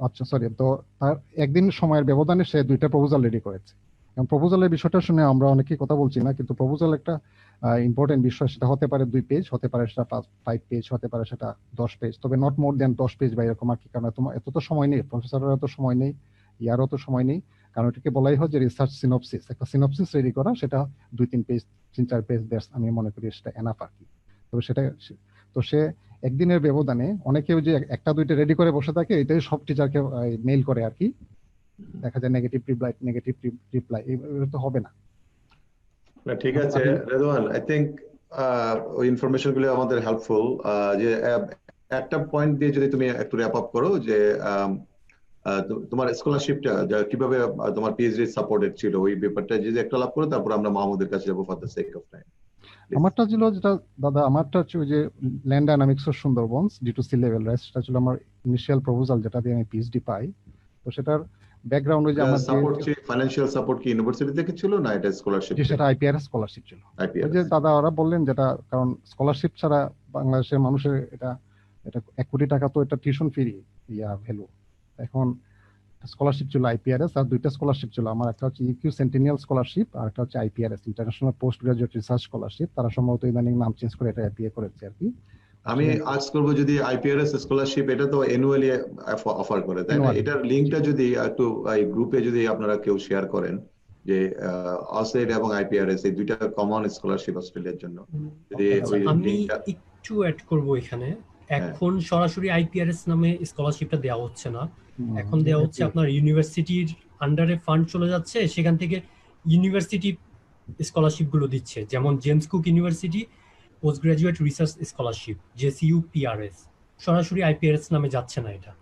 আচ্ছা সরি, তো তার একদিন সময়ের ব্যবধানে সে 2টা প্রপোজাল রেডি করেছে। এবং প্রপোজালের বিষয়টা শুনে আমরা অনেকেই কথা বলছি না, কিন্তু প্রপোজাল একটা ইম্পর্টেন্ট বিষয়, সেটা হতে পারে 2 পেজ, হতে পারে সেটা 5 পেজ, হতে পারে সেটা 10 পেজ, তবে নট মোর দেন 10 পেজ বা এরকম আর কি। কারণ এত তো সময় নেই, প্রফেসরের তো সময় নেই, ইয়ারও তো সময় নেই, কারণ এটাকে বলাই হয় যে রিসার্চ সিনপসিস, একটা সিনপসিস রেডি করা, সেটা 2-3 পেজ 3-4 পেজ দেশ আমি মনে করি সেটা এনাফ আর কি। তবে সেটা তো সে একদিনের ব্যবধানে অনেকেও যে 1টা-2টা রেডি করে বসে থাকে, এটাই সব টিচারকে মেইল করে আর কি, দেখা যায় নেগেটিভ রিপ্লাই, এটা তো হবে না। ঠিক আছে রেদওয়ান, আই থিংক ওই ইনফরমেশন গুলো আমাদের হেল্পফুল। যে একটা পয়েন্ট দিয়ে যদি তুমি একটু র্যাপ আপ করো যে তোমার স্কলারশিপটা কিভাবে তোমার পিএইচডি সাপোর্টেড ছিল, ওই ব্যাপারটা যদি একটা লাভ করো, তারপর আমরা মাহমুদের কাছে যাবো for the sake of time. আমারটা ছিল যেটা দাদা, আমারটা হচ্ছে ওই যে land dynamics of Sundarbans D2C level right, সেটা ছিল আমার ইনিশিয়াল প্রপোজাল যেটা দিয়ে আমি পিএইচডি পাই। তো সেটার ব্যাকগ্রাউন্ড ওই যে আমার সাপোর্ট ছিল, ফাইনান্সিয়াল সাপোর্ট কি ইউনিভার্সিটি থেকে ছিল না এটা স্কলারশিপ? সেটা আইপিআরএস স্কলারশিপ ছিল। ওই যে দাদা ওরা বললেন যেটা, কারণ স্কলারশিপ ছাড়া বাংলাদেশের মানুষের এটা 1 কোটি টাকা তো এটা টিউশন ফি ভ্যালু। এখন স্কলারশিপ ছিল আইপিআরএস, আর 2টা স্কলারশিপ ছিল আমার, একটা হচ্ছে ইকিউ সেন্টিনিয়াল স্কলারশিপ আর একটা হচ্ছে IPRS international post Graduate Research scholarship. তারা সম্ভবত ইদানিং নাম চেঞ্জ করে এটা আইপিএ করেছে আর কি। আমি আজ করবো যদি আইপিআরএস স্কলারশিপ, এটা তো অ্যানুয়ালি অফার করে, তাই না? Annually, এটার লিঙ্কটা যদি একটু এই গ্রুপে যদি আপনারা কেউ শেয়ার করেন, যে অসেড এবং আইপিআরএস এই দুইটা কমন স্কলারশিপ অস্ট্রেলিয়ার জন্য, যদি আচ্ছা, ওই আমি লিঙ্কটা। একটু অ্যাড করব এখানে। এখন সরাসরি আইপিআরএস নামে স্কলারশিপটা দেওয়া হচ্ছে না, এখন দেওয়া হচ্ছে আপনার ইউনিভার্সিটির আন্ডারে ফান্ড চলে যাচ্ছে, সেখান থেকে ইউনিভার্সিটি স্কলারশিপ গুলো দিচ্ছে, যেমন James Cook University Post Graduate Research Scholarship JCU PRS, সরাসরি আইপিআরএস নামে যাচ্ছে না এটা।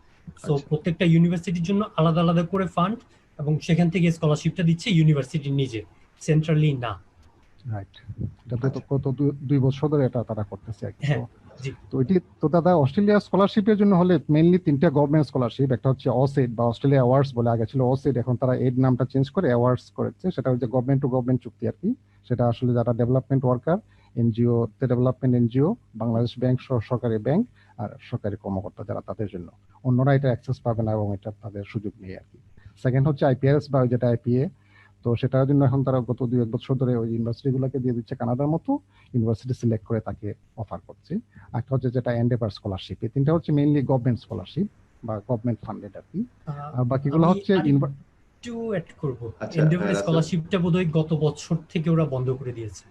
সো আচ্ছা। প্রত্যেকটা ইউনিভার্সিটির জন্য আলাদা আলাদা করে ফান্ড, এবং সেখান থেকে স্কলারশিপটা দিচ্ছে ইউনিভার্সিটি নিজে, সেন্ট্রালি না। রাইট, এটা তো গত 2 বছর ধরে এটা তারা করতেছে আর কি। হ্যাঁ, জি। তো এটি তো দাদা অস্ট্রেলিয়া স্কলারশিপের জন্য হলে মেইনলি 3টা গভর্নমেন্ট স্কলারশিপ, একটা হচ্ছে অসেড বা অস্ট্রেলিয়া অ্যাওয়ার্ডস বলে, আগে ছিল অসেড, এখন তারা এড নামটা চেঞ্জ করে অ্যাওয়ার্ডস করেছে। সেটা হচ্ছে গভর্নমেন্ট টু গভর্নমেন্ট চুক্তি আর কি। সেটা আসলে যারা ডেভেলপমেন্ট ওয়ার্কার, এনজিও তে ডেভেলপমেন্ট এনজিও, বাংলাদেশ ব্যাংক সরকারি ব্যাংক আর সরকারি কর্মকর্তা যারা, তাদের জন্য। অন্যরা এটা অ্যাক্সেস পাবে না এবং এটা তাদের সুযোগ নেই আর কি। সেকেন্ড হচ্ছে আইপিআরএস বা যেটা আইপিএ, তো সেটার জন্য এখন তারা গত 2-1 বছর ধরে ওই ইউনিভার্সিটিগুলোকে দিয়ে দিচ্ছে কানাডার মতো, ইউনিভার্সিটি সিলেক্ট করে তাকে অফার করছে। একটা হচ্ছে যেটা এন্ডেভার স্কলারশিপ, এই 3টা হচ্ছে মেইনলি গভর্নমেন্ট স্কলারশিপ বা গভর্নমেন্ট ফান্ডেড আর কি। আর বাকিগুলো আমি হচ্ছে একটু অ্যাড করব, আচ্ছা, এন্ডেভার রাসেল। স্কলারশিপটা বোধহয় গত বছর থেকে ওরা বন্ধ করে দিয়েছে,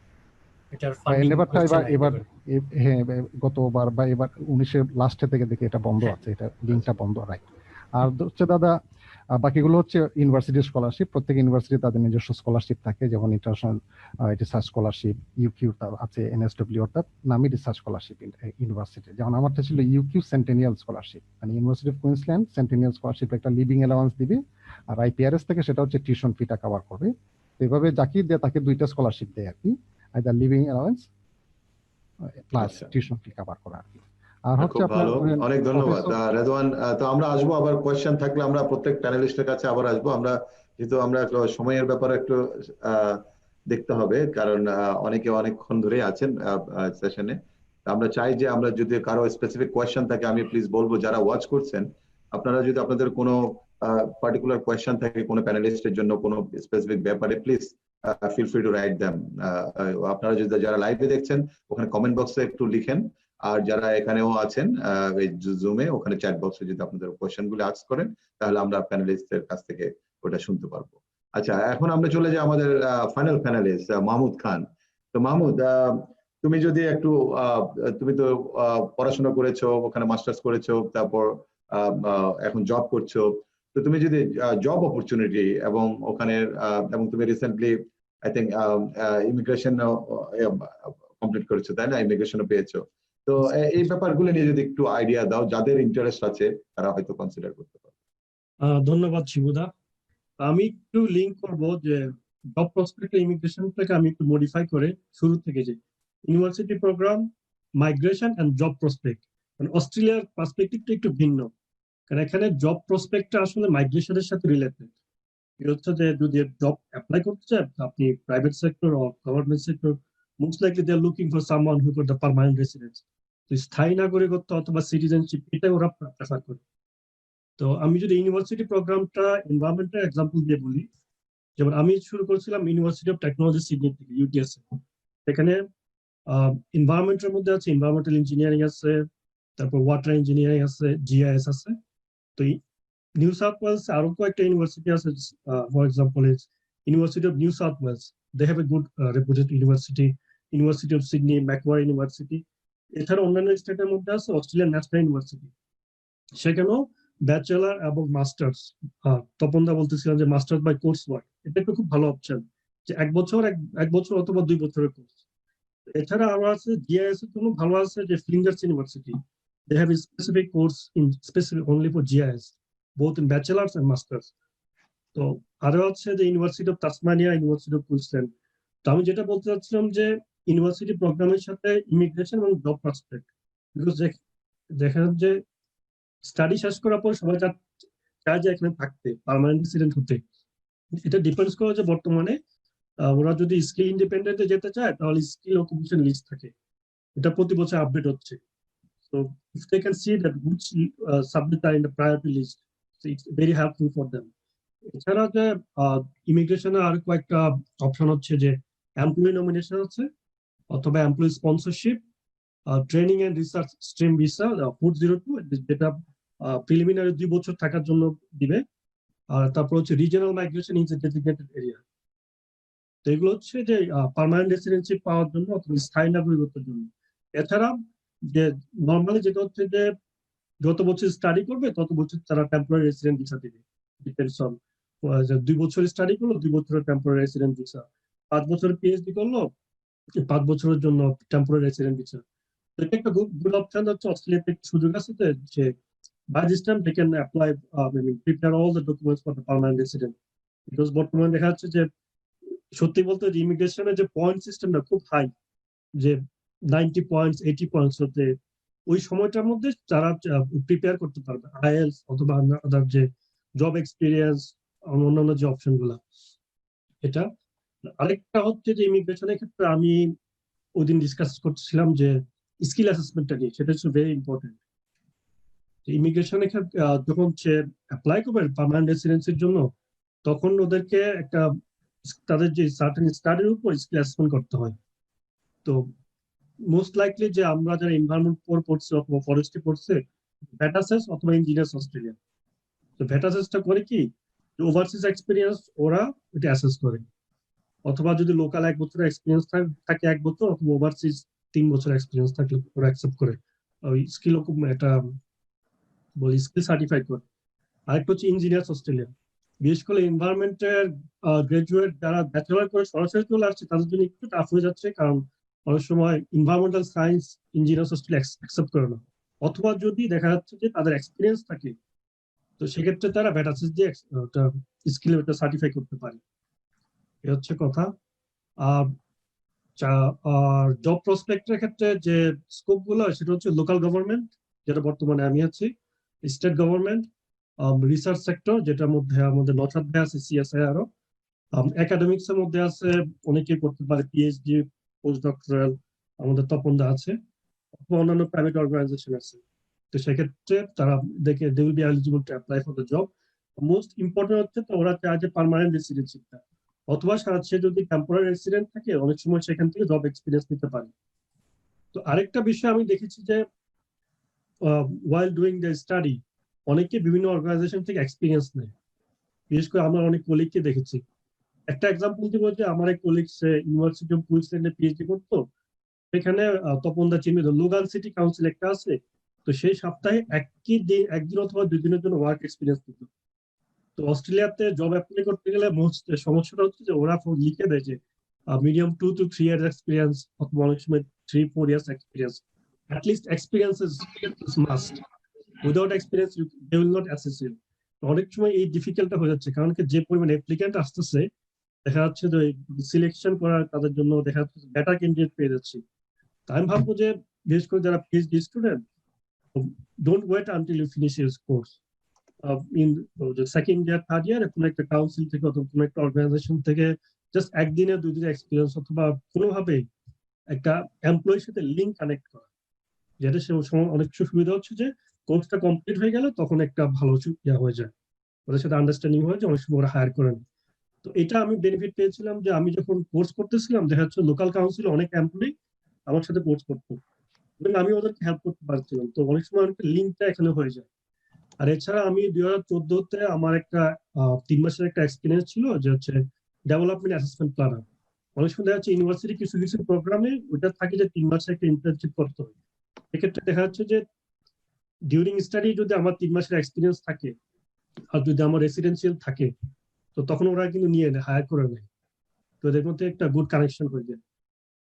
এটার ফান্ডিং এন্ডেভারটা হচ্ছে না এবার Endeavour। হ্যাঁ, গতবার বা এবার 19-এর লাস্টের থেকে দেখে এটা বন্ধ আছে, এটা লিঙ্কটা বন্ধ, রাইট। আর হচ্ছে দাদা বাকিগুলো হচ্ছে ইউনিভার্সিটি স্কলারশিপ। প্রত্যেক ইউনিভার্সিটি তাদের নিজস্ব স্কলারশিপ থাকে, যেমন ইন্টারন্যাশনাল রিসার্চ স্কলারশিপ, ইউকিউ আছে, এনএসডব্লিউ, অর্থাৎ নামি রিসার্চ স্কলারশিপ ইউনিভার্সিটি। যেমন আমারটা ছিল ইউকিউ সেন্টেনিয়াল স্কলারশিপ, মানে university of Queensland centennial scholarship, একটা লিভিং অ্যালাওয়ান্স দিবে। আর আইপিআরএস থেকে সেটা হচ্ছে টিউশন ফিটা কভার করবে। তো এভাবে যাকে দেয় তাকে 2টা স্কলারশিপ দেয় আর কি, আইদার লিভিং অ্যালাওয়ান্স প্লাস আচ্ছা। টিউশন ফি কভার করা আর কি। আর হচ্ছে খুব আপনার ভালো, অনেক ধন্যবাদ রেদওয়ান। তো আমরা আসবো আবার, কোয়েশ্চেন থাকলে আমরা প্রত্যেক প্যানেলিস্টের কাছে আবার আসবো। আমরা যেহেতু আমরা সময়ের ব্যাপারে একটু দেখতে হবে, কারণ অনেকে অনেকক্ষণ ধরে আছেন সেশনে। আমরা চাই যে আমরা যদি কারো স্পেসিফিক কোয়েশ্চেন থাকে, আমি প্লিজ বলবো যারা ওয়াচ করছেন, আপনারা যদি আপনাদের কোনো পার্টিকুলার কোয়েশ্চেন থাকে কোনো প্যানেলিস্টের জন্য কোনো স্পেসিফিক ব্যাপারে, please feel free to write them. আপনারা যদি যারা লাইভে দেখছেন ওখানে কমেন্ট বক্সে একটু লিখেন, আর যারা এখানেও আছেন এই জুমে, ওখানে চ্যাট বক্সে যদি আপনাদের কোয়েশ্চেন গুলো আস্ক করেন, তাহলে আমরা প্যানেলিস্টদের কাছ থেকে ওটা শুনতে পারবো। আচ্ছা, এখন আমরা চলে যাই আমাদের ফাইনাল প্যানেলিস্ট মাহমুদ খান। তো মাহমুদ, তুমি যদি একটু তুমি তো পড়াশোনা করেছো, ওখানে মাস্টার্স করেছো, তারপর এখন জব করছো। তো তুমি যদি জব অপরচুনিটি এবং ওখানে এবং তুমি recently I think immigration complete করেছো, তাই না? ইমিগ্রেশনও পেয়েছো। তো এই ব্যাপারগুলো নিয়ে যদি একটু আইডিয়া দাও, যাদের ইন্টারেস্ট আছে তারা হয়তো কনসিডার করতে পারে। ধন্যবাদ শিবুদা। আমি একটু লিঙ্ক করব যে জব প্রসপেক্ট ইমিগ্রেশনটাকে আমি একটু মডিফাই করে শুরু থেকে, যে university programme, migration and job prospect, মানে অস্ট্রেলিয়ার পার্সপেক্টিভটা একটু ভিন্ন। কারণ এখানে জব প্রসপেক্টটা আসলে মাইগ্রেশনের সাথে রিলেটেড। এটা হচ্ছে যে যদি জব অ্যাপ্লাই করতে চান আপনি, private sector or government sector, most likely they are looking for someone who got the permanent residence. তো স্থায়ী নাগরিকত্ব অথবা সিটিজেনশিপ, এটা ওরা প্রেফার করে। তো আমি যদি ইউনিভার্সিটি প্রোগ্রামটা এনভায়রনমেন্টের এক্সাম্পল দিয়ে বলি, যেমন আমি শুরু করেছিলাম ইউনিভার্সিটি অফ টেকনোলজি সিডনি থেকে, ইউটিএস। এখানে এনভায়রনমেন্টের মধ্যে আছে এনভায়রনমেন্টাল ইঞ্জিনিয়ারিং আছে, তারপর ওয়াটার ইঞ্জিনিয়ারিং আছে, জিআইএস আছে। তো নিউ সাউথ ওয়েলস আরো কয়েকটা ইউনিভার্সিটি আছে, for example is University of New South Wales, they have a good reputed university, University of Sydney, Macquarie University. এছাড়া অন্যান্য স্টেটের মধ্যে আছে অস্ট্রেলিয়ান ন্যাশনাল ইউনিভার্সিটি, সেখানেও ব্যাচেলার এবং মাস্টার্স। তপনদা বলতেছিলাম যে মাস্টার্স বাই কোর্স ওয়ার্ক, এটা একটা খুব ভালো অপশন, যে এক বছর অথবা 2 বছরের কোর্স। এছাড়া আরো আছে জিআইএস এর জন্য ভালো আছে যে Flinders university, they have a specific course in specific only for GIS, both in bachelor's and master's. তো আরো আছে যে university of Tasmania, university of Queensland. তো আমি যেটা বলতে চাচ্ছিলাম যে ইউনিভার্সিটি প্রোগ্রামের সাথে ইমিগ্রেশন এবং জব প্রসপেক্ট, বিকজ দেখা যে স্টাডি শেষ করার পর সবাই চায় যে এখানে থাকতে, পার্মানেন্ট রেসিডেন্ট হতে। এটা ডিপেন্ডস করে যে বর্তমানে ওরা যদি স্কিল ইন্ডিপেন্ডেন্টে যেতে চায় তাহলে স্কিল অকুপেশন লিস্ট থাকে, এটা প্রতি বছর আপডেট হচ্ছে। So if they can see that which subjects are in the priority list, so it's very helpful for them. এছাড়া যে ইমিগ্রেশনে আর কয়েকটা অপশন হচ্ছে যে এমপ্লয়ি নমিনেশন আছে, অথবা employee sponsorship, training and research stream visa 402, যেটা প্রিলিমিনারি 2 বছর থাকার জন্য দিবে। আর তারপর হচ্ছে regional migration in designated area. তো এগুলো হচ্ছে যে পার্মানেন্ট রেসিডেন্সি পাওয়ার জন্য অথবা স্থায়ী নাগরিকত্বের জন্য। এছাড়া যে নর্মালি যেটা হচ্ছে যে যত বছর স্টাডি করবে তত বছর তারা টেম্পোরারি রেসিডেন্ট ভিসা দিবে। ডিপেন্ডস অন 2 বছর স্টাডি করলো 2 বছরের টেম্পোরারি রেসিডেন্ট ভিসা, 5 বছর পিএইচডি করলো 5 বছরের জন্য টেম্পোরারি রেসিডেন্ট ভিসা। এটা একটা গুড অপশন হচ্ছে। অস্ট্রেলিয়াতে একটা সুযোগ আছে যে by this time they can apply, prepare all the documents for the permanent resident, because বর্তমানে দেখা যাচ্ছে যে সত্যি বলতে যে ইমিগ্রেশনের যে পয়েন্ট সিস্টেমটা খুব হাই, যে 90 পয়েন্টস 80 পয়েন্টস হতে ওই সময়টার মধ্যে যারা প্রিপেয়ার করতে পারবে আইএলস অথবা আদার যে জব এক্সপিরিয়েন্স, অন্যান্য যে অপশন গুলা। এটা আরেকটা হচ্ছে যে ইমিগ্রেশনের ক্ষেত্রে আমি ওই দিন ডিসকাস করছিলাম যে স্কিল অ্যাসেসমেন্টটা নিয়ে, সেটা হচ্ছে ভেরি ইম্পর্টেন্ট। ইমিগ্রেশনের ক্ষেত্রে যখন সে অ্যাপ্লাই করবে পার্মানেন্ট রেসিডেন্সির জন্য, তখন ওদেরকে একটা তাদের যে সার্টেন স্টাডির উপর স্কিল অ্যাসেসমেন্ট করতে হয়। তো মোস্ট লাইকলি যে আমরা যারা এনভায়রনমেন্ট পড়ছে অথবা ফরেস্ট্রি পড়ছে, ভ্যাটাসেস অথবা ইঞ্জিনিয়ার্স অস্ট্রেলিয়া, তো ভ্যাটাসেসটা করে কি ওভারসিজ এক্সপিরিয়েন্স ওরা এটা অ্যাসেস করে, অথবা যদি লোকাল 1 বছরের এক্সপিরিয়েন্স থাকে 1 বছর, অথবা ওভারসিজ 3 বছর এক্সপিরিয়েন্স থাকলে ওরা অ্যাকসেপ্ট করে ওই স্কিল একটা বলি স্কিল সার্টিফাইড করে। আরেকটা হচ্ছে ইঞ্জিনিয়ার্স অস্ট্রেলিয়া, বিশেষ করে এনভায়রনমেন্টের গ্রাজুয়েট যারা ব্যাচেলর করে সরাসরি চলে আসছে তাদের জন্য একটু টাফ হয়ে যাচ্ছে, কারণ অনেক সময় environmental science engineers Australia accept করে না, অথবা যদি দেখা যাচ্ছে যে তাদের এক্সপিরিয়েন্স থাকে তো সেক্ষেত্রে তারা ভ্যাটাসিস দিয়ে স্কিল সার্টিফাই করতে পারে। এ হচ্ছে কথা। আর জব প্রসপেক্টের ক্ষেত্রে যে স্কোপ গুলো সেটা হচ্ছে লোকাল গভর্নমেন্ট, যেটা বর্তমানে আমি আছি, স্টেট গভর্নমেন্ট, রিসার্চ সেক্টর, যেটার মধ্যে আমাদের নসাদ ভাই আছে, সিএসআই, আরো একাডেমিক্স এর মধ্যে আছে, অনেকেই করতে পারে পিএইচডি, পোস্ট ডক্টরাল, আমাদের তপনদা আছে, অথবা অন্যান্য প্রাইভেট অর্গানাইজেশন আছে। তো সেক্ষেত্রে তারা দেখে they will be eligible to apply for the job. Most important হচ্ছে তো ওরা চায় যে পার্মানেন্ট রেসিডেন্সিটা, অথবা সে যদি টেম্পোরারি রেসিডেন্ট থাকে অনেক সময় সেখান থেকে জব এক্সপিরিয়েন্স নিতে পারে। তো আরেকটা বিষয় আমি দেখেছি যে while doing the study অনেকে বিভিন্ন অর্গানাইজেশন থেকে এক্সপিরিয়েন্স নেয়, বিশেষ করে আমরা অনেক কলিগকে দেখেছি। একটা এক্সাম্পল দিব যে আমার এক কলিগ ইউনিভার্সিটি অফ কুইন্সল্যান্ডে পিএইচডি করতো, সেখানে তপনদা চিনি লোগান সিটি কাউন্সিল একটা আছে, তো সেই সপ্তাহে একদিন অথবা 2 দিনের জন্য ওয়ার্ক এক্সপিরিয়েন্স দিত। তো অস্ট্রেলিয়াতে জব অ্যাপ্লাই করতে গেলে সমস্যাটা হচ্ছে যে ওরা লিখে দেয় যে মিডিয়াম 2 to 3 ইয়ার্স এক্সপিরিয়েন্স, অথবা অনেক সময় 3-4 years experience. At least experience is must. Without experience, they will not assess you. অনেক সময় এই ডিফিকাল্টটা হয়ে যাচ্ছে, কারণ কি যে পরিমাণ অ্যাপ্লিক্যান্ট আসতেছে, দেখা যাচ্ছে যে সিলেকশন করার তাদের জন্য দেখা যাচ্ছে বেটার ক্যান্ডিডেট পেয়ে যাচ্ছে। আমি ভাববো যে বিশেষ করে যারা PhD student, don't wait until you finish your course. In second year third year কোনো একটা কাউন্সিল থেকে অথবা কোনো একটা অর্গানাইজেশন থেকে জাস্ট 1 দিনে 2 দিনের এক্সপিরিয়েন্স, অথবা কোনোভাবে একটা এমপ্লয়ির সাথে লিঙ্ক কানেক্ট করা, যেটা সে অনেক সুবিধা হচ্ছে যে কোর্সটা কমপ্লিট হয়ে গেলে তখন একটা ভালো হয়ে যায়, ওদের সাথে আন্ডারস্ট্যান্ডিং হয়ে যায়, অনেক সময় ওরা হায়ার করেন। তো এটা আমি বেনিফিট পেয়েছিলাম যে আমি যখন কোর্স করতেছিলাম দেখা যাচ্ছে লোকাল কাউন্সিলে অনেক এমপ্লয়ি আমার সাথে কোর্স করতো এবং আমি ওদেরকে হেল্প করতে পারছিলাম। তো অনেক সময় অনেক লিঙ্কটা এখানে হয়ে যায়। আর এছাড়া আমি 2014-তে আমার একটা 3 মাসের একটা এক্সপিরিয়েন্স ছিল, যে হচ্ছে ডেভেলপমেন্ট অ্যাসেসমেন্ট প্ল্যানার। অনেক সময় দেখা যাচ্ছে ইউনিভার্সিটি কিছু কিছু প্রোগ্রামে ওইটা থাকে যে 3 মাসের একটা ইন্টার্নশিপ করতে হয়। এক্ষেত্রে দেখা যাচ্ছে যে ডিউরিং স্টাডি যদি আমার 3 মাসের এক্সপিরিয়েন্স থাকে আর যদি আমার রেসিডেন্সিয়াল থাকে, তো তখন ওরা কিন্তু নিয়ে নেয়, হায়ার করে নেয়। তো এদের মধ্যে একটা গুড কানেকশন হয়ে যায়।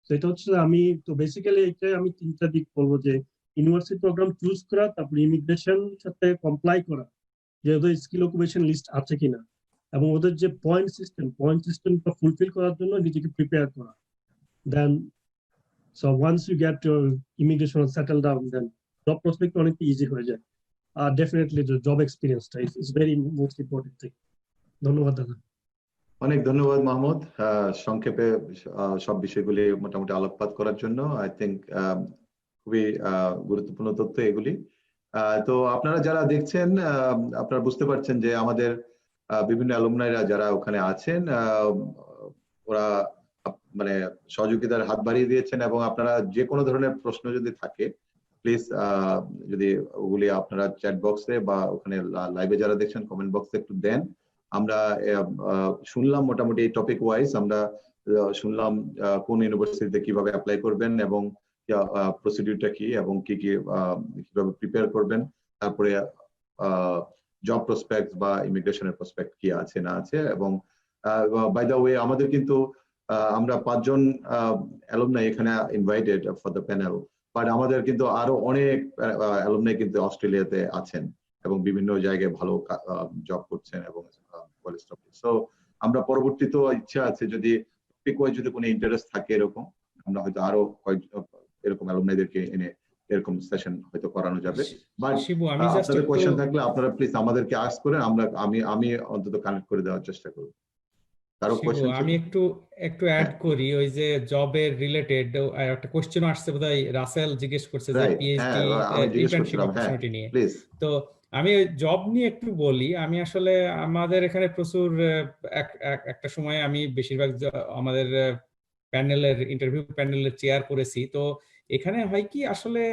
তো এটা হচ্ছে আমি তো বেসিক্যালি এটাই আমি 3টা দিক বলবো, যে ইউনিভার্সিটি প্রোগ্রাম চুজ করা, তারপর ইমিগ্রেশন সাথে কমপ্লাই করা, যে ওদের স্কিল অকুপেশন লিস্ট আছে কিনা, এবং ওদের যে পয়েন্ট সিস্টেমটা ফুলফিল করার জন্য নিজেকে প্রিপেয়ার করা। Then so once you get your immigration settle down, then job prospect অনেক ইজি হয়ে যায়। আর ডেফিনেটলি জব এক্সপিরিয়েন্সটা is very most important thing. ধন্যবাদ দাদা। অনেক ধন্যবাদ মাহমুদ, সংক্ষেপে সব বিষয়গুলি মোটামুটি আলোকপাত করার জন্য। আই থিঙ্ক খুবই গুরুত্বপূর্ণ তথ্য এগুলি। তো আপনারা যারা দেখছেন, আপনারা বুঝতে পারছেন যে আমাদের বিভিন্ন অ্যালুমনাইরা যারা ওখানে আছেন, ওরা মানে সহযোগিতার হাত বাড়িয়ে দিয়েছেন, এবং আপনারা যে কোনো ধরনের প্রশ্ন যদি থাকে প্লিজ যদি ওগুলি আপনারা চ্যাট বক্সে বা ওখানে লাইভে যারা দেখছেন কমেন্ট বক্সে একটু দেন। আমরা শুনলাম মোটামুটি এই টপিক ওয়াইজ আমরা শুনলাম কোন ইউনিভার্সিটিতে কিভাবে অ্যাপ্লাই করবেন এবং প্রসিডিউরটা কি এবং কি কি কিভাবে প্রিপেয়ার করবেন, তারপরে জব প্রসপেক্ট বা ইমিগ্রেশনের প্রসপেক্ট কি আছে না আছে। এবং বাই দ্য ওয়ে আমাদের কিন্তু আমরা 5 জন অ্যালুমনাই এখানে invited for the panel, but আমাদের কিন্তু আরো অনেক অ্যালুমনাই কিন্তু অস্ট্রেলিয়াতে আছেন এবং বিভিন্ন জায়গায় ভালো জব করছেন এবং সো আমরা পরবর্তীতে ইচ্ছা আছে যদি টপিক ওয়াইজ যদি কোনো ইন্টারেস্ট থাকে এরকম, আমরা হয়তো আরো এরকম অ্যালুমনাইদেরকে এনে এরকম সেশন হয়তো করানো যাবে। বাট শিবু, আমি জাস্ট আপনাদের একটু কোয়েশ্চেন থাকলে আপনারা প্লিজ আমাদেরকে আস্ক করেন, আমি অন্তত কানেক্ট করে দেওয়ার চেষ্টা করব। কারো শিবু, কোয়েশ্চেন আমি একটু অ্যাড করি, ওই যে জবের রিলেটেড একটা কোশ্চেন আসছে বোধহয়, রাসেল জিজ্ঞেস করছে যে রাইট, পিএইচডি হ্যাঁ আমি জিজ্ঞেস ইন্টার্নশিপ করছিলাম, হ্যাঁ অপরচুনিটি নিয়ে। প্লিজ। তো আমি জব নিয়ে একটু বলি। আমি আসলে আমাদের এখানে প্রচুর একটা সময় আমি বেশিরভাগ আমাদের প্যানেলের ইন্টারভিউ প্যানেলের চেয়ার করেছি। তো এখানে হয় কি আসলে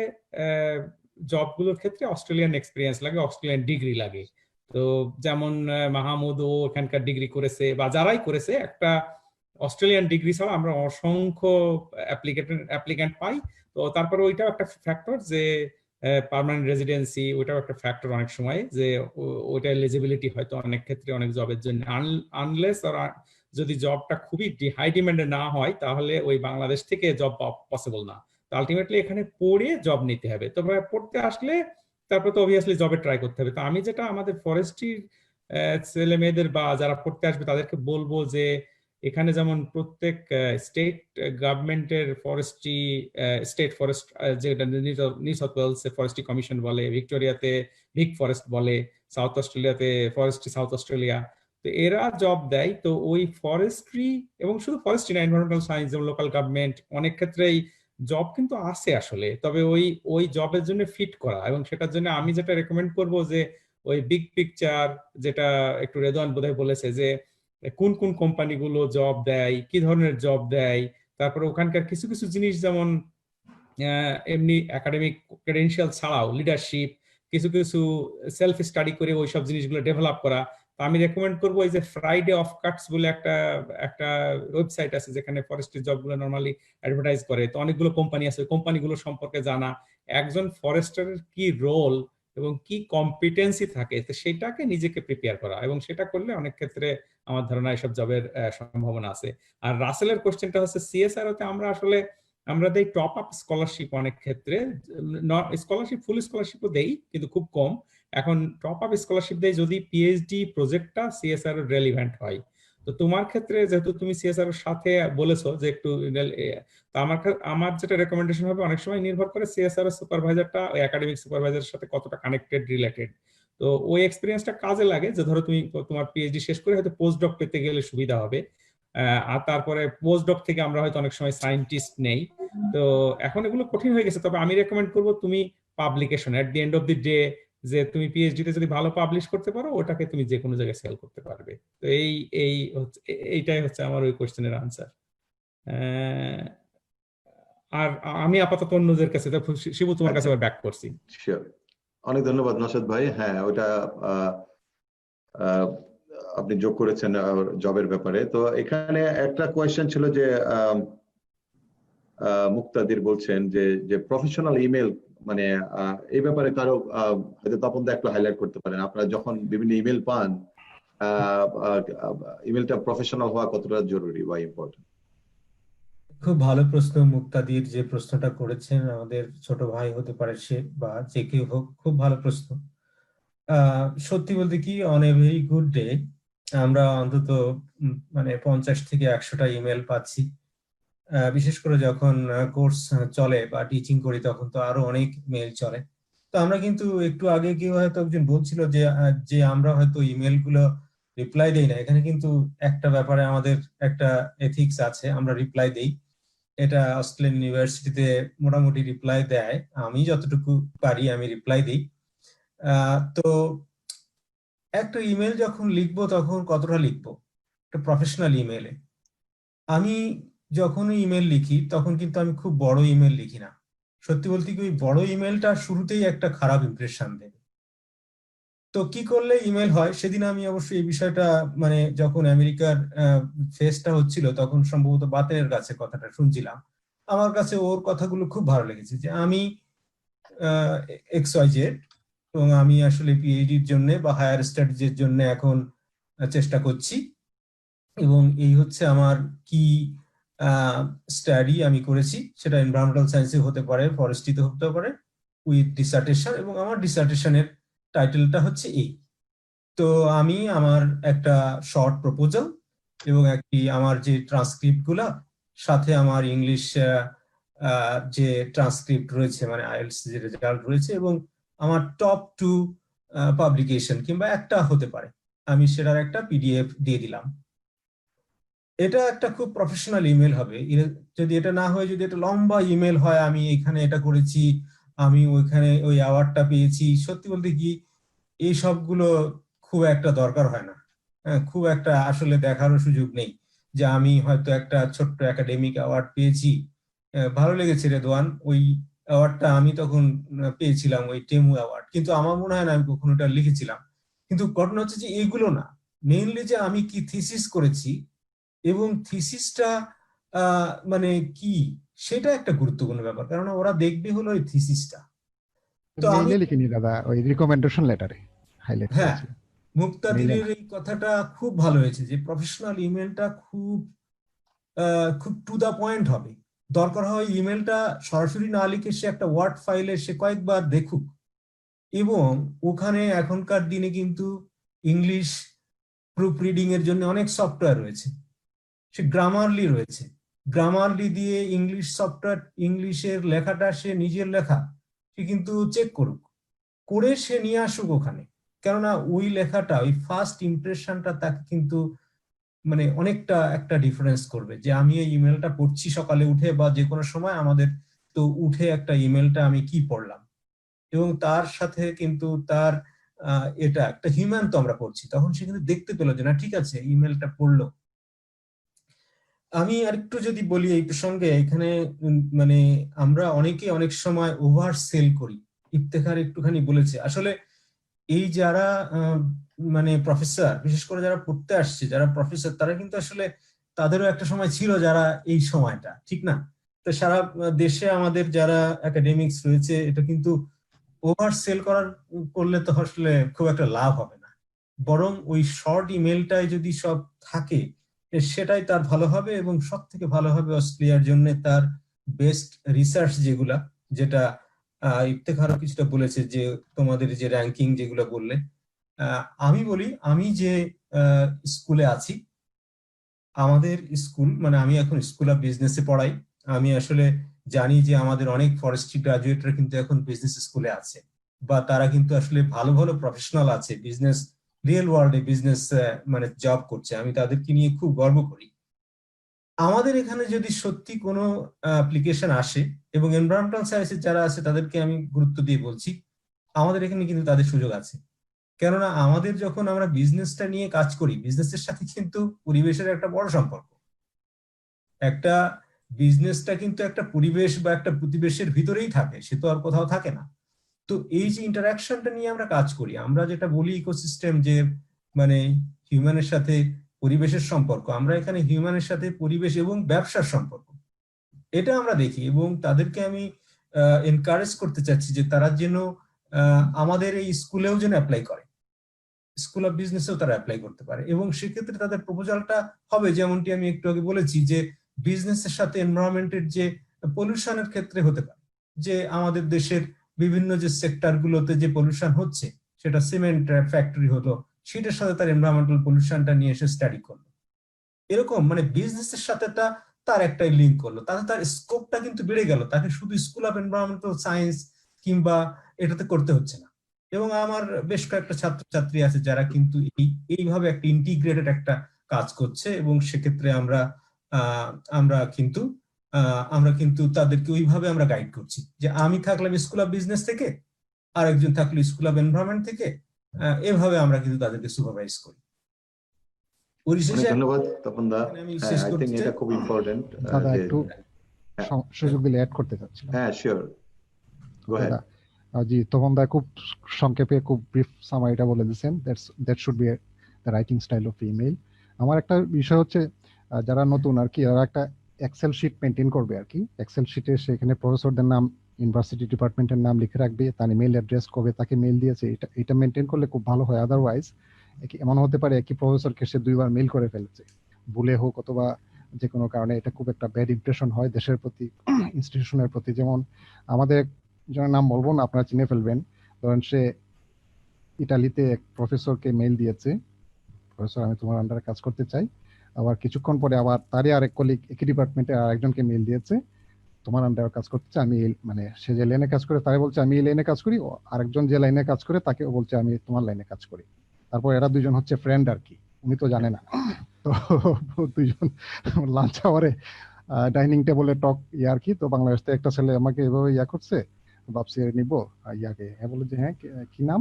জবগুলোর ক্ষেত্রে অস্ট্রেলিয়ান এক্সপিরিয়েন্স লাগে, অস্ট্রেলিয়ান ডিগ্রি লাগে। তো যেমন মাহমুদ ও এখানকার ডিগ্রি করেছে বা যারাই করেছে, একটা অস্ট্রেলিয়ান ডিগ্রি ছাড়া আমরা অসংখ্য অ্যাপ্লিক্যান্ট পাই। তো তারপরে ওইটাও একটা ফ্যাক্টর যে পার্মানেন্ট রেজিডেন্সি, ওইটাও একটা ফ্যাক্টর অনেক সময়, যে ওইটা এলিজিবিলিটি হয়তো অনেক ক্ষেত্রে অনেক জবের জন্য, আনলেস যদি জবটা খুবই হাই ডিমান্ডে না হয় তাহলে ওই বাংলাদেশ থেকে জব পাওয়া পসিবল না। তো আলটিমেটলি এখানে পড়ে জব নিতে হবে। তবে পড়তে আসলে তারপর তো অবভিয়াসলি জবে ট্রাই করতে হবে। তো আমি যেটা আমাদের ফরেস্ট্রির ছেলে মেয়েদের বা যারা পড়তে আসবে তাদেরকে বলবো যে এখানে যেমন প্রত্যেক স্টেট গভর্নমেন্টের ফরেস্ট্রি, স্টেট ফরেস্ট যেটা New South Wales Forestry Commission বলে, ভিক্টোরিয়াতে ভিক ফরেস্ট বলে, সাউথ অস্ট্রেলিয়াতে ফরেস্ট্রি সাউথ অস্ট্রেলিয়া, তো এরা জব দেয়। তো ওই ফরেস্ট্রি এবং শুধু ফরেস্ট্রি না, এনভায়রনমেন্টাল সায়েন্স যেমন লোকাল গভর্নমেন্ট, অনেক ক্ষেত্রেই জব কিন্তু আছে আসলে। তবে ওই জবের জন্য ফিট করা, এবং সেটার জন্য আমি যেটা রেকমেন্ড করব যে ওই বিগ পিকচার, যেটা একটু রেদওয়ান বোধহয় বলেছে যে কোন কোন কোম্পানিগুলো জব দেয়, কি ধরনের জব দেয়, তারপরে ওখানকার কিছু কিছু জিনিস যেমন এমনি একাডেমিক ক্রেডেনশিয়াল ছাড়াও লিডারশিপ, কিছু কিছু সেলফ স্টাডি করে ওই সব জিনিসগুলো ডেভেলপ করা। তো আমি রেকমেন্ড করবো এই যে ফ্রাইডে অফ কাটস বলে একটা ওয়েবসাইট আছে যেখানে ফরেস্ট্রি জবগুলো নরমালি অ্যাডভার্টাইজ করে। তো অনেকগুলো কোম্পানি আছে, কোম্পানিগুলো সম্পর্কে জানা, একজন ফরেস্টারের কি রোল এবং কি কম্পিটেন্সি থাকে, তো সেটাকে নিজেকে প্রিপেয়ার করা, এবং সেটা করলে অনেক ক্ষেত্রে আমার ধারণা এসব জবের সম্ভাবনা আছে। আর রাসেলের কোশ্চেনটা হচ্ছে সিএসআর তে আমরা দেই টপ আপ স্কলারশিপ, অনেক ক্ষেত্রে স্কলারশিপ ফুল স্কলারশিপও দেই কিন্তু খুব কম। এখন টপ আপ স্কলারশিপ দেয় যদি পিএইচডি প্রজেক্টটা সিএসআর এর রেলিভেন্ট হয়। তো তোমার ক্ষেত্রে যেহেতু তুমি সিএসআর এর সাথে বলেছো যে একটু, তো আমার যেটা রেকমেন্ডেশন হবে, অনেক সময় নির্ভর করে সিএসআর এর সুপারভাইজারটা ওই একাডেমিক সুপারভাইজারের সাথে কতটা কানেক্টেড রিলেটেড। তো ওই এক্সপিরিয়েন্সটা কাজে লাগে, যে ধরো তুমি তোমার পিএইচডি শেষ করে হয়তো পোস্ট ডক পেতে গেলে সুবিধা হবে। আর তারপরে পোস্ট ডক থেকে আমরা হয়তো অনেক সময় সায়েন্টিস্ট নেই। তো এখন এগুলো কঠিন হয়ে গেছে, তবে আমি রেকমেন্ড করবো তুমি publication at the end of the day, যে তুমি পিএইচডি তে যদি ভালো পাবলিশ করতে পারো ওটাকে তুমি যে কোনো জায়গায় সেল করতে পারবে। তো এইটাই হচ্ছে আমার ওই কোশ্চেনের আনসার। আর আমি আপাতত অন্যদের কাছে, শিবু তোমার কাছে ব্যাক করছি। শিওর, অনেক ধন্যবাদ নশাদ ভাই। হ্যাঁ, ওটা আপনি যোগ করেছেন জবের ব্যাপারে। তো এখানে একটা কোয়েশ্চেন ছিল যে মুক্তাদির বলছেন যে প্রফেশনাল ইমেল, মানে এই ব্যাপারে কারো হয়তো তপন দা একটু হাইলাইট করতে পারেন, আপনারা যখন বিভিন্ন ইমেল পান ইমেলটা প্রফেশনাল হওয়া কতটা জরুরি বা ইম্পর্টেন্ট? খুব ভালো প্রশ্ন মুক্তাদির যে প্রশ্নটা করেছেন, আমাদের ছোট ভাই হতে পারে সে বা যে কেউ হোক, খুব ভালো প্রশ্ন। সত্যি বলতে কি, on a very good day আমরা অন্তত মানে 50 থেকে 100টা ইমেল পাচ্ছি। বিশেষ করে যখন কোর্স চলে বা টিচিং করি তখন তো আরো অনেক মেল চলে। তো আমরা কিন্তু একটু আগে কেউ হয়তো একজন বলছিল যে আমরা হয়তো ইমেল গুলো রিপ্লাই দেই না। এখানে কিন্তু একটা ব্যাপারে আমাদের একটা এথিক্স আছে, আমরা রিপ্লাই দেই। এটা অস্ট্রেলিয়ান ইউনিভার্সিটিতে মোটামুটি রিপ্লাই দেয়, আমি যতটুকু পারি আমি রিপ্লাই দিই। তো একটা ইমেল যখন লিখবো তখন কতটা লিখবো একটা প্রফেশনাল ইমেলে। আমি যখনই ইমেল লিখি তখন কিন্তু আমি খুব বড় ইমেল লিখি না। সত্যি বলতে কি ওই বড় ইমেলটা শুরুতেই একটা খারাপ ইমপ্রেশন দেবে। তো কি করলে ইমেল হয়, সেদিন আমি অবশ্যই এই বিষয়টা মানে যখন আমেরিকার ফেস্টটা হচ্ছিল তখন সম্ভবত বাতেনের কাছে কথাটা শুনছিলাম। আমার কাছে ওর কথাগুলো খুব ভালো লেগেছে যে আমি XYZ এবং আমি আসলে পিএইচডির জন্য বা হায়ার স্টাডিজের জন্য এখন চেষ্টা করছি, এবং এই হচ্ছে আমার কি স্টাডি আমি করেছি, সেটা এনভায়রনমেন্টাল সায়েন্সে হতে পারে, ফরেস্ট্রিতে হতে পারে, উইথ ডিসার্টেশন, এবং আমার ডিসার্টেশনের টাইটেলটা হচ্ছে এই। তো আমি আমার একটা শর্ট প্রপোজাল এবং আমার যে ট্রান্সক্রিপ্ট গুলা, সাথে আমার ইংলিশ যে ট্রান্সক্রিপ্ট রয়েছে মানে আইএলটিএস যে রেজাল্ট রয়েছে, এবং আমার টপ 2 পাবলিকেশন কিংবা একটা হতে পারে, আমি সেটার একটা PDF দিয়ে দিলাম। এটা একটা খুব প্রফেশনাল ইমেল হবে। যদি এটা না হয়, যদি এটা লম্বা ইমেল হয়, আমি এখানে এটা করেছি, আমি ওইখানে ওই অ্যাওয়ার্ডটা পেয়েছি, সত্যি বলতে কি এই সবগুলো খুব একটা দরকার হয় না। খুব একটা আসলে দেখারও সুযোগ নেই যে আমি হয়তো একটা ছোট্ট একাডেমিক অ্যাওয়ার্ড পেয়েছি, ভালো লেগেছে রেদওয়ান, ওই অ্যাওয়ার্ডটা আমি তখন পেয়েছিলাম, ওই টেমু অ্যাওয়ার্ড, কিন্তু আমার মনে হয় না আমি কখনো এটা লিখেছিলাম। কিন্তু ঘটনা হচ্ছে যে এইগুলো না, মেইনলি যে আমি কি থিসিস করেছি এবং থিসিসটা মানে কি, সেটা একটা গুরুত্বপূর্ণ ব্যাপার, কারণ ওরা দেখবে হলো ওই থিসিসটা। তো আমি মেইলে লিখিনি দাদা, ওই রিকমেন্ডেশন লেটারে হাইলাইট হ্যাঁ, করেছি। মেইলে মুক্তাদিরের এই কথাটা খুব ভালো হয়েছে যে প্রফেশনাল ইমেলটা খুব টু দা পয়েন্ট হবে। দরকার হয় ইমেলটা সরাসরি না লিখে সে একটা ওয়ার্ড ফাইলে সে কয়েকবার দেখুক, এবং ওখানে এখনকার দিনে কিন্তু ইংলিশ প্রুফ রিডিং এর জন্য অনেক সফটওয়্যার রয়েছে, সে গ্রামারলি রয়েছে, গ্রামারলি দিয়ে ইংলিশ সফটওয়্যার, ইংলিশের লেখাটা সে নিজের লেখা সে কিন্তু চেক করুক, করে সে নিয়ে আসুক ওখানে। কেননা ওই লেখাটা, ওই ফার্স্ট ইমপ্রেশনটা তাকে কিন্তু মানে অনেকটা একটা ডিফারেন্স করবে, যে আমি এই ইমেলটা পড়ছি সকালে উঠে বা যে কোনো সময়, আমাদের তো উঠে একটা ইমেলটা আমি কি পড়লাম, এবং তার সাথে কিন্তু তার এটা একটা হিউম্যান তো আমরা পড়ছি, তখন সে কিন্তু দেখতে পেলো যে না ঠিক আছে ইমেলটা পড়লো। আমি আরেকটু যদি বলি এই প্রসঙ্গে, এখানে মানে আমরা অনেকে অনেক সময় ওভার সেল করি। ইফতেখার একটুখানি বলেছে আসলে এই যারা মানে প্রফেসর, বিশেষ করে যারা পড়তে আসছে, যারা প্রফেসর, তারা কিন্তু আসলে তাদেরও একটা সময় ছিল যারা এই সময়টা, ঠিক না? তো সারা দেশে আমাদের যারা একাডেমিক্স রয়েছে, এটা কিন্তু ওভার সেল করলে তো আসলে খুব একটা লাভ হবে না, বরং ওই শর্ট ইমেলটাই যদি সব থাকে সেটাই তার ভালো হবে, এবং সব থেকে ভালো হবে অস্ট্রেলিয়ার জন্য তার বেস্ট রিসার্চ যেগুলা, যেটা ইফতেখারও কিছুটা বলেছে যে তোমাদের যে র্যাঙ্কিং যেগুলো বললে, আমি বলি আমি যে স্কুলে আছি, আমাদের স্কুল মানে আমি এখন স্কুল অফ বিজনেসে পড়াই, আমি আসলে জানি যে আমাদের অনেক ফরেস্ট্রি গ্রাজুয়েটরা কিন্তু এখন বিজনেস স্কুলে আছে, বা তারা কিন্তু আসলে ভালো ভালো প্রফেশনাল আছে, বিজনেস রিয়েল ওয়ার্ল্ডে বিজনেস মানে জব করছে, আমি তাদেরকে নিয়ে খুব গর্ব করি। আমাদের এখানে যদি সত্যি কোনো অ্যাপ্লিকেশন আসে, এবং এনভায়রনমেন্টাল সায়েন্সের যারা আছে তাদেরকে আমি গুরুত্ব দিয়ে বলছি, আমাদের এখানে কিন্তু তাদের সুযোগ আছে। কেননা আমাদের যখন আমরা বিজনেসটা নিয়ে কাজ করি, বিজনেসের সাথে কিন্তু পরিবেশের একটা বড় সম্পর্ক। একটা বিজনেসটা কিন্তু একটা পরিবেশ বা একটা প্রতিবেশের ভিতরেই থাকে, সে তো আর কোথাও থাকে না। তো এই যে ইন্টারাকশনটা নিয়ে আমরা কাজ করি, আমরা যেটা বলি ইকোসিস্টেম, যে মানে হিউম্যানের সাথে পরিবেশের সম্পর্ক, আমরা এখানে হিউম্যানের সাথে পরিবেশ এবং ব্যবসার সম্পর্ক, এটা আমরা দেখি, এবং তাদেরকে আমি এনকারেজ করতে চাচ্ছি যে তারা যেন আমাদের এই স্কুলেও যেন অ্যাপ্লাই করে, স্কুল অফ বিজনেসেও তারা অ্যাপ্লাই করতে পারে, এবং সেক্ষেত্রে তাদের প্রপোজালটা হবে যেমনটি আমি একটু আগে বলেছি, যে বিজনেসের সাথে এনভায়রনমেন্টের যে পলিউশনের ক্ষেত্রে হতে পারে, যে আমাদের দেশের বিভিন্ন যে সেক্টর গুলোতে যে পলিউশন হচ্ছে, সেটা সিমেন্ট ফ্যাক্টরি হলো, সেটার সাথে তার এনভায়রনমেন্টাল পলিউশনটা নিয়ে এসে স্টাডি করলো, এরকম মানে বিজনেসের সাথে তার একটা লিঙ্ক করলো, তাতে তার স্কোপটা কিন্তু বেড়ে গেল, তাকে শুধু স্কুল অফ এনভায়রনমেন্টাল সায়েন্স কিংবা এটাতে করতে হচ্ছে না। এবং আমার বেশ কয়েকটা ছাত্রছাত্রী আছে যারা কিন্তু এইভাবে একটা ইন্টিগ্রেটেড একটা কাজ করছে, এবং সেক্ষেত্রে আমরা কিন্তু তাদেরকে ওইভাবে আমরা গাইড করছি, যে আমি থাকলাম স্কুল অফ বিজনেস থেকে, আরেকজন থাকলো স্কুল অফ এনভায়রনমেন্ট থেকে, এভাবে আমরা কিন্তু তাদেরকে সুপারভাইজ করি। পরিশেষে ধন্যবাদ তপন দা। আমি হ্যাঁ, শেষ আই করতে থিঙ্ক চাই। এটা খুব ইম্পর্টেন্ট। দাদা একটু সুযোগ দিলে অ্যাড করতে চাচ্ছিলাম। হ্যাঁ, শিওর, গো হেড। দাদা জি, তপন দা খুব সংক্ষেপে খুব ব্রিফ সামারিটা বলে দিয়েছেন। That should be the writing style of email. আমার একটা বিষয় হচ্ছে যারা নতুন আর কি, যারা একটা এক্সেল শিট মেনটেন করবে আর কি, এক্সেল শিটে সেখানে প্রফেসরদের নাম, ইউনিভার্সিটি ডিপার্টমেন্টের নাম লিখে রাখবে, তার ইমেল অ্যাড্রেস, কবে তাকে মেল দিয়েছে, এটা মেনটেন করলে খুব ভালো হয়। আদারওয়াইজ এমন হতে পারে একই প্রফেসরকে সে 2বার মেল করে ফেলেছে, ভুলে হোক অথবা যে কোনো কারণে। এটা খুব একটা ব্যাড ইমপ্রেশন হয় দেশের প্রতি, ইনস্টিটিউশনের প্রতি। যেমন আমাদের যার নাম বলবো না, আপনারা চিনে ফেলবেন। ধরেন সে ইটালিতে এক প্রফেসরকে মেইল দিয়েছে, প্রফেসর আমি তোমার আন্ডারে কাজ করতে চাই। আবার কিছুক্ষণ পরে আবার তারই আরেক কলিগ একই ডিপার্টমেন্টে আরেকজনকে মেইল দিয়েছে, তোমার আন্ডারে কাজ করতে চাই। আমি মানে সে যে লাইনে কাজ করে তারে বলছে আমি এই লাইনে কাজ করি, আরেকজন যে লাইনে কাজ করে তাকে বলছে আমি তোমার লাইনে কাজ করি। তারপর এরা দুজন হচ্ছে ফ্রেন্ড আর কি, উনি তো জানে না। তো দুজন লাঞ্চ আওয়ারে ডাইনিং টেবলে টক আর কি। তো বাংলাদেশ থেকে একটা ছেলে আমাকে এভাবে করছে, ভাবছি নিব ইয়াকে। হ্যাঁ বলে যে হ্যাঁ কি নাম,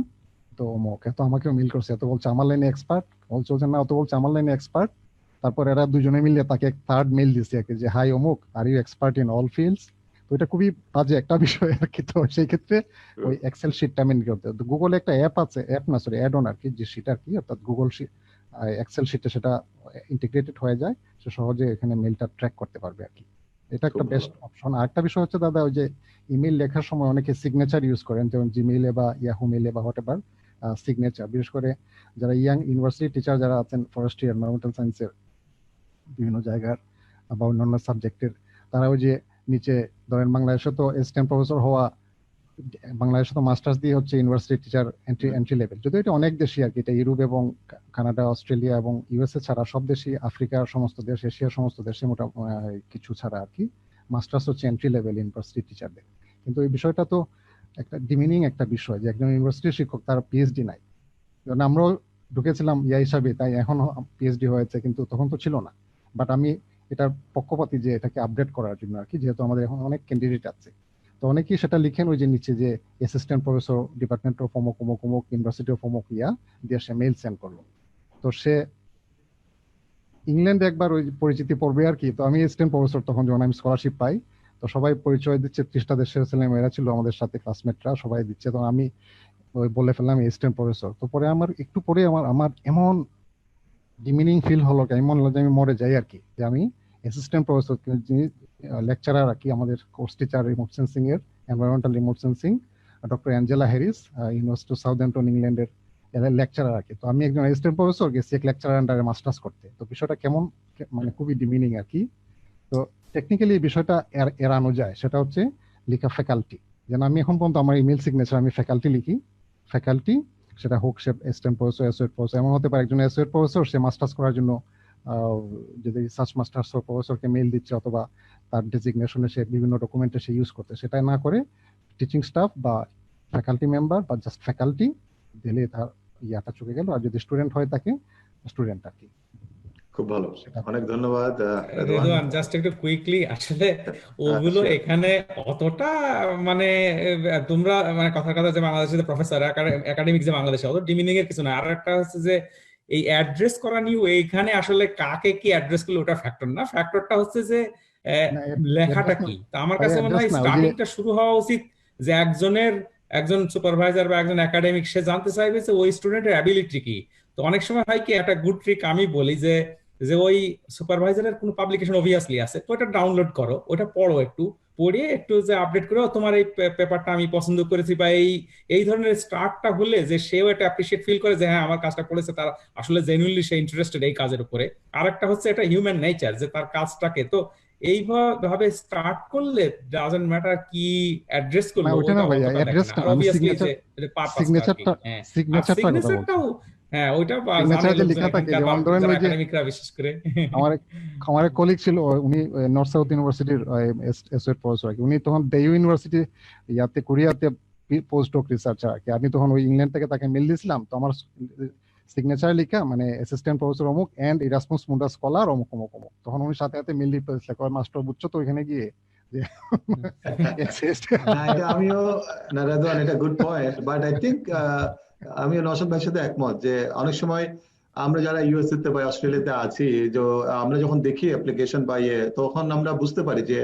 তো ওকে তো আমাকেও মিল করছে, তো বলছে আমার লাইনে এক্সপার্ট, বলছে না, তো বলছে আমার লাইনে এক্সপার্ট। তারপর এরা দুজনে মিলে তাকে থার্ড মেইল দিচ্ছে আর কি, যে হাই অমুক, are you expert in all fields. তো এটা খুবই বাজে একটা বিষয় আর কি। তো সেই ক্ষেত্রে ওই এক্সেল শিটটা মেনটেন করতে হবে। গুগলে একটা অ্যাপ আছে, অ্যাপ না সরি অ্যাড অন আর কি, যে শিট আর কি, অর্থাৎ গুগল শিট এক্সেল শিটে সেটা ইন্টিগ্রেটেড হয়ে যায়, সে সহজে এখানে মেইলটা ট্র্যাক করতে পারবে আর কি। এটা একটা বেস্ট অপশন। আর একটা বিষয় হচ্ছে দাদা, ওই যে ইমেল লেখার সময় অনেকে সিগনেচার ইউজ করেন, যেমন জিমেইলে বা ইয়াহু মেইলে বা হোয়াটএভার সিগনেচার। বিশেষ করে যারা ইয়াং ইউনিভার্সিটি টিচার যারা আছেন, ফরেস্ট্রি, এনভায়রনমেন্টাল সায়েন্সের বিভিন্ন জায়গার বা অন্যান্য সাবজেক্টের, তারা ওই যে নিচে ধরেন বাংলাদেশে তো অ্যাসিস্ট্যান্ট প্রফেসর হওয়া, বাংলাদেশে তো মাস্টার্স দিয়ে হচ্ছে ইউনিভার্সিটি টিচার এন্ট্রি লেভেল। যদিও এটা অনেক দেশই আর কি, এটা ইউরোপ এবং কানাডা, অস্ট্রেলিয়া এবং ইউএসএ ছাড়া সব দেশই, আফ্রিকার সমস্ত দেশ, এশিয়ার সমস্ত দেশে মোটামুটি কিছু ছাড়া আর কি, মাস্টার্স হচ্ছে এন্ট্রি লেভেল ইউনিভার্সিটি টিচারদের। কিন্তু এই বিষয়টা তো একটা ডিমিনিং একটা বিষয়, যে একজন ইউনিভার্সিটির শিক্ষক তার পিএইচডি নাই। কারণ আমরাও ঢুকেছিলাম ইয়া হিসাবে, তাই এখন পিএইচডি হয়েছে, কিন্তু তখন তো ছিল না। বাট আমি এটার পক্ষপাতী যে এটাকে আপডেট করার জন্য আর কি, যেহেতু আমাদের এখন অনেক ক্যান্ডিডেট আছে। তো অনেকেই সেটা লিখেন ওই যে নিচে যে অ্যাসিস্ট্যান্ট প্রফেসর ডিপার্টমেন্ট অফ অমুক অমুক অমুক ইউনিভার্সিটি অফ অমুক ইয়া দিয়ে সে মেইল সেন্ড করলো। তো সে ইংল্যান্ডে একবার ওই পরিচিতি পড়বে আর কি। তো আমি অ্যাসিস্ট্যান্ট প্রফেসর তখন, যখন আমি স্কলারশিপ পাই, তো সবাই পরিচয় দিচ্ছে, 30টা দেশের ছেলেমেয়েরা ছিল আমাদের সাথে, ক্লাসমেটরা সবাই দিচ্ছে। তো আমি ওই বলে ফেললাম অ্যাসিস্ট্যান্ট প্রফেসর। তো পরে আমার একটু পরে আমার এমন ডিমিনিং ফিল হলো, এমন হলো যে আমি মরে যাই আর কি, যে আমি অ্যাসিস্ট্যান্ট প্রফেসর, যিনি লেকচারার আর কি, আমাদের কোর্স টিচার রিমোট সেন্সিং এর, environmental remote sensing, doctor Angela Harris, university of Southampton ইংল্যান্ডের লেকচারার আর কি। তো আমি একজন অ্যাসিস্ট্যান্ট প্রফেসর গেছি এক লেকচারার আন্ডারে মাস্টার্স করতে। তো বিষয়টা কেমন, মানে খুবই ডিমিনিং আর কি। তো টেকনিক্যালি বিষয়টা এড়ানো যায়, সেটা হচ্ছে লিখা ফ্যাকাল্টি। যেন আমি এখন পর্যন্ত আমার ইমেল সিগনেচার আমি ফ্যাকাল্টি লিখি, ফ্যাকাল্টি, সেটা হোক সে অ্যাসিস্ট্যান্ট প্রফেসর, অ্যাসোসিয়েট প্রফেসর। এমন হতে পারে একজন অ্যাসোসিয়েট প্রফেসর সে মাস্টার্স করার জন্য যদি রিসার্চ মাস্টার্স প্রফেসরকে মেইল দিচ্ছে, অথবা তার ডেজিগনেশনে সে বিভিন্ন ডকুমেন্টে সে ইউজ করতে, সেটা না করে টিচিং স্টাফ বা ফ্যাকাল্টি মেম্বার বা জাস্ট ফ্যাকাল্টি দিলে তার ইয়াটা চলে গেল। আর যদি স্টুডেন্ট হয় তাকে স্টুডেন্ট আর কি। খুব ভালো, অনেক ধন্যবাদ রেদওয়ান। জাস্ট একটু কুইকলি, আসলে ওগুলো এখানে অতটা মানে তোমরা মানে কথার কথা যে বাংলাদেশের প্রফেসর একাডেমিক যে বাংলাদেশে অত ডিমিনিং এর কিছু না। আর একটা হচ্ছে যে এই অ্যাড্রেস করা নিউ, এইখানে আসলে কাকে কি অ্যাড্রেস করলে ওটা ফ্যাক্টর না, ফ্যাক্টরটা হচ্ছে যে লেখাটা কি। তো আমার কাছে মনে হয় স্টার্টিংটা শুরু হওয়া উচিত যে একজন সুপারভাইজার বা একজন একাডেমিক সে জানতে চাইবে যে ওই স্টুডেন্টের অ্যাবিলিটি কি। তো অনেক সময় হয় কি, একটা গুড ট্রিক আমি বলি যে ওই সুপারভাইজারের কোনো পাবলিকেশন অবভিয়াসলি আছে, তো ওটা ডাউনলোড করো, ওটা পড়ো, একটু পড়িয়ে একটু যে আপডেট করো, তোমার এই পেপারটা আমি পছন্দ করেছি, বা এই ধরনের স্টার্টটা হলে যে সেও এটা অ্যাপ্রিশিয়েট ফিল করে যে হ্যাঁ আমার কাজটা করেছে, তার আসলে জেনুইনলি সে ইন্টারেস্টেড এই কাজের উপরে। আর একটা হচ্ছে এটা হিউম্যান নেচার যে তার কাজটাকে, তো এইভাবে স্টার্ট করলে ডাজন্ট ম্যাটার কি অ্যাড্রেস করলো, ওটা না ভাইয়া, অ্যাড্রেসটা আমি সিগনেচারটাও হ্যাঁ ওইটা লেখা থাকে। যেমন ধরেন ওই যে বিশেষ করে আমার এক কলিগ ছিল, উনি নর্থ সাউথ ইউনিভার্সিটির অ্যাসোসিয়েট প্রফেসর আর কি। উনি তখন দেইউ ইউনিভার্সিটি ইয়াতে কোরিয়াতে পোস্ট ডক রিসার্চার আর কি। আমি তখন ওই ইংল্যান্ড থেকে তাকে মেল দিয়েছিলাম। তো আমার সিগনেচার লেখা মানে অ্যাসিস্ট্যান্ট প্রফেসর অমুক এন্ড ইরাসমাস মুন্ডা স্কলার অমুক অমুক অমুক। তখন উনি সাথে সাথে মেল দিতে মাস্টার বুঝছো তো ওইখানে গিয়ে যে আমিও না রেদওয়ান, এটা good point, but I think আমিও নওশাদ ভাইয়ের সাথে একমত যে অনেক সময় আমরা যারা ইউএসএ তে বা অস্ট্রেলিয়াতে আছি, যে আমরা যখন দেখি অ্যাপ্লিকেশন বা তখন আমরা বুঝতে পারি যে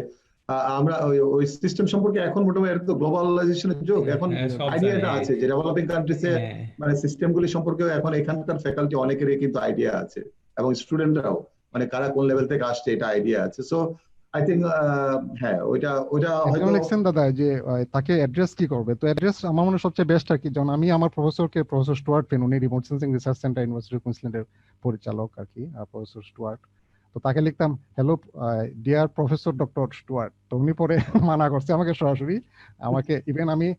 আমরা ওই সিস্টেম সম্পর্কে এখন মোটামুটি এটা তো গ্লোবালাইজেশনের যুগ, এখন সব আইডিয়াটা জানে। আছে যে ডেভেলপিং কান্ট্রিজে হ্যাঁ মানে সিস্টেমগুলি সম্পর্কে এখন এখানকার ফ্যাকাল্টি অনেকেরই কিন্তু আইডিয়া আছে, এবং স্টুডেন্টরাও মানে কারা কোন লেভেল থেকে আসছে এটা আইডিয়া আছে। সো আই থিঙ্ক হ্যাঁ ওইটা হয়তো লিখছেন দাদা যে তাকে অ্যাড্রেস কি করবে, তো অ্যাড্রেস আমার মনে হয় সবচেয়ে বেস্ট আর কি, যেমন আমি আমার প্রফেসর স্টুয়ার্ট পেন, উনি remote sensing research centre University of কুইন্সল্যান্ডের পরিচালক আর কি, প্রফেসর স্টুয়ার্ট। তো তাকে লিখতাম hello dear professor doctor Stuart, তো উনি পরে মানা করছে আমাকে সরাসরি, আমাকে ইভেন আমি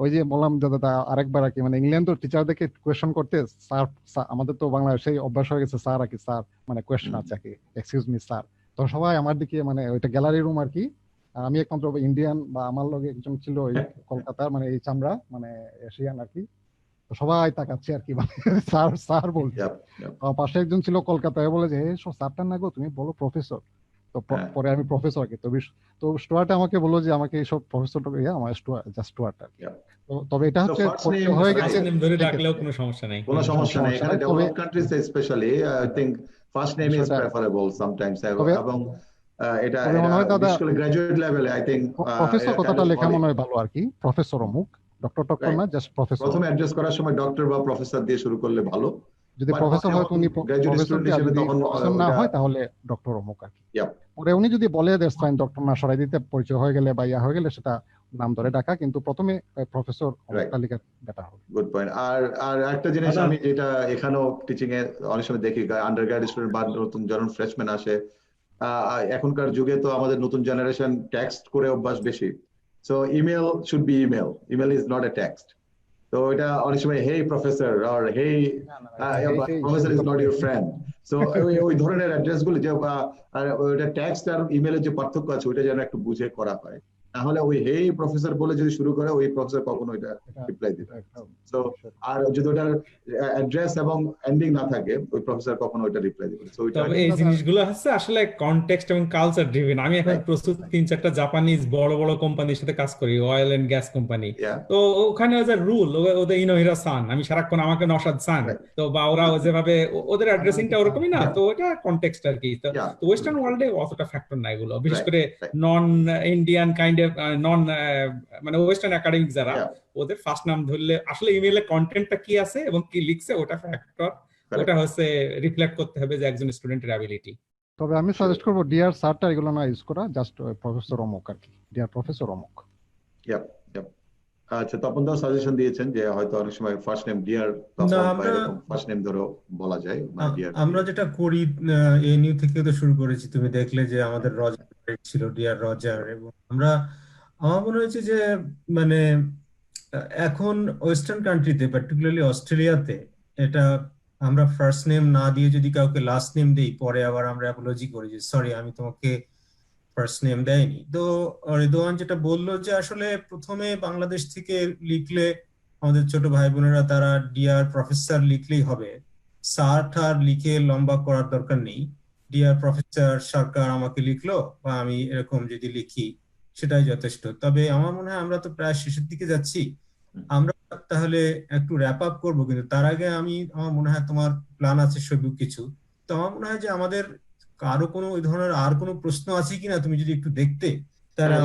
ওই যে বললাম দাদা আরেকবার আর কি, মানে ইংল্যান্ড তো টিচারদেরকে কোয়েশ্চন করতে স্যার, আমাদের তো বাংলাদেশে অভ্যাস হয়ে গেছে স্যার আর কি, স্যার মানে কোয়েশ্চন আছে আর কি, এক্সকিউজ মি স্যার। তো সবাই আমার দিকে মানে ওইটা গ্যালারি রুম আর কি, আর আমি একমাত্র ইন্ডিয়ান বা আমার লগে একজন ছিল ওই কলকাতার, মানে এই চামড়া মানে এশিয়ান আর কি, তো সবাই তাকাচ্ছে আর কি, মানে স্যার স্যার বলছে। পাশে একজন ছিল কলকাতায়, বলে যে স্যারটা না গো তুমি বলো প্রফেসর, তো পরে আমি প্রফেসর আর কি। তো স্টুয়ার্ট আমাকে বললো যে আমাকে এইসব প্রফেসর আমার স্টুয়ার্ট আর কি। তবে এটা হচ্ছে হয়ে গেছে, ধরে ডাকলেও কোনো সমস্যা নাই, কোনো সমস্যা নেই এখানে developed countries specially I think first name is preferable sometimes, এবং এটা বিশেষ করে গ্র্যাজুয়েট লেভেলে আই থিংক প্রফেসর কথাটা লেখা মনে হয় ভালো আর কি, প্রফেসর অমুক, ডক্টর না জাস্ট প্রফেসর। প্রথমে অ্যাড্রেস করার সময় ডক্টর বা প্রফেসর দিয়ে শুরু করলে ভালো, যদি প্রফেসর হয় উনি প্রফেসর, যদি প্রফেসর না হয় তাহলে ডক্টর অমুক আর কি। পরে উনি যদি বলে দ্যাটস ফাইন, ডক্টর না সরাই দিতে, পরিচয় হয়ে গেলে বা ইয়া হয়ে গেলে সেটা নাম ধরে ডাকা, কিন্তু প্রথমে প্রফেসর তালিকা বেটার হবে। Good point. আর একটা জিনিস আমি যেটা এখানেও টিচিং এ অনেক সময় দেখি, আন্ডার গ্রাড স্টুডেন্ট বা নতুন যখন ফ্রেশম্যান আসে, এখনকার যুগে তো আমাদের নতুন জেনারেশন টেক্সট করে অভ্যাস বেশি, so email should be email is not a text. তো এটা অনেক সময় হেই প্রফেসর আর hey professor is not your friend, so ওই ধরনের অ্যাড্রেস গুলো যে ওইটা টেক্সট আর ইমেলের যে পার্থক্য আছে ওইটা যেন একটু বুঝে করা হয়, তাহলে ওই হেই প্রফেসর বলে যদি শুরু করে ওই প্রফেসর কখনো ওইটা রিপ্লাই দিবে। সো আর যদি ওটার অ্যাড্রেস এবং এন্ডিং না থাকে ওই প্রফেসর কখনো ওইটা রিপ্লাই দিবে। সো তবে এই জিনিসগুলো হচ্ছে আসলে কনটেক্সট এবং কালচার ড্রিভেন। আমি এখন প্রস্তুত 3-4টা জাপানিজ বড় বড় কোম্পানির সাথে কাজ করি, অয়েল এন্ড গ্যাস কোম্পানি। তো ওখানে ওদের রুল, ওদের ইনোহিরা সান, আমি সারাক্ষণ আমাকে নসাদ সান, তো বা ওরা যেভাবে ওদের অ্যাড্রেসিংটা ওরকমই না, তো এটা কনটেক্সট আর কি। তো ওয়েস্টার্ন ওয়ার্ল্ডে অতটা ফ্যাক্টর না এগুলো, বিশেষ করে নন ইন্ডিয়ান কাইন্ড অফ নন মানে ওয়েস্টার্ন একাডেমিক যারা, ওদের ফার্স্ট নাম ধরলে আসলে ইমেইলে কন্টেন্টটা কি আছে এবং কি লিখছে ওটা ফ্যাক্টর, ওটা হচ্ছে রিফ্লেক্ট করতে হবে যে একজন স্টুডেন্টের অ্যাবিলিটি। তবে আমি সাজেস্ট করব ডিয়ার স্যারটা এগুলো না ইউজ করা, জাস্ট প্রফেসর অমুক আর কি, ডিয়ার প্রফেসর অমুক। আচ্ছা, তপন দাও সাজেশন দিয়েছেন যে হয়তো অনেক সময় first name dear first name ধরো বলা যায়, আমরা যেটা করি এএনইউ থেকে তো শুরু করেছি, তুমি দেখলে যে আমাদের রজার ছিল ডিয়ার রজার, এবং আমার মনে হয়েছে যে মানে এখন ওয়েস্টার্ন কান্ট্রিতে পার্টিকুলারলি অস্ট্রেলিয়াতে এটা আমরা ফার্স্ট নেম না দিয়ে যদি কাউকে লাস্ট নেম দেই, পরে আবার আমরা অ্যাপোলজি করি যে সরি আমি তোমাকে ফার্স্ট নেম দেয়নি। তো রেদওয়ান যেটা বললো যে আসলে প্রথমে বাংলাদেশ থেকে লিখলে আমাদের ছোট ভাই বোনেরা তারা ডিয়ার প্রফেসর লিখলেই হবে, স্যার ঠার লিখে লম্বা করার দরকার নেই, ডিয়ার প্রফেসর সরকার আমাকে লিখলো বা আমি এরকম যদি লিখি সেটাই যথেষ্ট। তবে আমার মনে হয় আমরা তো প্রায় শেষের দিকে যাচ্ছি, আমরা তাহলে একটু র্যাপ আপ করবো, কিন্তু তার আগে আমার মনে হয় তোমার প্ল্যান আছে সব কিছু, তো আমার মনে হয় যে আমাদের কারো কোনো ওই ধরনের আর কোনো প্রশ্ন আছে কিনা তুমি যদি একটু দেখতে, তাহলে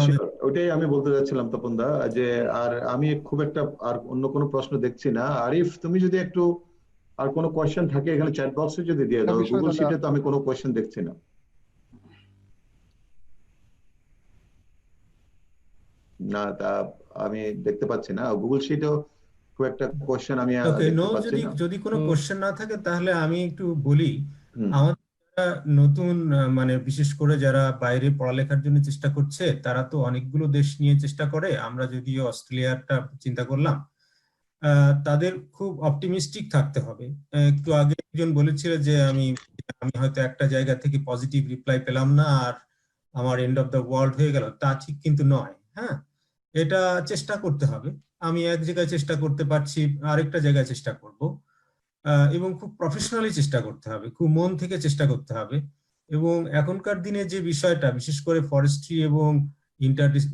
ওইটাই আমি বলতে যাচ্ছিলাম তপন দা, যে আর আমি খুব একটা আর অন্য কোনো প্রশ্ন দেখছি না। আরিফ তুমি যদি একটু আর কোনো কোয়েশ্চেন থাকে এখানে চ্যাট বক্সে যদি দিয়ে দাও, গুগল শিটে তো আমি কোনো কোয়েশ্চেন দেখছি না। না তা আমি দেখতে পাচ্ছি না, গুগল শিটেও খুব একটা কোয়েশ্চেন আমি দেখতে পাচ্ছি না। যদি কোনো কোয়েশ্চেন না থাকে তাহলে আমি একটু বলি, আমাদের নতুন মানে বিশেষ করে যারা বাইরে পড়ালেখার জন্য চেষ্টা করছে তারা তো অনেকগুলো দেশ নিয়ে চেষ্টা করে, আমরা যদিও অস্ট্রেলিয়াটা চিন্তা করলাম, তাদের খুব অপটিমিস্টিক থাকতে হবে। একটু আগে একজন বলেছিল যে আমি হয়তো একটা জায়গা থেকে পজিটিভ রিপ্লাই পেলাম না আর আমার এন্ড অফ দ্য ওয়ার্ল্ড হয়ে গেল, তা ঠিক কিন্তু নয়। হ্যাঁ, এটা চেষ্টা করতে হবে, আমি এক জায়গায় চেষ্টা করতে পারছি, আরেকটা জায়গায় চেষ্টা করব, এবং খুব প্রফেশনালি চেষ্টা করতে হবে, খুব মন থেকে চেষ্টা করতে হবে। এবং এখনকার দিনে যে বিষয়টা বিশেষ করে ফরেস্ট্রি এবং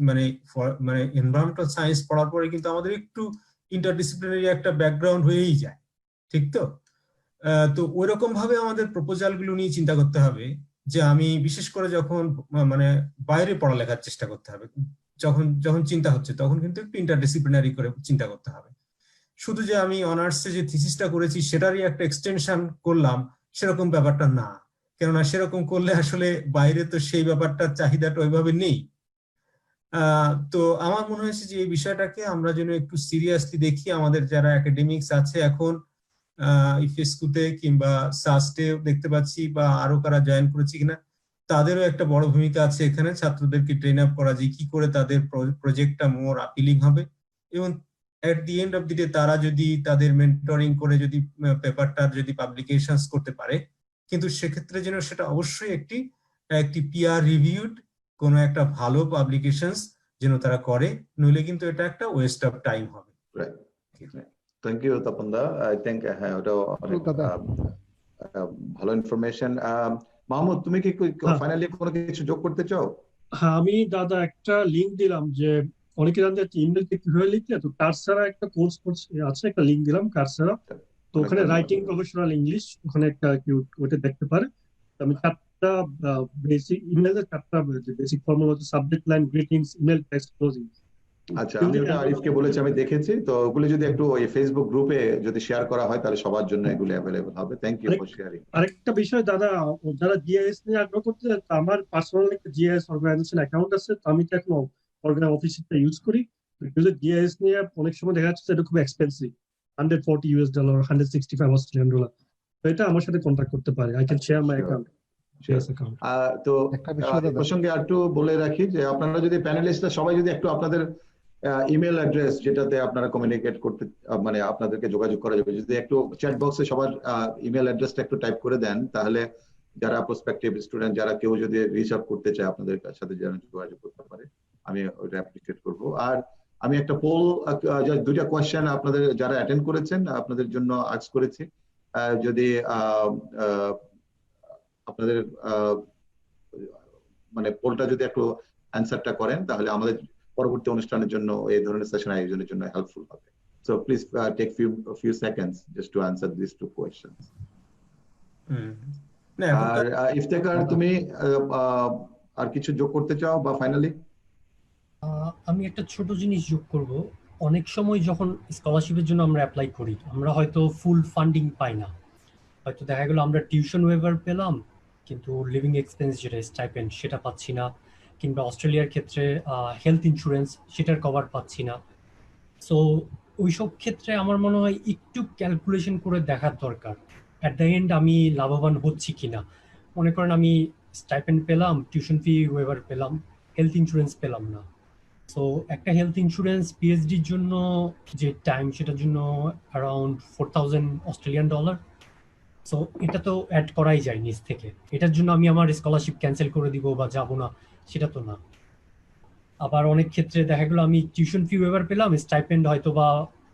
মানে এনভায়রনমেন্টাল সায়েন্স পড়ার পরে কিন্তু আমাদের একটু ইন্টারডিসিপ্লিনারি একটা ব্যাকগ্রাউন্ড হয়েই যায়, ঠিক তো? তো ওইরকম ভাবে আমাদের প্রপোজাল গুলো নিয়ে চিন্তা করতে হবে, যে আমি বিশেষ করে যখন মানে বাইরে পড়ালেখার চেষ্টা করতে হবে, যখন যখন চিন্তা হচ্ছে তখন কিন্তু একটু ইন্টারডিসিপ্লিনারি করে চিন্তা করতে হবে। শুধু যে আমি অনার্সে যে থিসিসটা করেছি সেটারই একটা এক্সটেনশন করলাম, সেরকম ব্যাপারটা না। কেননা সেরকম করলে আসলে বাইরে তো সেই ব্যাপারটার চাহিদাটা ওইভাবে নেই। তো আমার মনে হয়েছে যে এই বিষয়টাকে আমরা যেন একটু সিরিয়াসলি দেখি। আমাদের যারা একাডেমিক্স আছে এখন ইফেস্কুতে কিংবা সাস্টে দেখতে পাচ্ছি, বা আরো কারা জয়েন করেছি কিনা, তাদেরও একটা বড় ভূমিকা আছে এখানে, ছাত্রদেরকে ট্রেন আপ করা, যে কি করে তাদের প্রজেক্টটা মোর আপিলিং হবে, এবং at the end of the day তারা যদি তাদের মেন্টরিং করে যদি পেপারটার যদি পাবলিকেশনস করতে পারে, কিন্তু সেক্ষেত্রে যেন সেটা অবশ্যই একটি একটি পিয়ার রিভিউড কোনো একটা ভালো পাবলিকেশনস যেন তারা করে, নইলে কিন্তু এটা একটা ওয়েস্ট অফ টাইম হবে। Thank you Tapan da. I think হ্যাঁ, ওটা অনেক দাদা। ভালো ইনফরমেশন। মাহমুদ, তুমি কি হ্যাঁ। ফাইনালি কোনো কিছু যোগ করতে চাও? হ্যাঁ, আমি দাদা একটা লিংক দিলাম, যে অনেকে জানতে ইমেল কিভাবে লিখতে, তো কার্সারা একটা কোর্স আছে, একটা লিংক দিলাম কার্সারা। তো ওখানে রাইটিং প্রফেশনাল ইংলিশ, ওখানে একটা ওটা দেখতে পারে। তো আমি 4টা বেসিক ইমেলের 4টা বেসিক ফর্মুলা হচ্ছে subject line, greetings, email, text, closing. আচ্ছা, আমি ওটা আরিফকে বলেছি, আমি দেখেছি। তো ওগুলো যদি একটু ওই ফেসবুক গ্রুপে যদি শেয়ার করা হয় তাহলে সবার জন্য এগুলো অ্যাভেলেবল হবে। Thank you for sharing. আরেকটা বিষয় দাদা, যারা জিআইএস নিয়ে আগ্রহ করতে, আমার পার্সোনাল একটা জিআইএস অর্গানাইজেশন অ্যাকাউন্ট আছে, তো আমি তো এখন অফিসটা ইউজ করি। জিআইএস নিয়ে অনেক সময় দেখা যাচ্ছে এটা খুব এক্সপেন্সিভ, $140, $165 অস্ট্রেলিয়ান ডলার। তো এটা আমার সাথে কন্ট্যাক্ট করতে পারে। I can share my account. তো একটা বিষয় এই প্রসঙ্গে একটু বলে রাখি যে আপনারা যদি প্যানেলিস্টরা সবাই যদি একটু আপনাদের ইমেল অ্যাড্রেস, যেটাতে আপনারা কমিউনিকেট করতে মানে আপনাদেরকে যোগাযোগ করা যাবে, যদি একটু চ্যাট বক্সে সবার ইমেল অ্যাড্রেসটা একটু টাইপ করে দেন, তাহলে যারা প্রসপেক্টিভ স্টুডেন্ট, যারা কেউ যদি রিচ আউট করতে চায় আপনাদের সাথে যেন যোগাযোগ করতে পারে, আমি ওটা অ্যাপ্রিশিয়েট করব। আর আমি একটা পোল, দুইটা কোয়েশ্চেন আপনাদের যারা অ্যাটেন্ড করেছেন আপনাদের জন্য আস্ক করেছি। যদি আপনাদের মানে পোলটা যদি একটু অ্যান্সারটা করেন, তাহলে আমাদের পরবর্তী অনুষ্ঠানের জন্য এই ধরনের সেশন আয়োজনের জন্য হেল্পফুল হবে। So please take few seconds just to answer these two questions. আর ইফতেখার, তুমি আর কিছু যোগ করতে চাও বা ফাইনালি? আমি একটা ছোট জিনিস যোগ করব। অনেক সময় যখন স্কলারশিপের জন্য আমরা অ্যাপ্লাই করি, আমরা হয়তো ফুল ফান্ডিং পাই না। হয়তো দেখা গেল আমরা টিউশন ওয়েভার পেলাম, কিন্তু লিভিং এক্সপেন্স যেটা স্টাইপেন্ড সেটা পাচ্ছি না, কিংবা অস্ট্রেলিয়ার ক্ষেত্রে হেলথ ইন্স্যুরেন্স সেটার কভার পাচ্ছি না। সো ওইসব ক্ষেত্রে আমার মনে হয় একটু ক্যালকুলেশন করে দেখার দরকার, অ্যাট দ্য এন্ড আমি লাভবান হচ্ছি কিনা। মনে করেন আমি স্টাইপেন্ড পেলাম, টিউশন ফি ওয়েভার পেলাম, হেলথ ইন্স্যুরেন্স পেলাম না। সো একটা হেলথ ইন্স্যুরেন্স পিএইচডির জন্য যে টাইম, সেটার জন্য অ্যারাউন্ড $4,000 অস্ট্রেলিয়ান ডলার। সো এটা তো অ্যাড করাই যায় নিজ থেকে। এটার জন্য আমি আমার স্কলারশিপ ক্যান্সেল করে দিব বা যাব না, সেটা তো না। আবার অনেক ক্ষেত্রে দেখা গেলো আমি টিউশন ফি ওয়েভার পেলাম, স্টাইপেন্ড হয়তো বা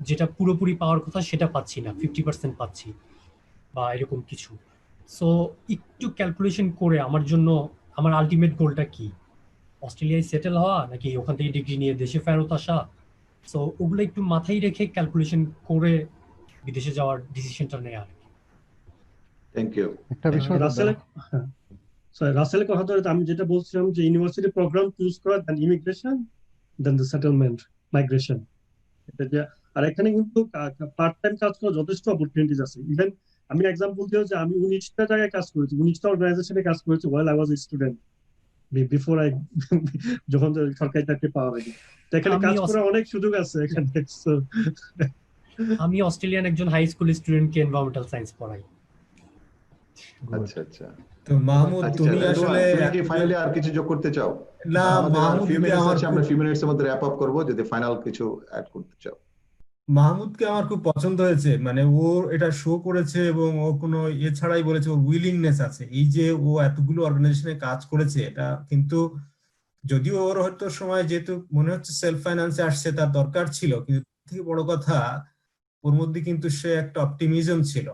যেটা পুরোপুরি পাওয়ার কথা সেটা পাচ্ছি না, 50% পাচ্ছি বা এরকম কিছু। সো একটু ক্যালকুলেশন করে আমার জন্য আমার আলটিমেট গোলটা কি, অস্ট্রেলিয়ায় সেটেল হওয়া নাকি ওখান থেকে ডিগ্রি নিয়ে দেশে ফেরত আসা। সো ওগুলো একটু মাথায় রেখে ক্যালকুলেশন করে বিদেশে যাওয়ার ডিসিশনটা নেওয়া। Thank you. একটা বিষয় রাসেলের কথা ধরে আমি যেটা বলছিলাম, যে ইউনিভার্সিটি প্রোগ্রাম চুজ করা, then immigration, then the settlement, migration. আর এখানে কিন্তু পার্ট টাইম কাজ করার যথেষ্ট অপরচুনিটিস আছে। ইভেন আমি এক্সাম্পল দিও যে আমি 19টা জায়গায় কাজ করেছি, 19টা অর্গানাইজেশনে কাজ করেছি while I was a student, before I যখন সরকারি চাকরি পাওয়ার আগে। তো এখানে কাজ করার অনেক সুযোগ আছে এখানে। আমি অস্ট্রেলিয়ান একজন হাই স্কুল স্টুডেন্টকে এনভায়রনমেন্টাল সায়েন্স পড়াই। আচ্ছা আচ্ছা। তো মাহমুদ, তুমি আসলে কি ফাইনালি আর কিছু যোগ করতে চাও? না, আমাদের ফিউ মিনিটস আছে, আমরা ফিউ মিনিটস এর মধ্যে র‍্যাপ আপ করব, যদি ফাইনাল কিছু অ্যাড করতে চাও। মাহমুদকে আমার খুব পছন্দ হয়েছে, মানে ও এটা শো করেছে এবং ও কোনো ছাড়াই বলেছে ওর উইলিংনেস আছে। এই যে ও এতগুলো অর্গানাইজেশনে কাজ করেছে, এটা কিন্তু যদিও ওর হয়তো সময় যেহেতু মনে হচ্ছে সেলফ ফাইন্যান্সে আসছে, তার দরকার ছিল, কিন্তু থেকে বড় কথা ওর মধ্যে কিন্তু সে একটা অপটিমিজম ছিল।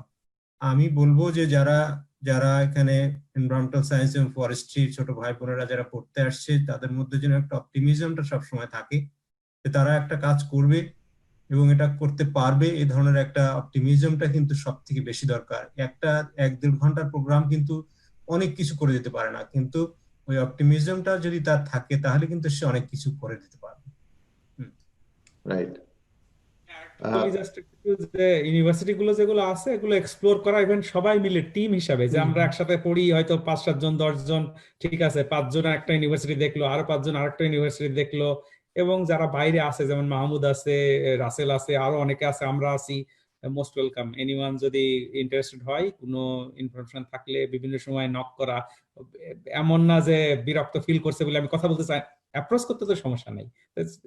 আমি বলবো যে যারা যারা এখানে এনভায়রনমেন্টাল সায়েন্স এবং ফরেস্ট্রি ছোট ভাই বোনেরা যারা পড়তে আসছে, তাদের মধ্যে যেন একটা অপটিমিজমটা সবসময় থাকে যে তারা একটা কাজ করবে এবং এটা করতে পারবে, এই ধরনের একটা অপটিমিজমটা কিন্তু সব থেকে বেশি দরকার। একটা 1-1.5 ঘন্টার প্রোগ্রাম কিন্তু অনেক কিছু করে দিতে পারে না, কিন্তু ওই অপটিমিজমটা যদি তার থাকে তাহলে কিন্তু সে অনেক কিছু করে দিতে পারবে। রাইট। বলি জাস্ট একটু যে ইউনিভার্সিটি গুলো যেগুলো আছে এগুলো এক্সপ্লোর করা, ইভেন সবাই মিলে টিম হিসাবে, যে আমরা একসাথে পড়ি হয়তো 5-7 জন 10 জন, ঠিক আছে, 5 জন একটা ইউনিভার্সিটি দেখলো, আর 5 জন আরেকটা ইউনিভার্সিটি দেখলো, এবং যারা বাইরে আছে যেমন মাহমুদ আছে, রাসেল আছে, আরো অনেকে আছে, আমরা আছি, মোস্ট ওয়েলকাম। এনিওয়ান যদি ইন্টারেস্টেড হয়, কোনো ইনফরমেশন থাকলে বিভিন্ন সময় নক করা, এমন না যে বিরক্ত ফিল করছে বলে আমি কথা বলতে চাই, অ্যাপ্রোচ করতে তো সমস্যা নেই।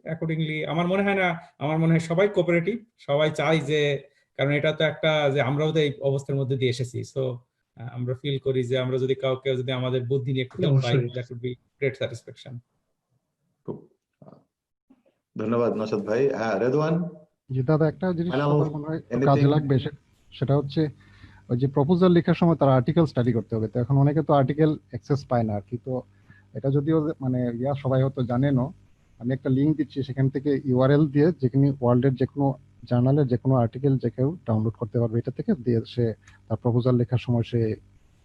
অ্যাকর্ডিংলি আমার মনে হয় না, আমার মনে হয় সবাই কোঅপারেটিভ, সবাই চাই যে, কারণ এটা তো একটা যে আমরাও তো এই অবস্থার মধ্যে দিয়ে এসেছি, সো আমরা ফিল করি যে আমরা যদি কাউকে যদি আমাদের বুদ্ধি নিয়ে একটু হেল্প পাই, অবশ্যই। That would be great satisfaction. খুব ধন্যবাদ নশাদ ভাই। হ্যাঁ, রেদওয়ান, জি দাদা, একটা জিনিস Final, সবার মনে হয় একটু anything? কাজে লাগবে, সেটা হচ্ছে ওই যে প্রপোজাল লেখার সময় তারা আর্টিকেল স্টাডি করতে হবে। তো এখন অনেকে তো আর্টিকেল অ্যাক্সেস পায় না আর কি। তো এটা যদিও মানে সবাই হয়তো জানেনও, আমি একটা লিঙ্ক দিচ্ছি, সেখান থেকে ইউআরএল দিয়ে যেখানে ওয়ার্ল্ডের যে কোনো জার্নালের যে কোনো আর্টিকেল যে কেউ ডাউনলোড করতে পারবে এটা থেকে, দিয়ে সে তার প্রপোজাল লেখার সময় সে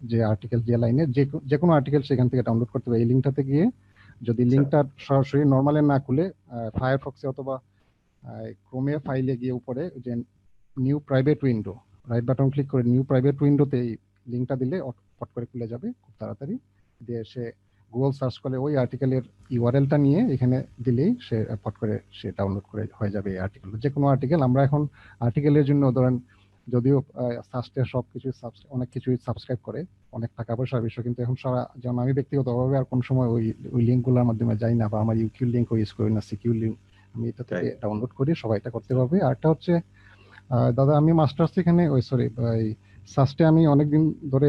যে আর্টিকেল যে লাইনে যে কোনো আর্টিকেল সেখান থেকে ডাউনলোড করতে পারবে। এই লিঙ্কটাতে গিয়ে যদি লিঙ্কটা সরাসরি নর্মালে না খুলে ফায়ারফক্সে অথবা ক্রোমে ফাইলে গিয়ে উপরে যে new private window, right button click করে নিউ প্রাইভেট উইন্ডোতে এই লিঙ্কটা দিলে ফট করে খুলে যাবে খুব তাড়াতাড়ি। দিয়ে সে গুগল সার্চ করলে ওই আর্টিকেলের ইউআরএলটা নিয়ে এখানে দিলেই সে ফট করে সে ডাউনলোড করে হয়ে যাবে এই আর্টিকেল, যে কোনো আর্টিকেল। আমরা এখন আর্টিকেলের জন্য ধরেন যদিও সার্চে সবকিছু অনেক কিছুই সাবস্ক্রাইব করে, অনেক টাকা পয়সার বিষয়, কিন্তু এখন সারা, যেমন আমি ব্যক্তিগতভাবে আর কোন সময় ওই লিঙ্কগুলোর মাধ্যমে যাই না, বা আমার ইউকিউ লিঙ্ক ইউজ করি না, সিকিউ লিঙ্ক আমি এটা থেকে ডাউনলোড করি, সবাই এটা করতে পারবে। আরটা হচ্ছে দাদা, আমি মাস্টার্স এখানে সাস্টে আমি অনেকদিন ধরে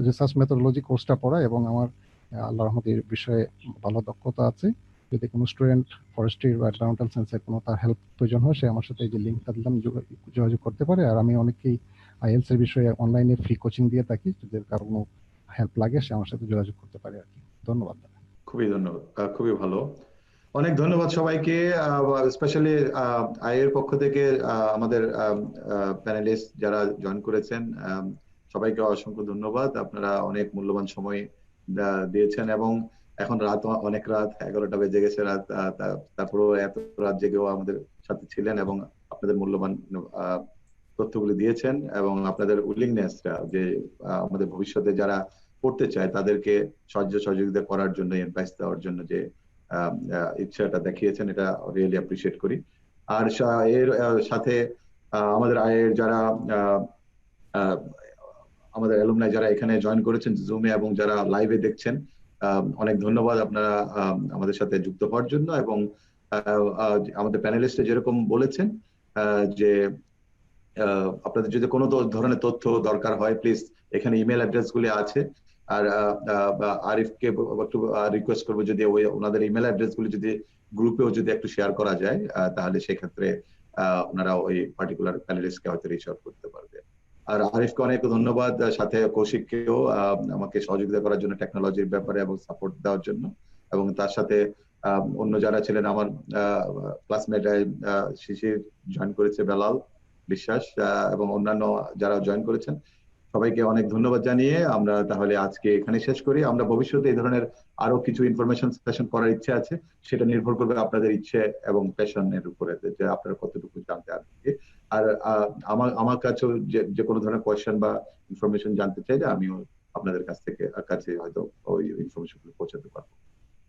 রিসার্চ মেথোডোলজি কোর্সটা পড়া, এবং আমার আল্লাহর রহমতে এই বিষয়ে ভালো দক্ষতা আছে। যদি কোনো স্টুডেন্ট ফরেস্ট্রি বা এনভায়রনমেন্টাল সায়েন্সের কোনো তার হেল্প প্রয়োজন হয়, সে আমার সাথে এই যে লিঙ্কটা দিলাম যোগাযোগ করতে পারে। আর আমি অনেকেই আইএলটিএস এর বিষয়ে অনলাইনে ফ্রি কোচিং দিয়ে থাকি, যদি কারো কোনো হেল্প লাগে সে আমার সাথে যোগাযোগ করতে পারে আর কি। ধন্যবাদ। খুবই ধন্যবাদ, খুবই ভালো। অনেক ধন্যবাদ সবাইকে, স্পেশালি আইএর পক্ষ থেকে আমাদের প্যানেলিস্ট যারা জয়েন করেছেন সবাইকে অসংখ্য ধন্যবাদ। আপনারা অনেক মূল্যবান সময় দিয়েছেন, এবং এখন রাত অনেক রাত 11টা বেজে গেছে রাত, তারপরেও এত রাত জেগেও আমাদের সাথে ছিলেন এবং আপনাদের মূল্যবান তথ্যগুলি দিয়েছেন, এবং আপনাদের উইলিংনেসটা যে আমাদের ভবিষ্যতে যারা পড়তে চায় তাদেরকে সাহায্য সহযোগিতা করার জন্য, অ্যাডভাইস দেওয়ার জন্য যে ইচ্ছাটা দেখিয়েছেন, এটা রিয়েলি অ্যাপ্রিসিয়েট করি। আর এর সাথে আমাদের আয়ের যারা আমাদের অ্যালুমনাই যারা এখানে জয়েন করেছেন জুমে এবং যারা লাইভে দেখছেন, অনেক ধন্যবাদ আপনারা আমাদের সাথে যুক্ত হওয়ার জন্য। এবং আমাদের প্যানেলিস্টে যেরকম বলেছেন যে আপনাদের যদি কোনো ধরনের তথ্য দরকার হয়, প্লিজ এখানে ইমেল অ্যাড্রেস গুলি আছে। আর আরিফকে একটু রিকোয়েস্ট করবো যদি ওনাদের ইমেল অ্যাড্রেস গুলি যদি গ্রুপেও যদি একটু শেয়ার করা যায়, তাহলে সেক্ষেত্রে ওনারা ওই পার্টিকুলার প্যানেলিস্টকে হয়তো রিচ আউট করতে পারবে। আর আরিফকে অনেক ধন্যবাদ, সাথে কৌশিককেও আমাকে সহযোগিতা করার জন্য টেকনোলজির ব্যাপারে এবং সাপোর্ট দেওয়ার জন্য, এবং তার সাথে অন্য যারা ছিলেন আমার ক্লাসমেট শিশির জয়েন করেছে, বেলাল বিশ্বাস এবং অন্যান্য যারা জয়েন করেছেন, সবাইকে অনেক ধন্যবাদ জানিয়ে আমরা তাহলে আজকে এখানে শেষ করি। আমরা ভবিষ্যতে এই ধরনের আরো কিছু ইনফরমেশন সেশন করার ইচ্ছে আছে, সেটা নির্ভর করবে আপনাদের ইচ্ছে এবং প্যাশনের উপরে, যে আপনারা কতটুকু জানতে আগ্রহী। আর আমার কাছেও যে কোনো ধরনের কোয়েশ্চেন বা ইনফরমেশন জানতে চাইলে আমিও আপনাদের কাছে হয়তো ওই ইনফরমেশন গুলো পৌঁছাতে পারবো।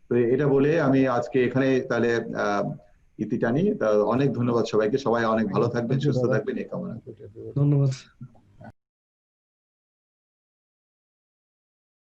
তো এটা বলে আমি আজকে এখানে তাহলে ইতি টানি। অনেক ধন্যবাদ সবাইকে, সবাই অনেক ভালো থাকবেন, সুস্থ থাকবেন এই কামনা। ধন্যবাদ।